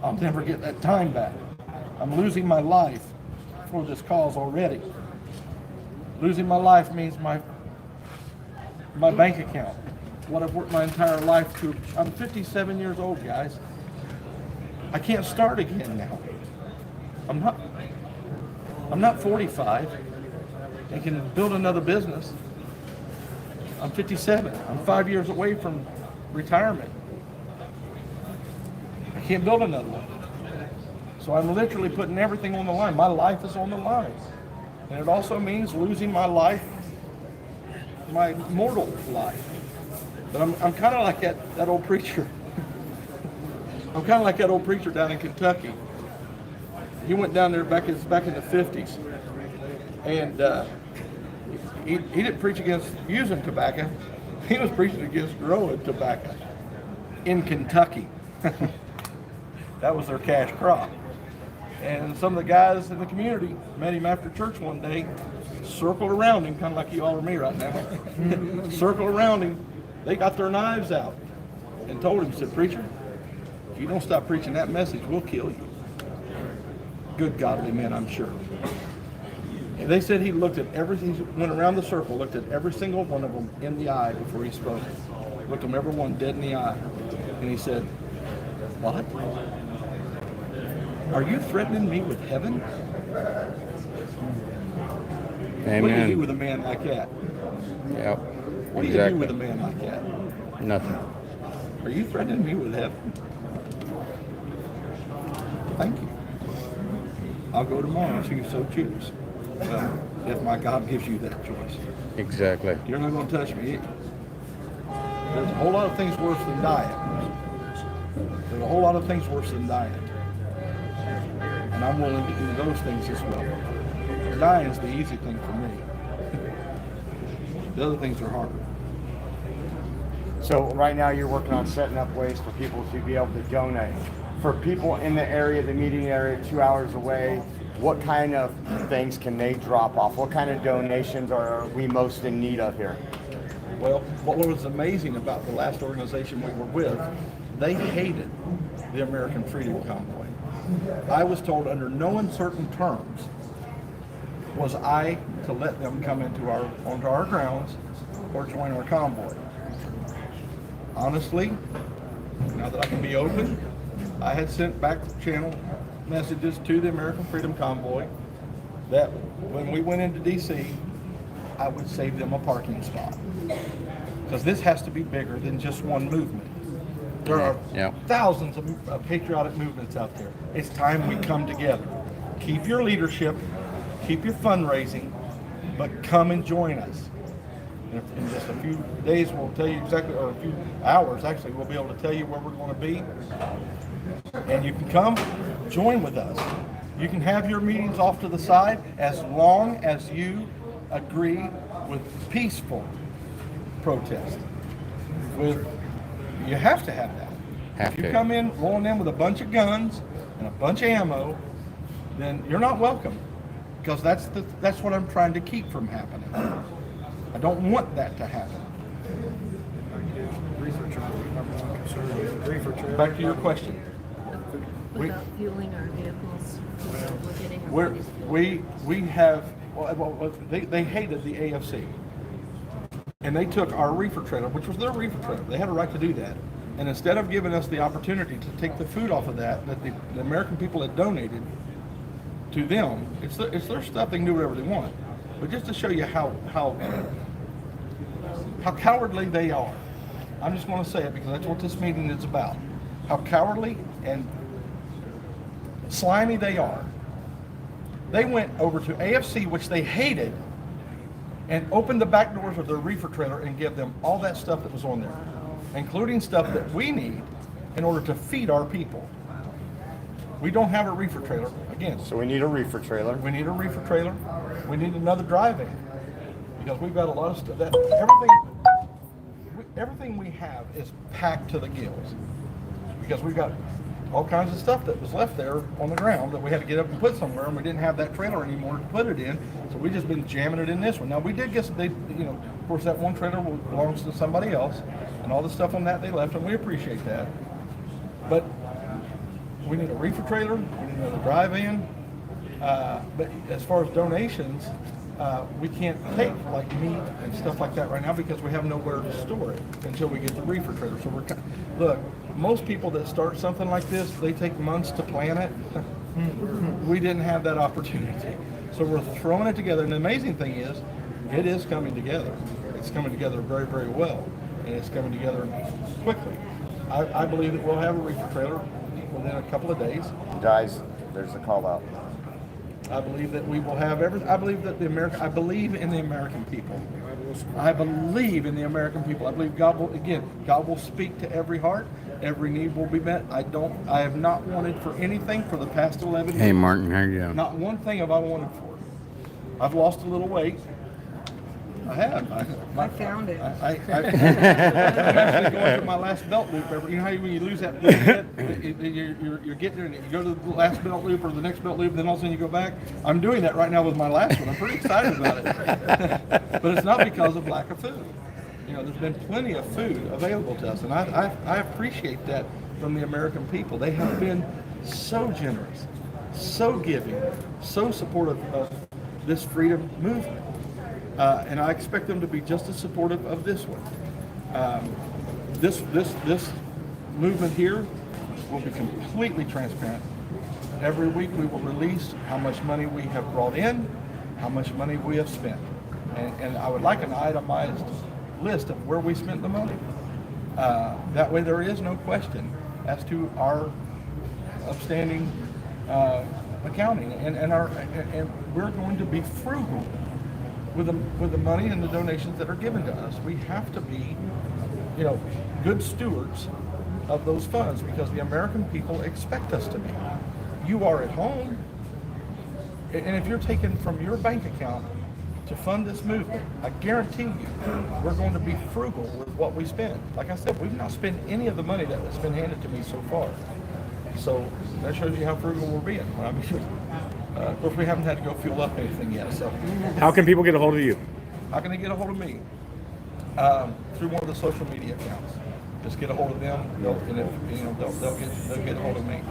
I'll never get that time back. I'm losing my life for this cause already. Losing my life means my bank account, what I've worked my entire life to. I'm 57 years old, guys. I can't start again now. I'm not 45 and can build another business. I'm 57. I'm 5 years away from retirement. I can't build another one. So I'm literally putting everything on the line. My life is on the line. And it also means losing my life, my mortal life. But I'm kind of like that old preacher. I'm kind of like that old preacher down in Kentucky. He went down there back in the 50s. And he didn't preach against using tobacco. He was preaching against growing tobacco in Kentucky. That was their cash crop. And some of the guys in the community met him after church one day, circled around him, kind of like you all are me right now. Circled around him. They got their knives out and told him, said, "Preacher, if you don't stop preaching that message, we'll kill you." Good godly men, I'm sure. And they said he looked at everything, he went around the circle, looked at every single one of them in the eye before he spoke. Looked them everyone dead in the eye. And he said, "What? Are you threatening me with heaven?" Amen. What do you do with a man like that? Yep. What do you do with a man like that? Nothing. Are you threatening me with heaven? Thank you. I'll go tomorrow if you so choose. If my God gives you that choice. Exactly. You're not going to touch me. There's a whole lot of things worse than diet. There's a whole lot of things worse than diet. And I'm willing to do those things as well. Dying is the easy thing for me. The other things are harder. So right now you're working on setting up ways for people to be able to donate. For people in the area, the meeting area, 2 hours away, what kind of things can they drop off? What kind of donations are we most in need of here? Well, what was amazing about the last organization we were with, they hated the American Freedom Convoy. I was told under no uncertain terms was I to let them come onto our grounds or join our convoy. Honestly, now that I can be open, I had sent back channel messages to the American Freedom Convoy that when we went into DC, I would save them a parking spot. Because this has to be bigger than just one movement. There are thousands of patriotic movements out there. It's time we come together. Keep your leadership, keep your fundraising, but come and join us. In just a few days, we'll tell you exactly, or a few hours actually, we'll be able to tell you where we're going to be. And you can come join with us. You can have your meetings off to the side as long as you agree with peaceful protest. You have to have that. If you come in rolling in with a bunch of guns and a bunch of ammo, then you're not welcome. Because that's what I'm trying to keep from happening. I don't want that to happen. Back to your question. Without fueling our vehicles, we have, they hated the AFC. And they took our reefer trailer, which was their reefer trailer. They had a right to do that. And instead of giving us the opportunity to take the food off of that the American people had donated to them, it's their stuff, they can do whatever they want. But just to show you how cowardly they are, I'm just going to say it because that's what this meeting is about. How cowardly and slimy they are. They went over to AFC, which they hated, and opened the back doors of their reefer trailer and give them all that stuff that was on there, including stuff that we need in order to feed our people. We don't have a reefer trailer, again. So we need a reefer trailer. We need a reefer trailer. We need another drive-in because we've got a lot of stuff. everything we have is packed to the gills because we've got all kinds of stuff that was left there on the ground that we had to get up and put somewhere, and we didn't have that trailer anymore to put it in, so we just been jamming it in this one. Now we did get some, of course that one trailer belongs to somebody else, and all the stuff on that they left, and we appreciate that. But we need a reefer trailer, we need another drive-in. But as far as donations, we can't take like meat and stuff like that right now because we have nowhere to store it until we get the reefer trailer. So look, most people that start something like this, they take months to plan it. We didn't have that opportunity. So we're throwing it together. And the amazing thing is, it is coming together. It's coming together very, very well. And it's coming together quickly. I believe that we'll have a reefer trailer within a couple of days. Guys, there's a call out. I believe that we will have I believe in the American people. I believe in the American people. I believe God will speak to every heart. Every need will be met. I have not wanted for anything for the past 11 years. Hey, Martin, how you doing? Not one thing have I wanted for. I've lost a little weight. I have. I found it. I'm actually going through my last belt loop. You know how when you lose that bit, you're getting there and you go to the last belt loop or the next belt loop, and then all of a sudden you go back. I'm doing that right now with my last one. I'm pretty excited about it. But it's not because of lack of food. There's been plenty of food available to us, and I appreciate that from the American people. They have been so generous, so giving, so supportive of this freedom movement. And I expect them to be just as supportive of this one. This movement here will be completely transparent. Every week we will release how much money we have brought in, how much money we have spent. And I would like an itemized list of where we spent the money. That way there is no question as to our upstanding accounting. And we're going to be frugal with the money and the donations that are given to us. We have to be, good stewards of those funds because the American people expect us to be. You are at home, and if you're taking from your bank account to fund this movement, I guarantee you, we're going to be frugal with what we spend. Like I said, we've not spent any of the money that's been handed to me so far. So that shows you how frugal we're being. Of course, we haven't had to go fuel up anything yet. So, how can people get a hold of you? How can they get a hold of me? Through one of the social media accounts. Just get a hold of them, they'll get a hold of me.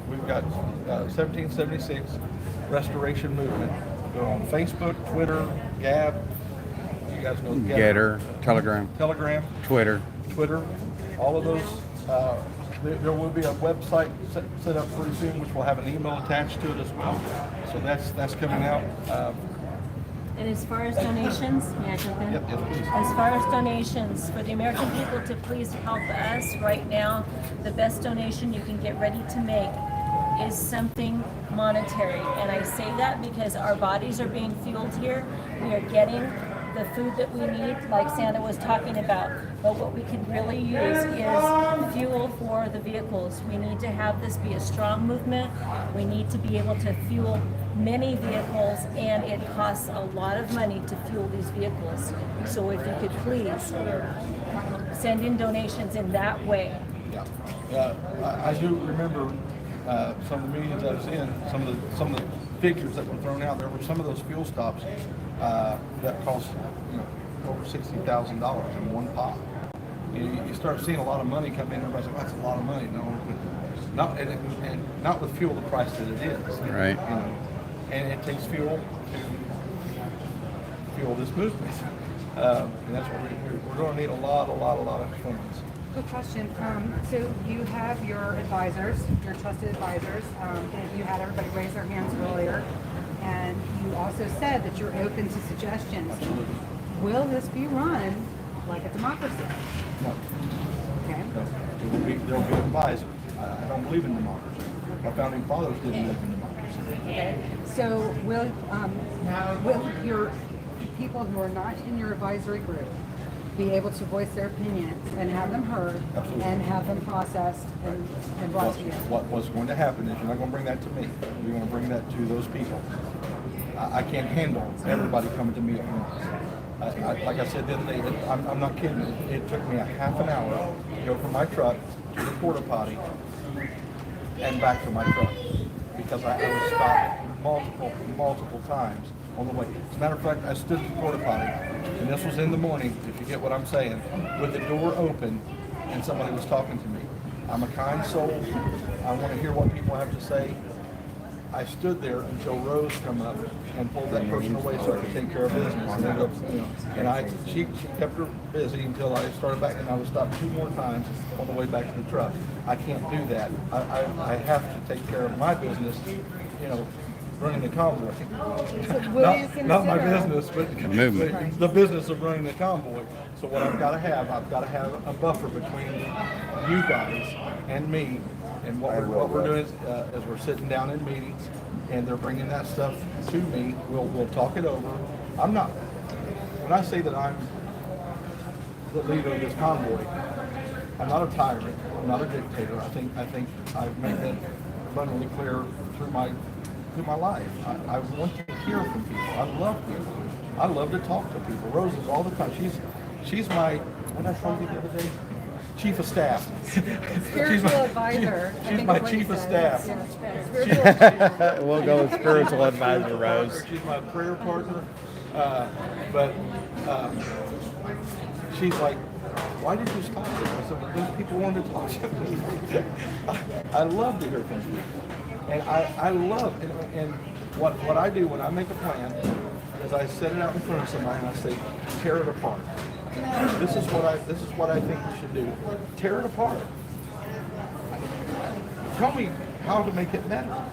We've got 1776 Restoration Movement. Go on Facebook, Twitter, Gab. You guys know Getter, Telegram, Twitter. All of those. There will be a website set up pretty soon, which will have an email attached to it as well. So that's coming out. And as far as donations, may I jump in? Yep, please. As far as donations, for the American people to please help us right now, the best donation you can get ready to make is something monetary. And I say that because our bodies are being fueled here. We are getting the food that we need, like Santa was talking about. But what we can really use is fuel for the vehicles. We need to have this be a strong movement. We need to be able to fuel many vehicles, and it costs a lot of money to fuel these vehicles. So if you could please send in donations in that way. Yeah, I do remember some of the meetings I was in, some of the figures that were thrown out. There were some of those fuel stops that cost over $60,000 in one pot. You start seeing a lot of money come in. Everybody's like, "That's a lot of money." No, and not with fuel the price that it is. Right. And it takes fuel to fuel this movement, and that's what we're going to need a lot of funds. Good question. So you have your advisors, your trusted advisors. And you had everybody raise their hands earlier, and you also said that you're open to suggestions. Absolutely. Will this be run like a democracy? No. Okay. No. There'll be advisors. I don't believe in democracy. My founding fathers didn't believe in democracy. Okay. So will your people who are not in your advisory group be able to voice their opinions and have them heard? Absolutely. And have them processed and brought to you? What's going to happen is you're not going to bring that to me. You're going to bring that to those people. I can't handle everybody coming to me at once. Like I said the other day, I'm not kidding. It took me a half an hour to go from my truck to the porta potty and back to my truck because I was stopped multiple times on the way. As a matter of fact, I stood at the porta potty, and this was in the morning, if you get what I'm saying, with the door open, and somebody was talking to me. I'm a kind soul. I want to hear what people have to say. I stood there until Rose come up and pulled that person away so I could take care of business. And, then go, you know, she kept her busy until I started back, and I was stopped 2 more times on the way back to the truck. I can't do that. I have to take care of my business, you know, running the convoy. Not my business, but the business of running the convoy. So what I've got to have a buffer between you guys and me. And what we're doing is we're sitting down in meetings, and they're bringing that stuff to me. We'll talk it over. I'm not. When I say that I'm the leader of this convoy, I'm not a tyrant. I'm not a dictator. I think I've made that abundantly clear through my life. I want to hear from people. I love people. I love to talk to people. Rose is all the time. She's my. What did I tell you the other day? Chief of staff. Spiritual advisor. She's my chief of staff. We'll go with spiritual advisor, Rose. She's my prayer partner. But she's like, why did you stop it? I said, because people wanted to talk to me. I love to hear from people. And I love, and what I do when I make a plan is I set it out in front of somebody and I say, tear it apart. This is what I think we should do. Tear it apart. Tell me how to make it better.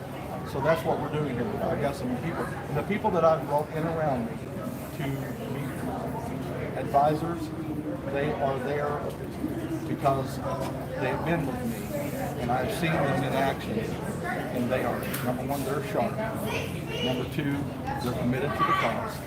So that's what we're doing here. I've got some people, and the people that I've brought in around me to be advisors, they are there because they've been with me, and I've seen them in action, and they are, number one, they're sharp. Number two, they're committed to the cause.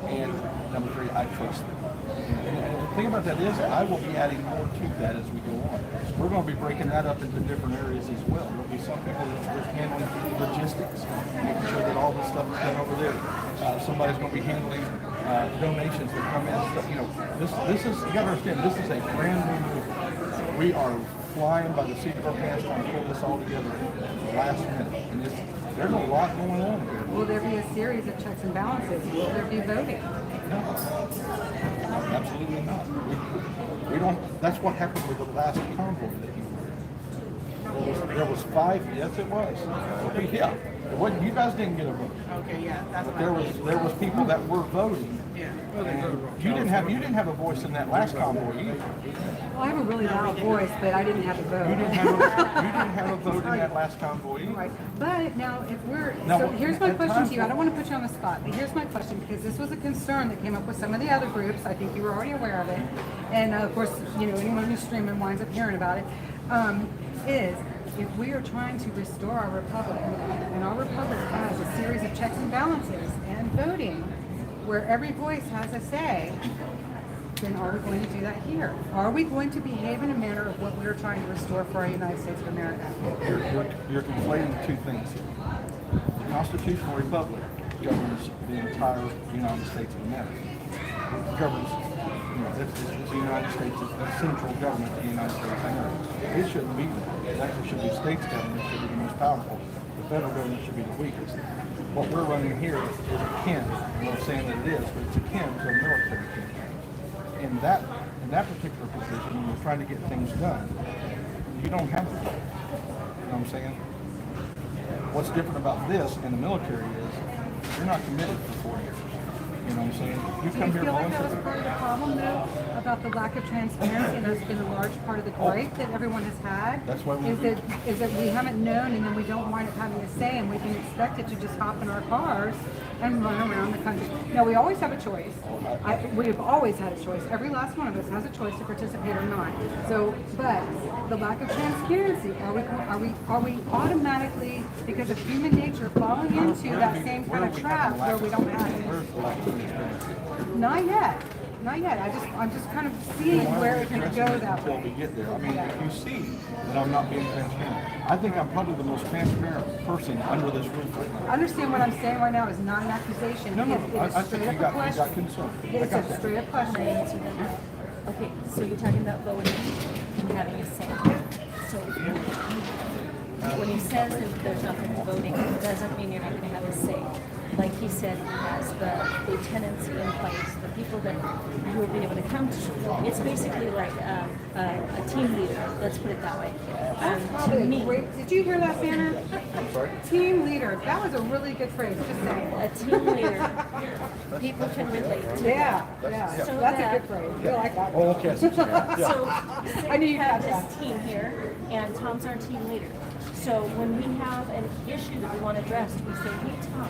And number three, I trust them. And the thing about that is I will be adding more to that as we go on. We're going to be breaking that up into different areas as well. There'll be some people that are handling logistics, making sure that all this stuff is done over there. Somebody's going to be handling donations that come in. So, you know, this is, you got to understand, this is a brand new movement. We are flying by the seat of our pants trying to pull this all together last minute. And there's a lot going on here. Will there be a series of checks and balances? Will there be voting? No, absolutely not. We don't. That's what happened with the last convoy that you were. There was 5. Yes, it was. Yeah, it wasn't. You guys didn't get a vote. Okay, yeah, that's But there was people that were voting. Yeah. And you didn't have a voice in that last convoy either. Well, I have a really loud voice, but I didn't have a vote. You didn't have a vote in that last convoy either. Right. But now, if we're, Now, so here's my at question times to you. I don't want to put you on the spot, but here's my question, because this was a concern that came up with some of the other groups. I think you were already aware of it. And of course, you know, anyone who's streaming winds up hearing about it, is if we are trying to restore our republic, and our republic has a series of checks and balances and voting, where every voice has a say, then are we going to do that here? Are we going to behave in a manner of what we're trying to restore for our United States of America? You're conflating two things here. The constitutional republic governs the entire United States of America. It governs, you know, it's the United States, it's the central government of the United States of America. It shouldn't be that. It actually should be states government should be the most powerful. The federal government should be the weakest. What we're running here is akin, I'm not saying that it is, but it's akin to a military campaign. In that particular position, when you're trying to get things done, you don't have a vote. You know what I'm saying? What's different about this in the military is you're not committed for 4 years. You know what I'm saying? You Do come you here feel like that was voluntarily. part of the problem, though, about the lack of transparency, and that's been a large part of the gripe that everyone has had? That's why we is that we haven't known, and then we don't wind up having a say, and we've been expected to just hop in our cars and run around the country. Now, we always have a choice. We've always had a choice. Every last one of us has a choice to participate or not. So, but the lack of transparency, are we automatically, because of human nature, falling into that same kind of trap where we don't have it? Not yet. Not yet. I'm just kind of seeing where it can go that Until way. we get there. I mean, if you see that I'm not being transparent, I think I'm probably the most transparent person under this roof right now. Understand what I'm saying right now is not an accusation. No, no, It is I think straight you up a got question. concern. I It's got a that. straight up question. Okay, so you're talking about voting and having a say. So when he says that there's nothing voting, it doesn't mean you're not going to have a say. Like he said, he has the lieutenants in place, the people that you will be able to come to. It's basically like a team leader. Let's put it that way. To me, Did you hear that, Santa? Team leader. That was a really good phrase. Just saying. a team leader, people can relate to. Yeah, yeah. So That's that- a good phrase. I like that. Oh, okay. So, Yeah. say I knew we you'd have catch this team here, and Tom's our team leader. So when we have an issue that we want addressed, we say, hey, Tom,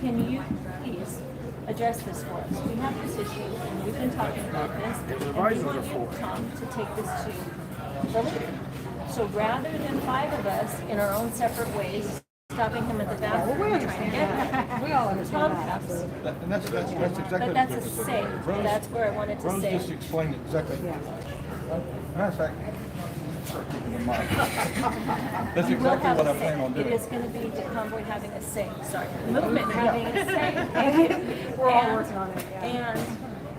can you please address this for us? We have this issue, and we've been talking about this, and we want you, Tom, to take this to the leader. So rather than 5 of us in our own separate ways, stopping him at the bathroom we and trying to get understand him, We all understand Tom that. comes. And that's exactly But what that's a Rose said. say. Rose- That's where I wanted to Rose say. just explained it exactly. Matter of fact, start keeping in mind. That's You will exactly have what a I plan on say. It doing. is going to be the convoy having a say. Sorry, the movement having a say. We're all working on it, yeah.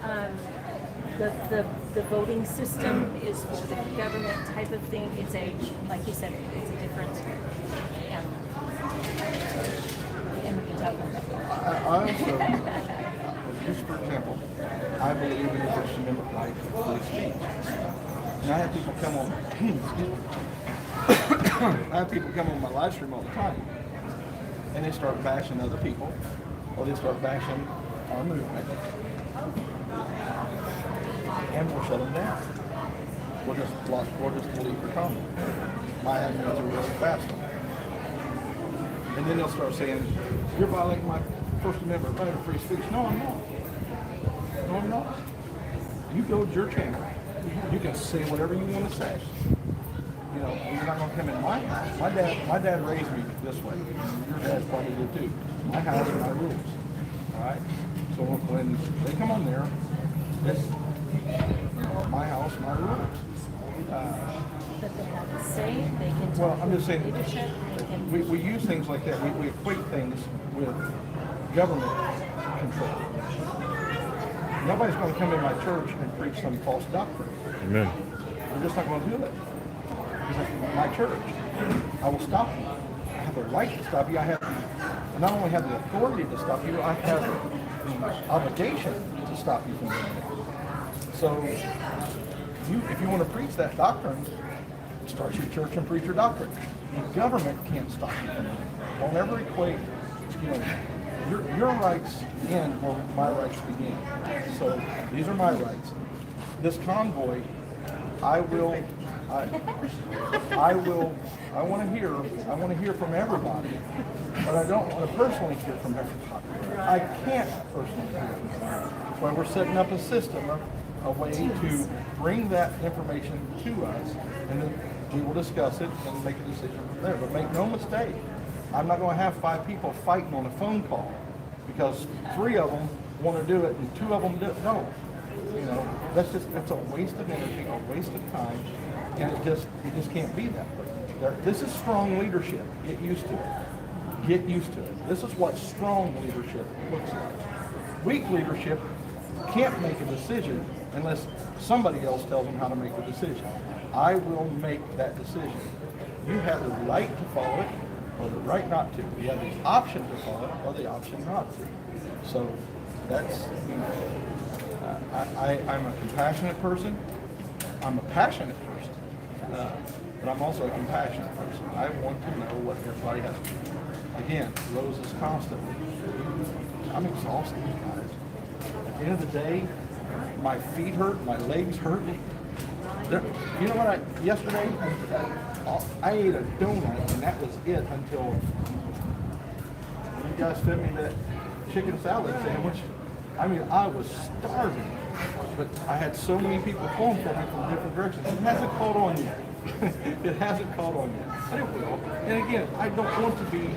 And the voting system is for the government type of thing. It's a, like you said, it's a different animal. And we can talk about that. I also, just for example, I believe in the First Amendment right to free speech. And I have people come on, excuse me. I have people come on my live stream all the time, and they start bashing other people, or they start bashing our movement, and we'll shut them down. We'll just delete their comment. My admins are really fast on it. And then they'll start saying, you're violating my First Amendment right to free speech. No, I'm not. No, I'm not. You go to your channel. You can say whatever you want to say. You know, you're not going to come in my house. My dad raised me this way. Your dad probably did too. My house and my rules. All right? So when they come on there, it's my house, my rules. But they have a say. They can Well, talk I'm just saying, leadership. They can we use things like that. We equate things with government control. Nobody's going to come in my church and preach some false doctrine. Amen. They're just not going to do it. It's my church. I will stop you. I have the right to stop you. I not only have the authority to stop you, I have the obligation to stop you from doing it. So, if you want to preach that doctrine, start your church and preach your doctrine. The government can't stop you from it. Don't ever equate, you know, your rights end where my rights begin. So these are my rights. This convoy, I want to hear from everybody, but I don't want to personally hear from everybody. I can't personally hear from everybody. That's why we're setting up a system, a way to bring that information to us, and then we will discuss it and make a decision from there. But make no mistake, I'm not going to have 5 people fighting on a phone call because 3 of them want to do it and 2 of them don't. You know, that's a waste of energy, a waste of time, and it just can't be that way. This is strong leadership. Get used to it. Get used to it. This is what strong leadership looks like. Weak leadership can't make a decision unless somebody else tells them how to make the decision. I will make that decision. You have the right to follow it or the right not to. You have the option to follow it or the option not to. So that's, you know, I'm a compassionate person. I'm a passionate person. But I'm also a compassionate person. I want to know what everybody has to do. Again, Rose is constantly, I'm exhausted, guys. At the end of the day, my feet hurt, my legs hurt. You know what, yesterday, I ate a donut and that was it until you guys fed me that chicken salad sandwich. I mean, I was starving, but I had so many people calling for me from different directions. It hasn't caught on yet. It hasn't caught on yet, but it will. And again, I don't want to be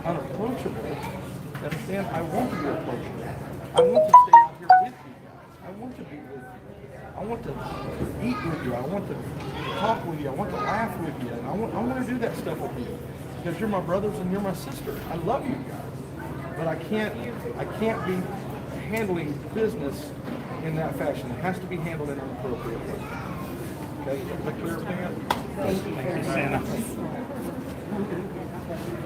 unapproachable. Understand? I want to be approachable. I want to stay out here with you guys. to be with you. I want to eat with you. I want to talk with you. I want to laugh with you. And I want to do that stuff with you. Because you're my brothers and you're my sister. I love you guys. But I can't be handling business in that fashion. It has to be handled in an appropriate way. Okay, is that clear everything up? Thank you, Santa.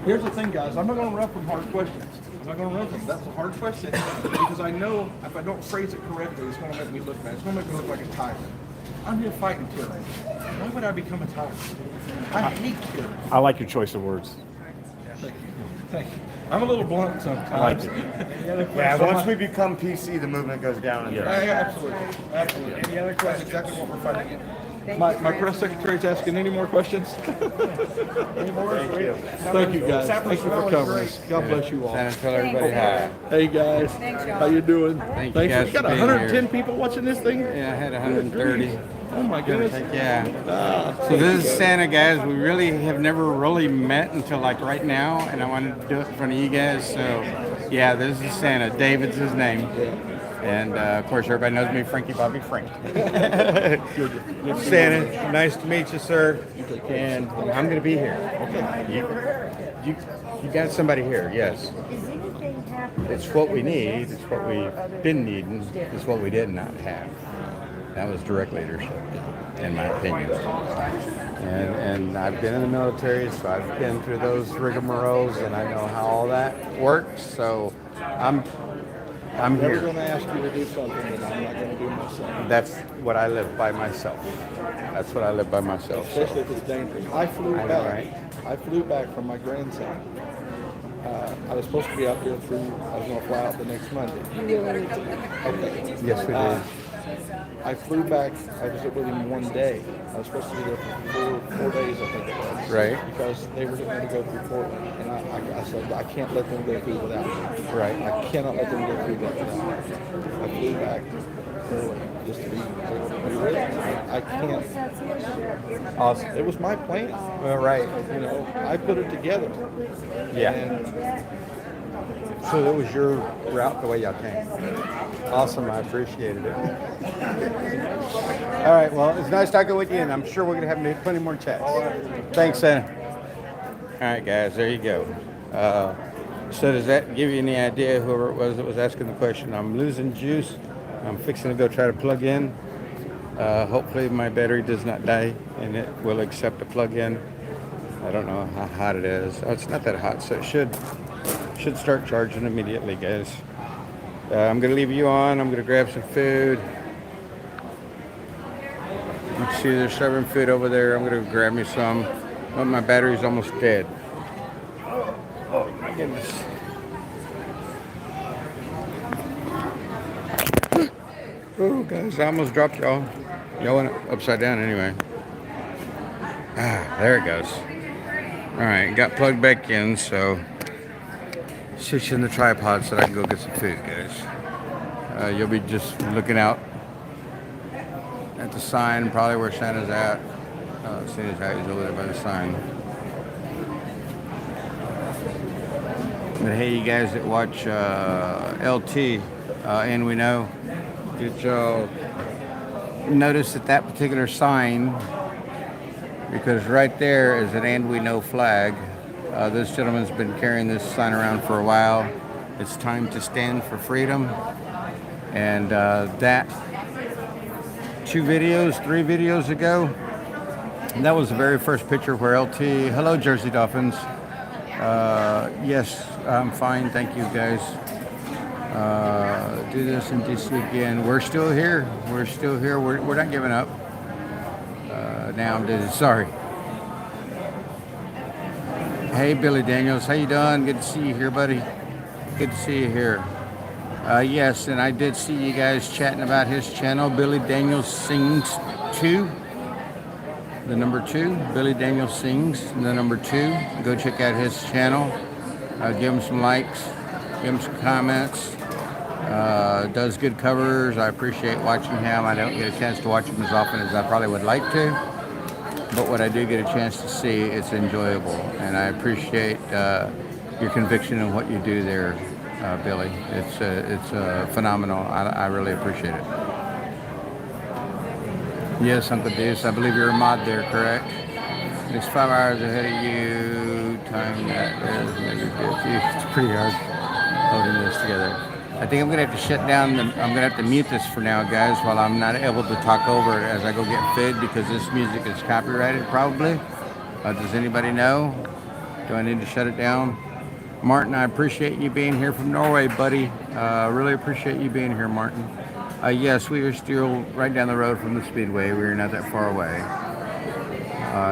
Here's the thing, guys. I'm not going to run from hard questions. I'm not going to run from them. That's a hard question because I know if I don't phrase it correctly, it's going to make me look bad. It's going to make me look like a tyrant. I'm here fighting tyranny. Why would I become a tyrant? I hate tyranny. I like your choice of words. Thank you. Thank you. I'm a little blunt sometimes. I like it. Yeah, once we become PC, the movement goes down. Yeah, absolutely. Absolutely. Any other questions? That's exactly what we're fighting against. My press secretary's asking any more questions? Any more? Thank you, guys. Thank you for covering us. God bless you all. Santa, tell everybody hi. Hey, guys. Thanks, y'all. How you doing? Thank you guys You got for being 110 here. people watching this thing? Yeah, I had 130. Oh, my goodness. Yeah. So thank this you, is Santa, guys. We really have never really met until like right now, and I wanted to do it in front of you guys. So, yeah, this is Santa. David's his name. And of course, everybody knows me, Frankie Bobby Frank. Santa, nice to meet you, sir. And I'm going to be here. You got somebody here, yes. It's what we need. It's what we've been needing. It's what we did not have. That was direct leadership, in my opinion. And I've been in the military, so I've been through those rigmaroles, and I know how all that works. So I'm never here. going to ask you to do something that I'm not going to do myself. That's what I live by myself. That's what I live by myself. Especially if it's dangerous. I flew I know, back. right? I flew back from my grandson. I was supposed to be out there I was going to fly out the next Monday. Okay. Yes, we did. I flew back. I was with him one day. I was supposed to be there for 4 days, I think it was. Right. Because they were going to go through Portland. And I said, I can't let them go through without me. Right. I cannot let them go through that without me. I flew back early just to be ready. I can't. Awesome. It was my plan. Well, right. You know, I put it together. Yeah. And So that was your route, the way y'all came. Awesome, I appreciated it. All right, well, it's nice talking with you, and I'm sure we're going to have plenty more chats. Thanks, Santa. All right, guys, there you go. So does that give you any idea, whoever it was that was asking the question? I'm losing juice. I'm fixing to go try to plug in. Hopefully my battery does not die, and it will accept a plug-in. I don't know how hot it is. Oh, it's not that hot, so it should start charging immediately, guys. I'm going to leave you on. I'm going to grab some food. You can see they're serving food over there. I'm going to grab me some. But my battery's almost dead. Oh my goodness. Oh, guys, I almost dropped y'all. Y'all went upside down anyway. Ah, there it goes. All right, got plugged back in, so switch in the tripod so that I can go get some food, guys. You'll be just looking out at the sign, probably where Santa's at. Seeing as how he's over there by the sign. But hey, you guys that watch LT, and we know, did y'all notice that particular sign? Because right there is an "and we know" flag. This gentleman's been carrying this sign around for a while. It's time to stand for freedom. And that 3 videos ago, and that was the very first picture where LT, hello Jersey Dolphins. Yes, I'm fine, thank you guys. Do this in DC again. We're still here. We're still here. We're not giving up. Now I'm dizzy. Sorry. Hey, Billy Daniels. How you doing? Good to see you here, buddy. Good to see you here. Yes, and I did see you guys chatting about his channel, Billy Daniels Sings 2. The number 2. Billy Daniels Sings, the number 2. Go check out his channel. Give him some likes. Give him some comments. Does good covers. I appreciate watching him. I don't get a chance to watch him as often as I probably would like to. But what I do get a chance to see, it's enjoyable. And I appreciate your conviction in what you do there, Billy. It's phenomenal. I really appreciate it. Yes, Uncle Deuce. I believe you're a mod there, correct? It's 5 hours ahead of you. Time that is maybe 50. It's pretty hard holding this together. I think I'm gonna have to shut down. I'm gonna have to mute this for now, guys, while I'm not able to talk over it as I go get fed because this music is copyrighted, probably. Does anybody know? Do I need to shut it down? Martin, I appreciate you being here from Norway, buddy. Really appreciate you being here, Martin. Yes, we are still right down the road from the Speedway. We're not that far away.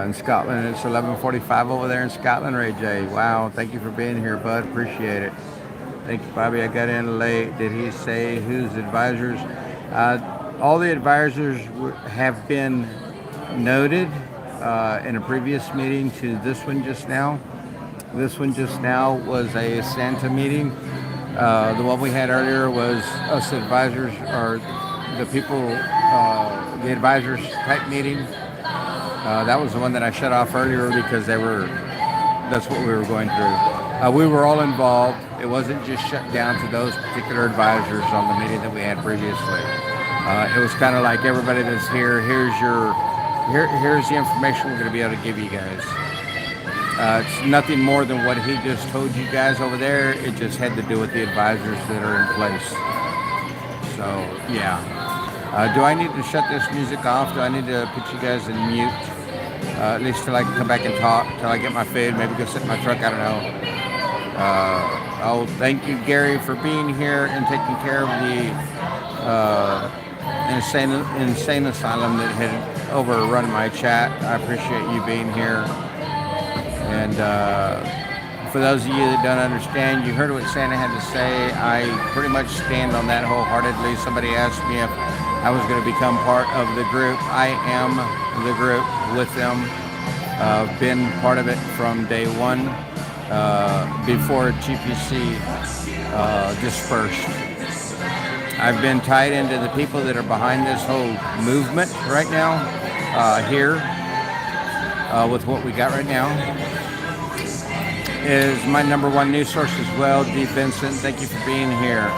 In Scotland, it's 11:45 over there in Scotland, Ray J. Wow, thank you for being here, bud. Appreciate it. Thank you, Bobby. I got in late. Did he say who's advisors? All the advisors have been noted in a previous meeting to this one just now. This one just now was a Santa meeting. The one we had earlier was us advisors, or the people, the advisors type meeting. That was the one that I shut off earlier because that's what we were going through. We were all involved. It wasn't just shut down to those particular advisors on the meeting that we had previously. It was kind of like everybody that's here, here's the information we're going to be able to give you guys. It's nothing more than what he just told you guys over there. It just had to do with the advisors that are in place. So, yeah. Do I need to shut this music off? Do I need to put you guys in mute? At least till I can come back and talk, till I get my food, maybe go sit in my truck, I don't know. Thank you, Gary, for being here and taking care of the insane asylum that had overrun my chat. I appreciate you being here. And for those of you that don't understand, you heard what Santa had to say. I pretty much stand on that wholeheartedly. Somebody asked me if I was going to become part of the group. I am the group with them. Been part of it from day one, before GPC dispersed. I've been tied into the people that are behind this whole movement right now, here, with what we got right now. Is my number one news source as well, D. Vincent. Thank you for being here.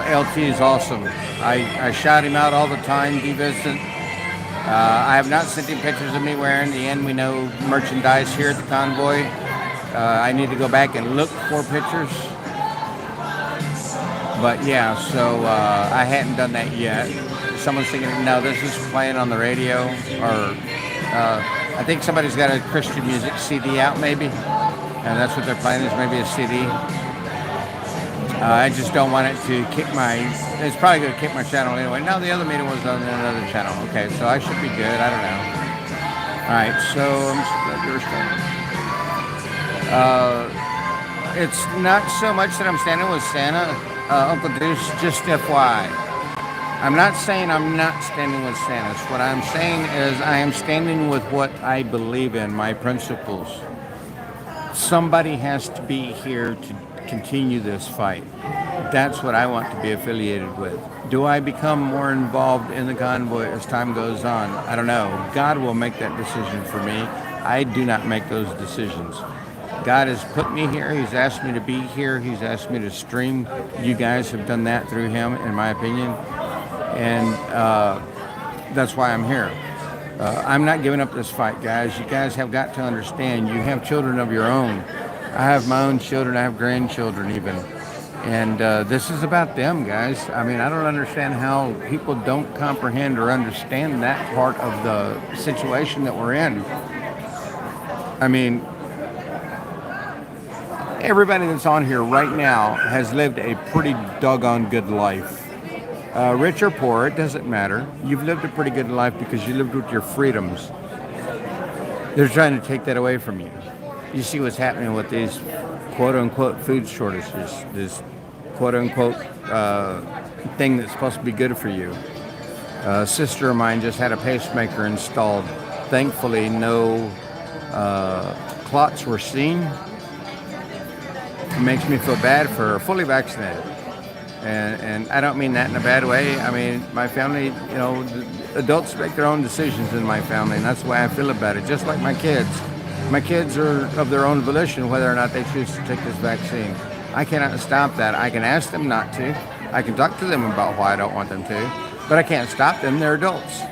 LT is awesome. I shout him out all the time, D. Vincent. I have not sent him pictures of me wearing the end we know merchandise here at the Convoy. I need to go back and look for pictures. But yeah, so I hadn't done that yet. Someone's thinking, no, this is playing on the radio, or I think somebody's got a Christian music CD out maybe, and that's what they're playing, is maybe a CD. I just don't want it to kick it's probably going to kick my channel anyway. No, the other meeting was on another channel. Okay, so I should be good. I don't know. All right, so I'm just glad you're standing. It's not so much that I'm standing with Santa, Uncle Deuce, just FYI. I'm not saying I'm not standing with Santa. What I'm saying is I am standing with what I believe in, my principles. Somebody has to be here to continue this fight. That's what I want to be affiliated with. Do I become more involved in the convoy as time goes on? I don't know. God will make that decision for me. I do not make those decisions. God has put me here. He's asked me to be here. He's asked me to stream. You guys have done that through him, in my opinion. And that's why I'm here. I'm not giving up this fight, guys. You guys have got to understand, you have children of your own. I have my own children. I have grandchildren even. And this is about them, guys. I mean, I don't understand how people don't comprehend or understand that part of the situation that we're in. I mean, everybody that's on here right now has lived a pretty doggone good life. Rich or poor, it doesn't matter. You've lived a pretty good life because you lived with your freedoms. They're trying to take that away from you. You see what's happening with these quote-unquote food shortages, this quote-unquote thing that's supposed to be good for you. A sister of mine just had a pacemaker installed. Thankfully, no clots were seen. It makes me feel bad for her, fully vaccinated. And I don't mean that in a bad way. I mean, my family, you know, adults make their own decisions in my family, and that's the way I feel about it, just like my kids. My kids are of their own volition whether or not they choose to take this vaccine. I cannot stop that. I can ask them not to. I can talk to them about why I don't want them to, but I can't stop them. They're adults.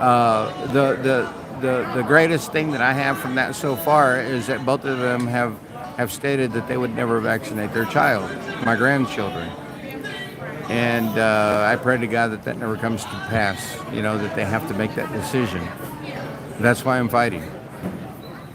The greatest thing that I have from that so far is that both of them have stated that they would never vaccinate their child, my grandchildren. And I pray to God that that never comes to pass, that they have to make that decision. That's why I'm fighting.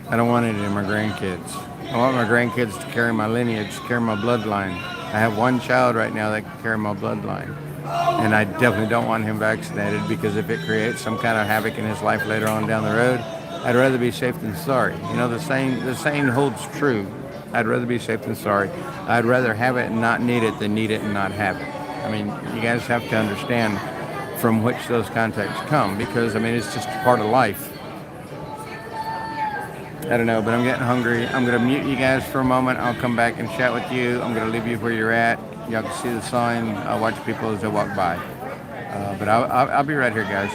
I don't want it in my grandkids. I want my grandkids to carry my lineage, carry my bloodline. I have one child right now that can carry my bloodline. And I definitely don't want him vaccinated, because if it creates some kind of havoc in his life later on down the road, I'd rather be safe than sorry. The saying holds true. I'd rather be safe than sorry. I'd rather have it and not need it than need it and not have it. I mean, you guys have to understand from which those contexts come, because, it's just part of life. I don't know, but I'm getting hungry. I'm going to mute you guys for a moment. I'll come back and chat with you. I'm going to leave you where you're at. Y'all can see the sign. I'll watch people as they walk by. But I'll be right here, guys.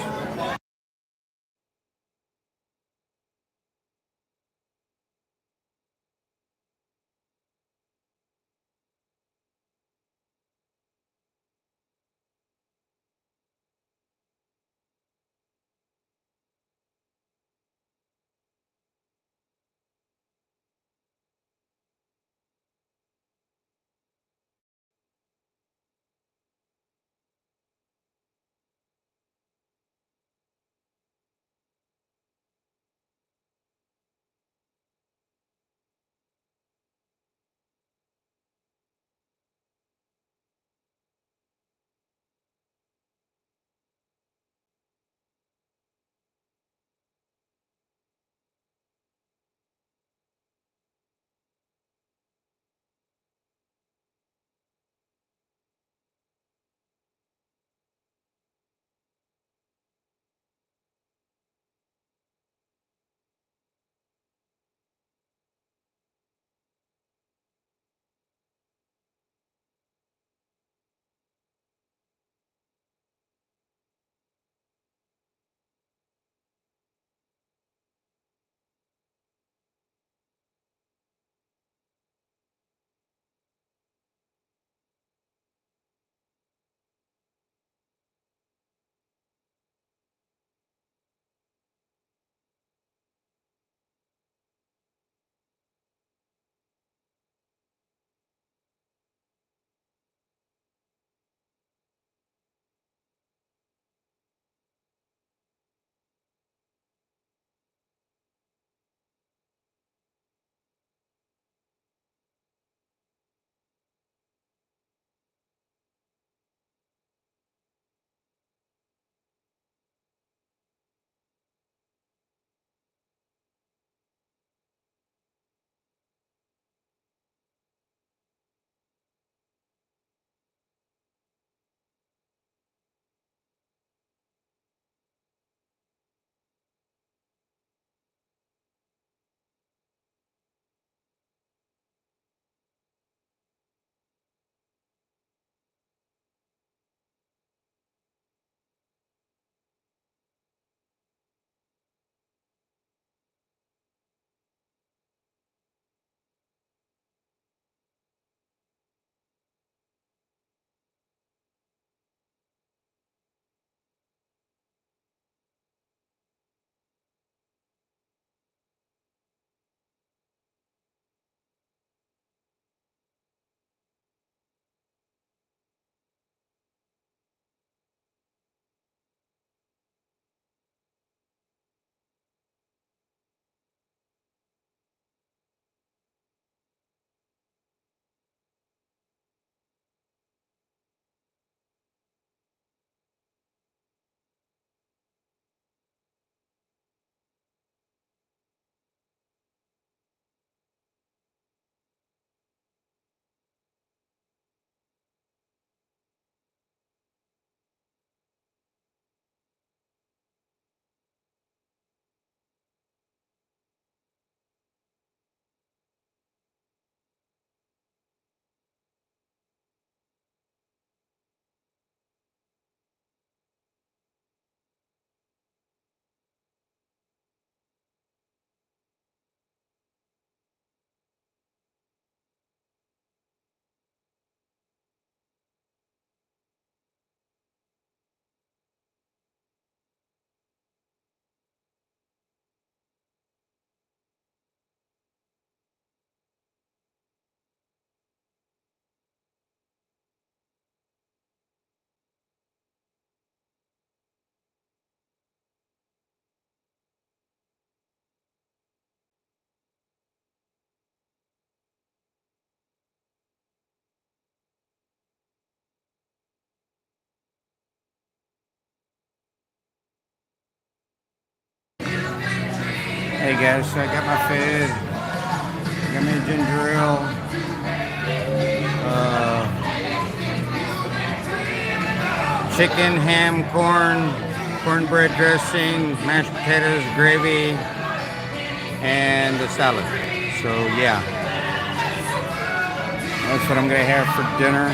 Hey guys, so I got my food. Got me a ginger ale. Chicken, ham, cornbread dressing, mashed potatoes, gravy, and a salad. So yeah, that's what I'm gonna have for dinner.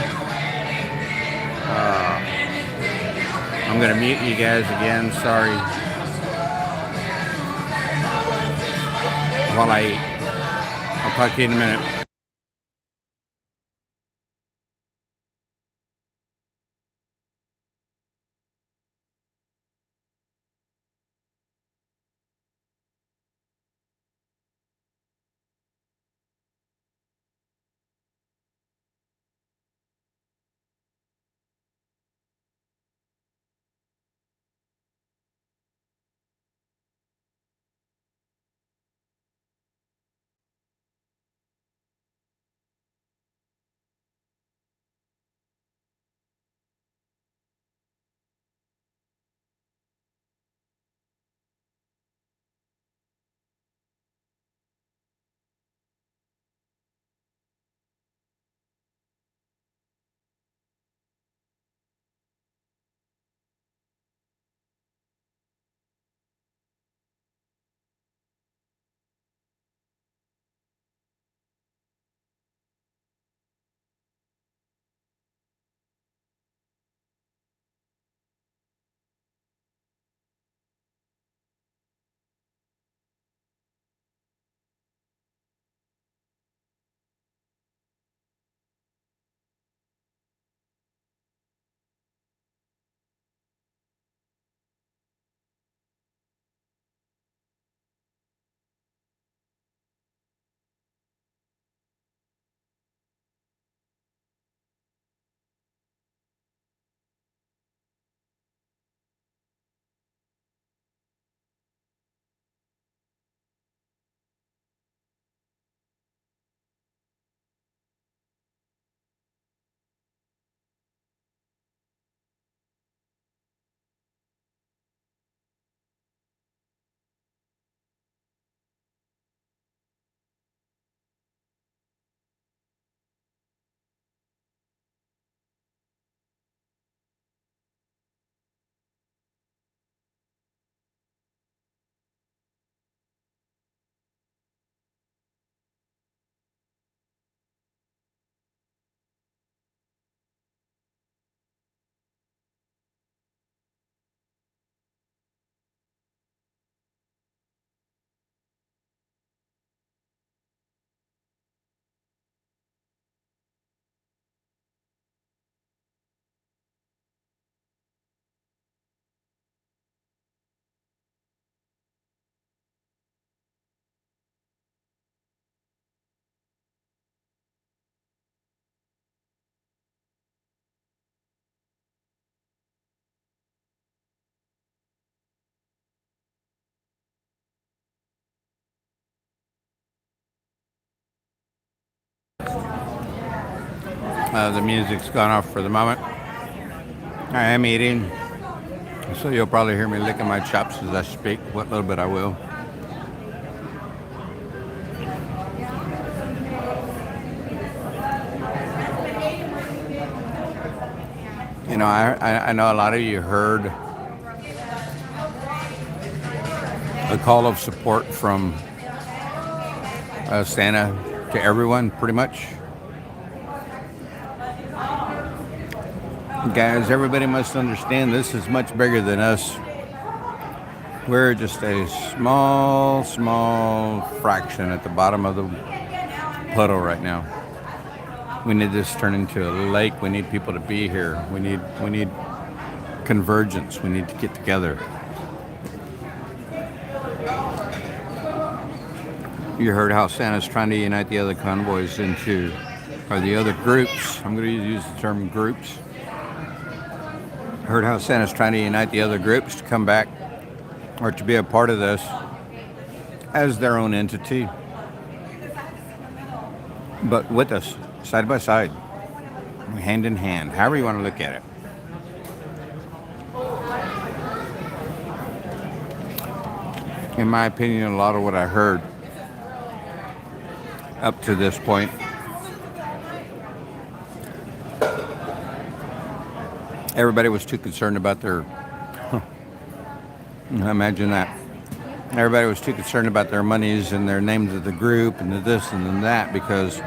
I'm gonna mute you guys again. Sorry. While I eat. I'll talk to you in a minute. The music's gone off for the moment. I am eating, so you'll probably hear me licking my chops as I speak. What little bit I will. You know, I know a lot of you heard a call of support from Santa to everyone, pretty much. Guys, everybody must understand this is much bigger than us. We're just a small fraction at the bottom of the puddle right now. We need this to turn into a lake. We need people to be here. We need convergence. We need to get together. You heard how Santa's trying to unite the other convoys into, or the other groups. I'm going to use the term groups. Heard how Santa's trying to unite the other groups to come back or to be a part of this as their own entity, but with us, side by side, hand in hand, however you want to look at it. in my opinion, a lot of what I heard up to this point, everybody was too concerned about their, imagine that. Everybody was too concerned about their monies and their names of the group and the this and the that, because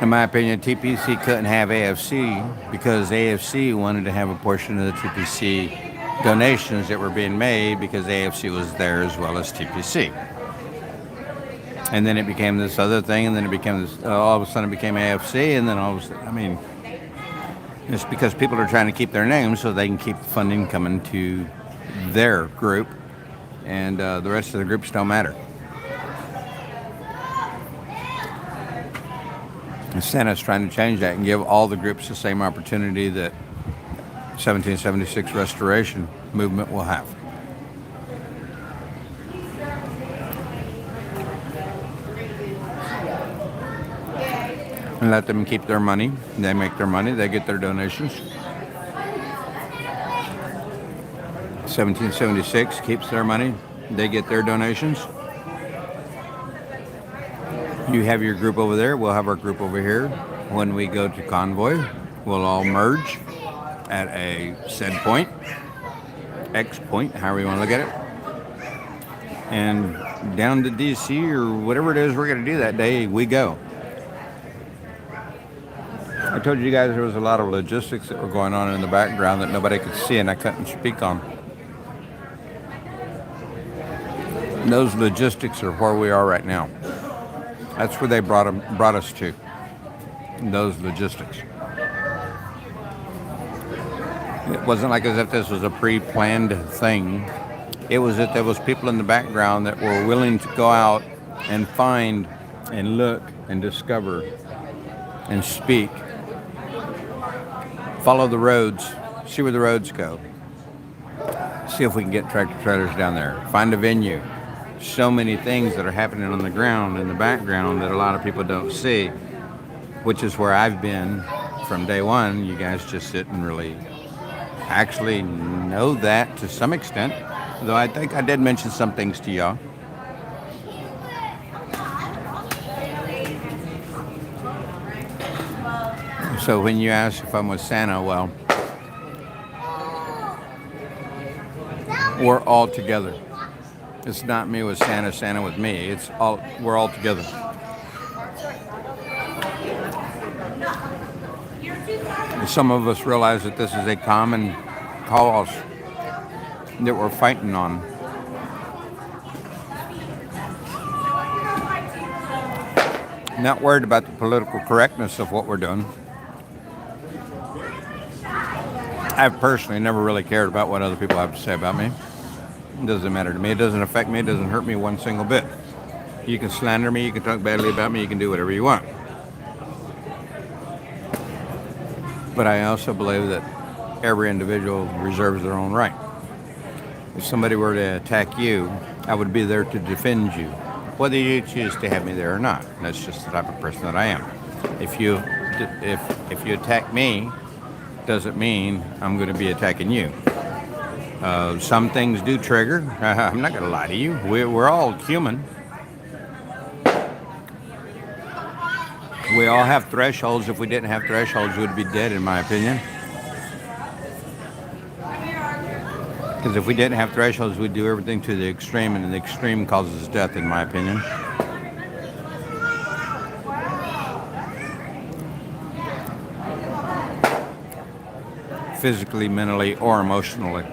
in my opinion, TPC couldn't have AFC because AFC wanted to have a portion of the TPC donations that were being made because AFC was there as well as TPC. And then it became this other thing, and then it became this, all of a sudden it became AFC, and then all of a sudden, I mean, it's because people are trying to keep their names so they can keep the funding coming to their group, and the rest of the groups don't matter. And Santa's trying to change that and give all the groups the same opportunity that 1776 Restoration movement will have. And let them keep their money. They make their money. They get their donations. 1776 keeps their money. They get their donations. You have your group over there. We'll have our group over here. When we go to Convoy, we'll all merge at a said point, X point, however you want to look at it. And down to DC or whatever it is we're going to do that day, we go. I told you guys there was a lot of logistics that were going on in the background that nobody could see and I couldn't speak on. And those logistics are where we are right now. That's where they brought us to, those logistics. It wasn't like as if this was a pre-planned thing. It was that there was people in the background that were willing to go out and find and look and discover and speak. Follow the roads, see where the roads go. See if we can get tractor trailers down there. Find a venue. So many things that are happening on the ground in the background that a lot of people don't see, which is where I've been from day one. You guys just didn't really actually know that to some extent, though I think I did mention some things to y'all. So when you ask if I'm with Santa, well, we're all together. It's not me with Santa, Santa with me. We're all together. Some of us realize that this is a common cause that we're fighting on. Not worried about the political correctness of what we're doing. I've personally never really cared about what other people have to say about me. It doesn't matter to me. It doesn't affect me. It doesn't hurt me one single bit. You can slander me. You can talk badly about me. You can do whatever you want. But I also believe that every individual reserves their own right. If somebody were to attack you, I would be there to defend you, whether you choose to have me there or not. That's just the type of person that I am. If you attack me, doesn't mean I'm going to be attacking you. Some things do trigger. I'm not going to lie to you. We're all human. We all have thresholds. If we didn't have thresholds, we'd be dead, in my opinion. Because if we didn't have thresholds, we'd do everything to the extreme, and the extreme causes death, in my opinion. Physically, mentally, or emotionally.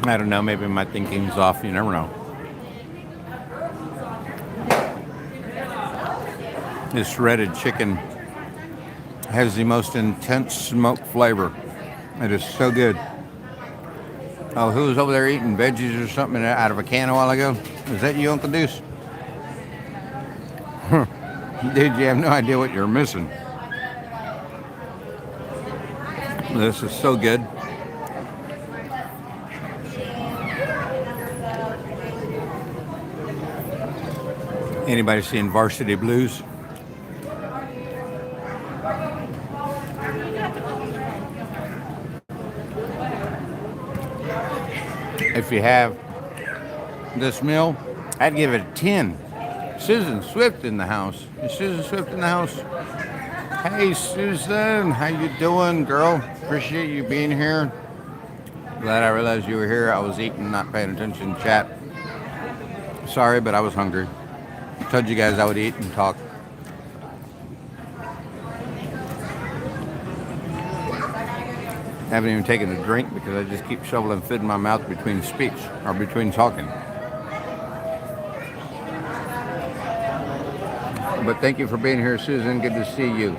I don't know, maybe my thinking's off, you never know. This shredded chicken has the most intense smoke flavor. It is so good. Oh, who was over there eating veggies or something out of a can a while ago? Was that you, Uncle Deuce? Dude, you have no idea what you're missing. This is so good. Anybody seen Varsity Blues? If you have this meal, I'd give it a 10. Susan Swift in the house. Is Susan Swift in the house? Hey Susan, how you doing, girl? Appreciate you being here. Glad I realized you were here. I was eating, not paying attention to chat. Sorry, but I was hungry. Told you guys I would eat and talk. Haven't even taken a drink because I just keep shoveling food in my mouth between speech or between talking. But thank you for being here, Susan. Good to see you.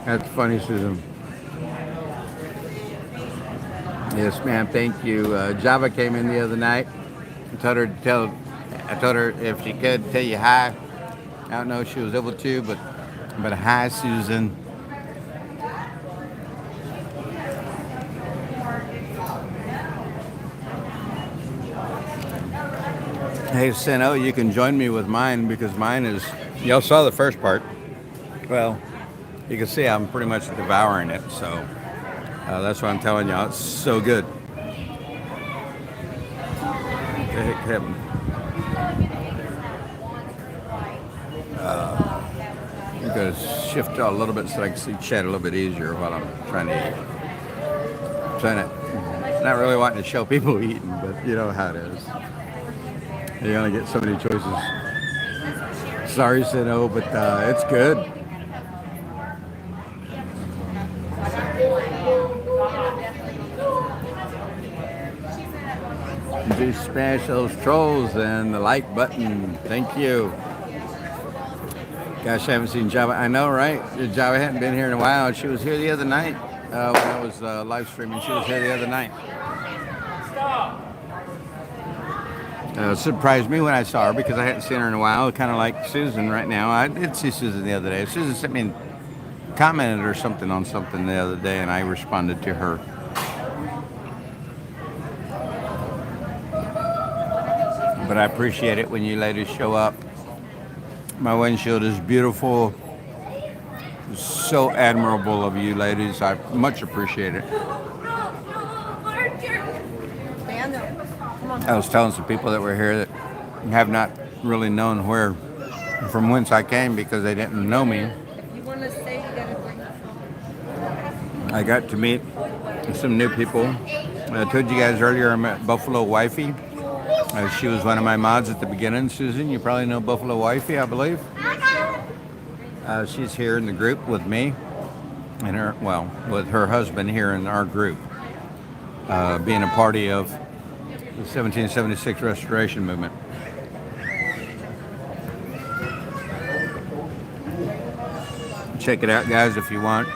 That's funny, Susan. Yes, ma'am. Thank you. Java came in the other night. I told her if she could tell you hi. I don't know if she was able to, but hi, Susan. Hey, Sino, you can join me with mine because mine is, y'all saw the first part. Well, you can see I'm pretty much devouring it, so that's what I'm telling y'all. It's so good. What the heck happened? I'm going to shift a little bit so I can see chat a little bit easier while I'm trying to eat. Not really wanting to show people eating, but you know how it is. You only get so many choices. Sorry, Sino, but it's good. Just smash those trolls and the like button. Thank you. Gosh, I haven't seen Java. I know, right? Java hadn't been here in a while. She was here the other night when I was live streaming. She was here the other night. It surprised me when I saw her because I hadn't seen her in a while. Kind of like Susan right now. I did see Susan the other day. Susan sent me commented or something on something the other day, and I responded to her. But I appreciate it when you ladies show up. My windshield is beautiful. So admirable of you ladies. I much appreciate it. I was telling some people that were here that have not really known from whence I came because they didn't know me. I got to meet some new people. I told you guys earlier I met Buffalo Wifey. She was one of my mods at the beginning. Susan, you probably know Buffalo Wifey, I believe. She's here in the group with me and with her husband here in our group, being a party of the 1776 Restoration Movement. Check it out, guys, if you want.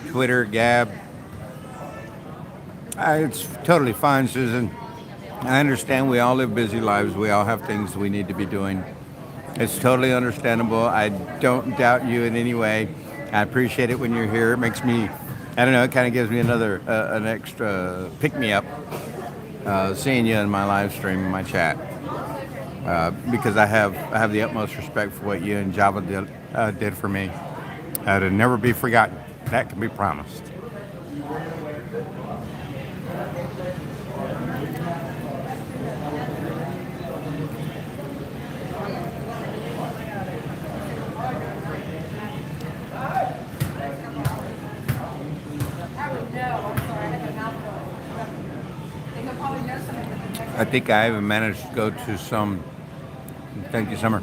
Twitter, Gab. It's totally fine, Susan. I understand we all live busy lives. We all have things we need to be doing. It's totally understandable. I don't doubt you in any way. I appreciate it when you're here. It makes me, I don't know, it kind of gives me an extra pick-me-up seeing you in my live stream, in my chat. Because I have the utmost respect for what you and Java did for me. It'll never be forgotten. That can be promised. I think I even managed to go to some, thank you, Summer.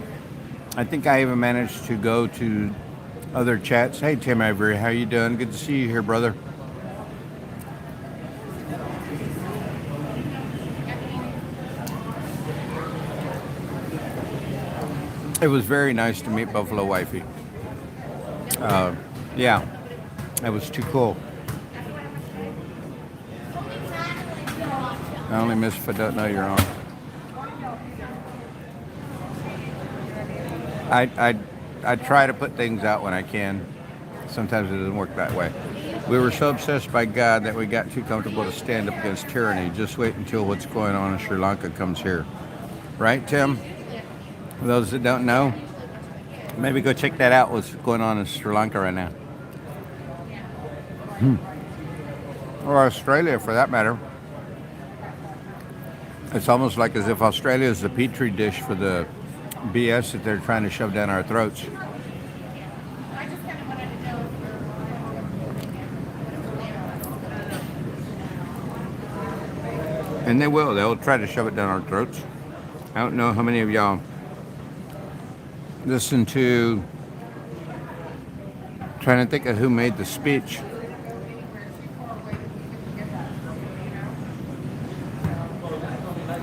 I think I even managed to go to other chats. Hey, Tim Avery, how you doing? Good to see you here, brother. It was very nice to meet Buffalo Wifey. Yeah, it was too cool. I only miss if I don't know you're on. I try to put things out when I can. Sometimes it doesn't work that way. We were so obsessed by God that we got too comfortable to stand up against tyranny. Just wait until what's going on in Sri Lanka comes here. Right, Tim? For those that don't know, maybe go check that out, what's going on in Sri Lanka right now. Or Australia, for that matter. It's almost like as if Australia is the petri dish for the BS that they're trying to shove down our throats. And they will. They'll try to shove it down our throats. I don't know how many of y'all listen to, trying to think of who made the speech.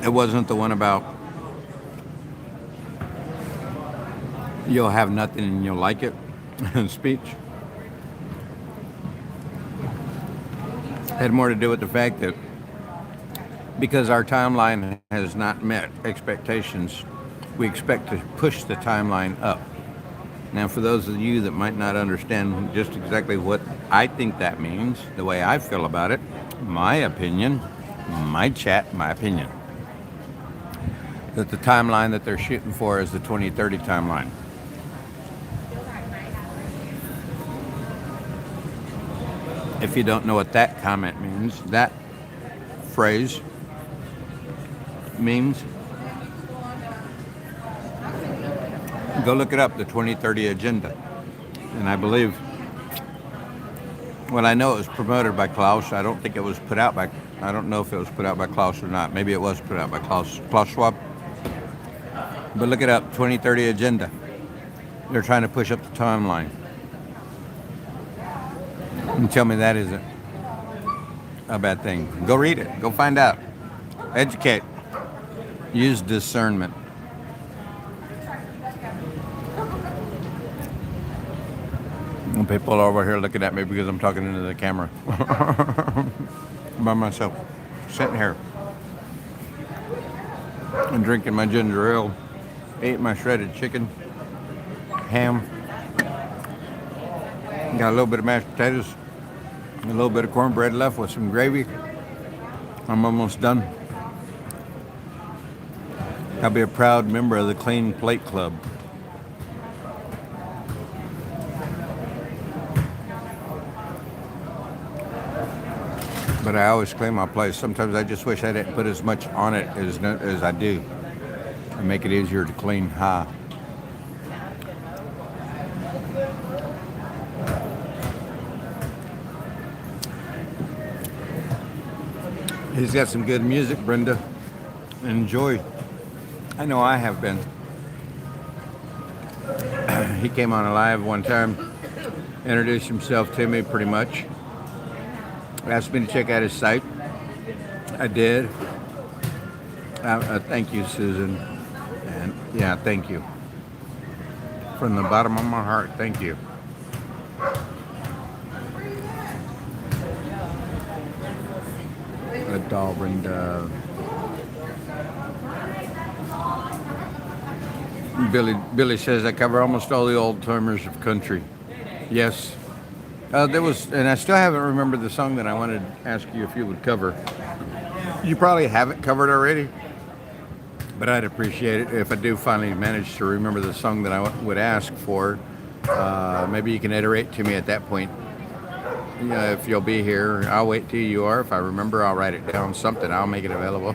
It wasn't the one about you'll have nothing and you'll like it speech. It had more to do with the fact that because our timeline has not met expectations, we expect to push the timeline up. Now, for those of you that might not understand just exactly what I think that means, the way I feel about it, my opinion, my chat, my opinion, that the timeline that they're shooting for is the 2030 timeline. If you don't know what that comment means, that phrase means, go look it up, the 2030 agenda. And I believe, well, I know it was promoted by Klaus. I don't think it was put out by, I don't know if it was put out by Klaus or not. Maybe it was put out by Klaus Schwab. But look it up, 2030 agenda. They're trying to push up the timeline. And tell me that isn't a bad thing. Go read it. Go find out. Educate. Use discernment. And people are over here looking at me because I'm talking into the camera. By myself. Sitting here. And drinking my ginger ale. Ate my shredded chicken. Ham. Got a little bit of mashed potatoes. A little bit of cornbread left with some gravy. I'm almost done. I'll be a proud member of the Clean Plate Club. But I always clean my place. Sometimes I just wish I didn't put as much on it as I do. And make it easier to clean. He's got some good music, Brenda. Enjoy. I know I have been. He came on a live one time, introduced himself to me pretty much. Asked me to check out his site. I did. Thank you, Susan. And yeah, thank you. From the bottom of my heart, thank you. A doll, Brenda. Billy says I cover almost all the old timers of country. Yes. There was, and I still haven't remembered the song that I wanted to ask you if you would cover. You probably have it covered already, but I'd appreciate it if I do finally manage to remember the song that I would ask for. Maybe you can iterate to me at that point. You know, if you'll be here, I'll wait till you are. If I remember, I'll write it down, something. I'll make it available.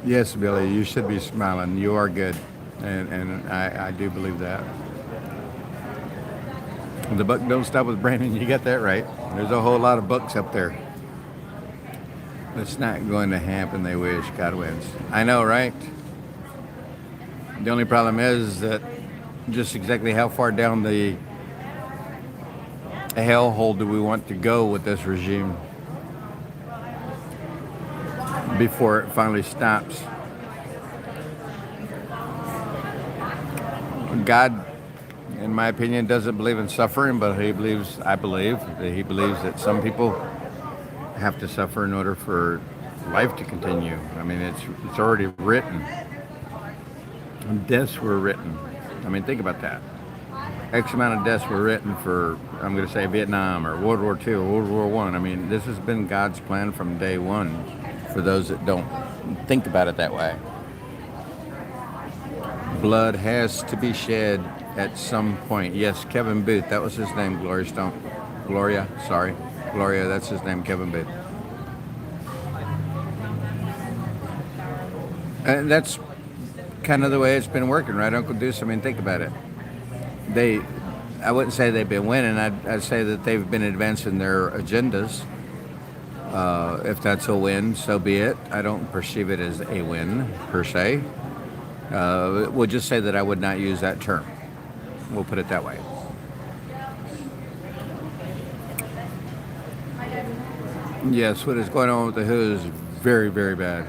Yes, Billy, you should be smiling. You are good, and I do believe that. The buck don't stop with Brandon. You got that right. There's a whole lot of bucks up there. It's not going to happen. They wish. God wins. I know, right? The only problem is that just exactly how far down the hellhole do we want to go with this regime before it finally stops? God, in my opinion, doesn't believe in suffering, but I believe that he believes that some people have to suffer in order for life to continue. I mean, it's already written. Deaths were written. I mean, think about that. X amount of deaths were written for, I'm going to say Vietnam or World War II or World War I. I mean, this has been God's plan from day one for those that don't think about it that way. Blood has to be shed at some point. Yes, Kevin Booth, that was his name, Gloria, that's his name, Kevin Booth. And that's kind of the way it's been working, right, Uncle Deuce? I mean, think about it. I wouldn't say they've been winning. I'd say that they've been advancing their agendas. If that's a win, so be it. I don't perceive it as a win, per se. We'll just say that I would not use that term. We'll put it that way. Yes, what is going on with the Who is very, very bad.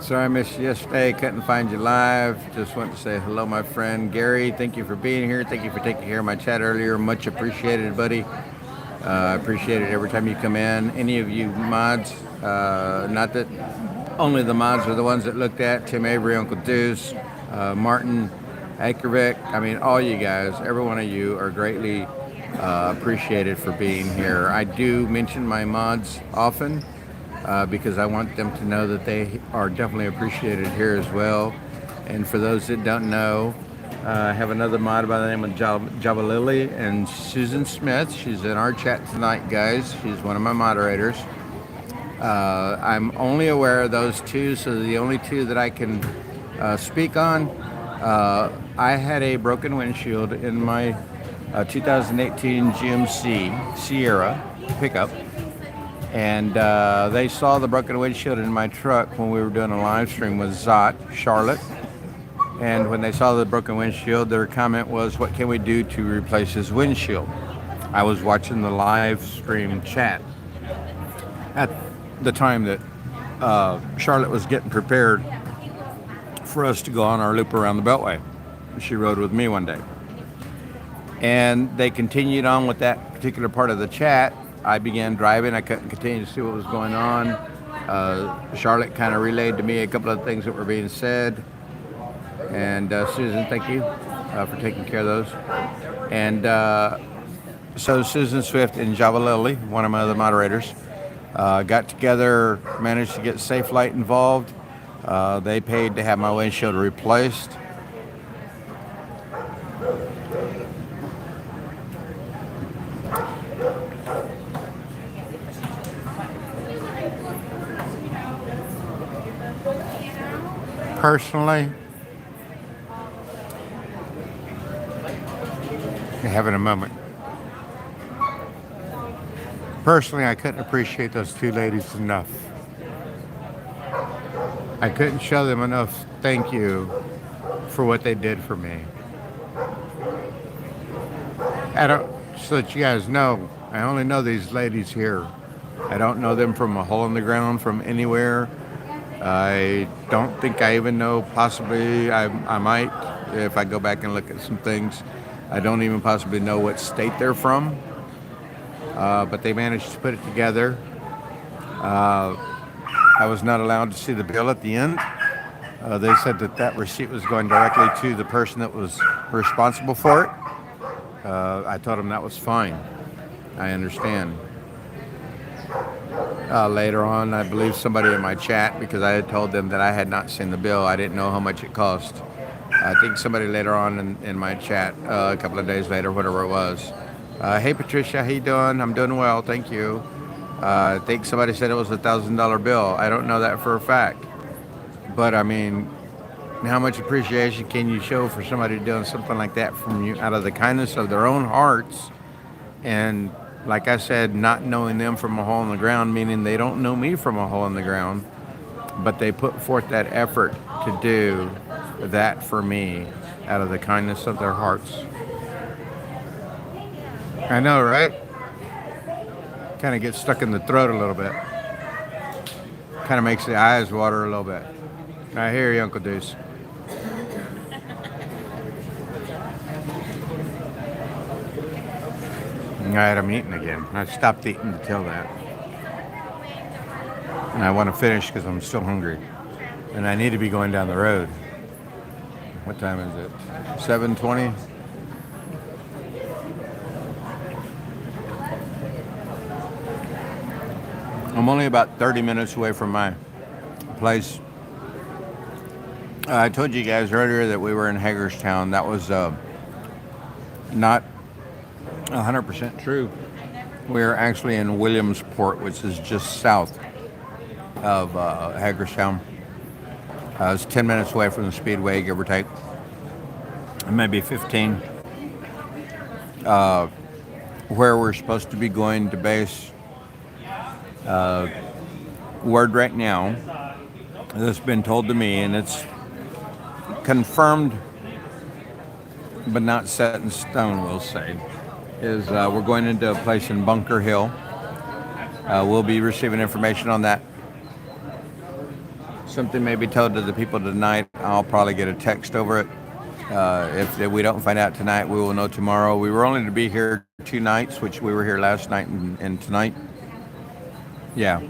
Sorry I missed you yesterday. Couldn't find you live. Just want to say hello, my friend Gary. Thank you for being here. Thank you for taking care of my chat earlier. Much appreciated, buddy. I appreciate it every time you come in. Any of you mods, not that only the mods are the ones that looked at. Tim Avery, Uncle Deuce, Martin Akervik. I mean, all you guys, every one of you are greatly appreciated for being here. I do mention my mods often. Because I want them to know that they are definitely appreciated here as well. And for those that don't know, I have another mod by the name of Java Lily and Susan Smith. She's in our chat tonight, guys. She's one of my moderators. I'm only aware of those two, so the only two that I can speak on. I had a broken windshield in my 2018 GMC Sierra pickup. And they saw the broken windshield in my truck when we were doing a live stream with Zot, Charlotte. And when they saw the broken windshield, their comment was, what can we do to replace his windshield? I was watching the live stream chat at the time that Charlotte was getting prepared for us to go on our loop around the Beltway. She rode with me one day. And they continued on with that particular part of the chat. I began driving. I couldn't continue to see what was going on. Charlotte kind of relayed to me a couple of things that were being said. And Susan, thank you for taking care of those. And so Susan Swift and Java Lily, one of my other moderators, got together, managed to get Safe Light involved. They paid to have my windshield replaced. Personally, having a moment. Personally, I couldn't appreciate those two ladies enough. I couldn't show them enough thank you for what they did for me. So that you guys know, I only know these ladies here. I don't know them from a hole in the ground from anywhere. I don't think I even know, possibly I might, if I go back and look at some things. I don't even possibly know what state they're from, but they managed to put it together. I was not allowed to see the bill at the end. They said that receipt was going directly to the person that was responsible for it. I told them that was fine. I understand. Later on, I believe somebody in my chat, because I had told them that I had not seen the bill. I didn't know how much it cost. I think somebody later on in my chat, a couple of days later, whatever it was. Hey Patricia, how you doing? I'm doing well, thank you. I think somebody said it was a $1,000 bill. I don't know that for a fact. But I mean, how much appreciation can you show for somebody doing something like that from you out of the kindness of their own hearts? And like I said, not knowing them from a hole in the ground, meaning they don't know me from a hole in the ground, but they put forth that effort to do that for me out of the kindness of their hearts. I know, right? Kind of gets stuck in the throat a little bit. Kind of makes the eyes water a little bit. I hear you, Uncle Deuce. All right, I'm eating again. I stopped eating to tell that. And I want to finish because I'm still hungry. And I need to be going down the road. What time is it? 7:20. I'm only about 30 minutes away from my place. I told you guys earlier that we were in Hagerstown. That was not 100% true. We're actually in Williamsport, which is just south of Hagerstown. It's 10 minutes away from the Speedway, give or take. Maybe 15. Where we're supposed to be going to base. Word right now that's been told to me, and it's confirmed but not set in stone, we'll say, is we're going into a place in Bunker Hill. We'll be receiving information on that. Something may be told to the people tonight. I'll probably get a text over it. If we don't find out tonight, we will know tomorrow. We were only to be here 2 nights, which we were here last night and tonight. Yeah.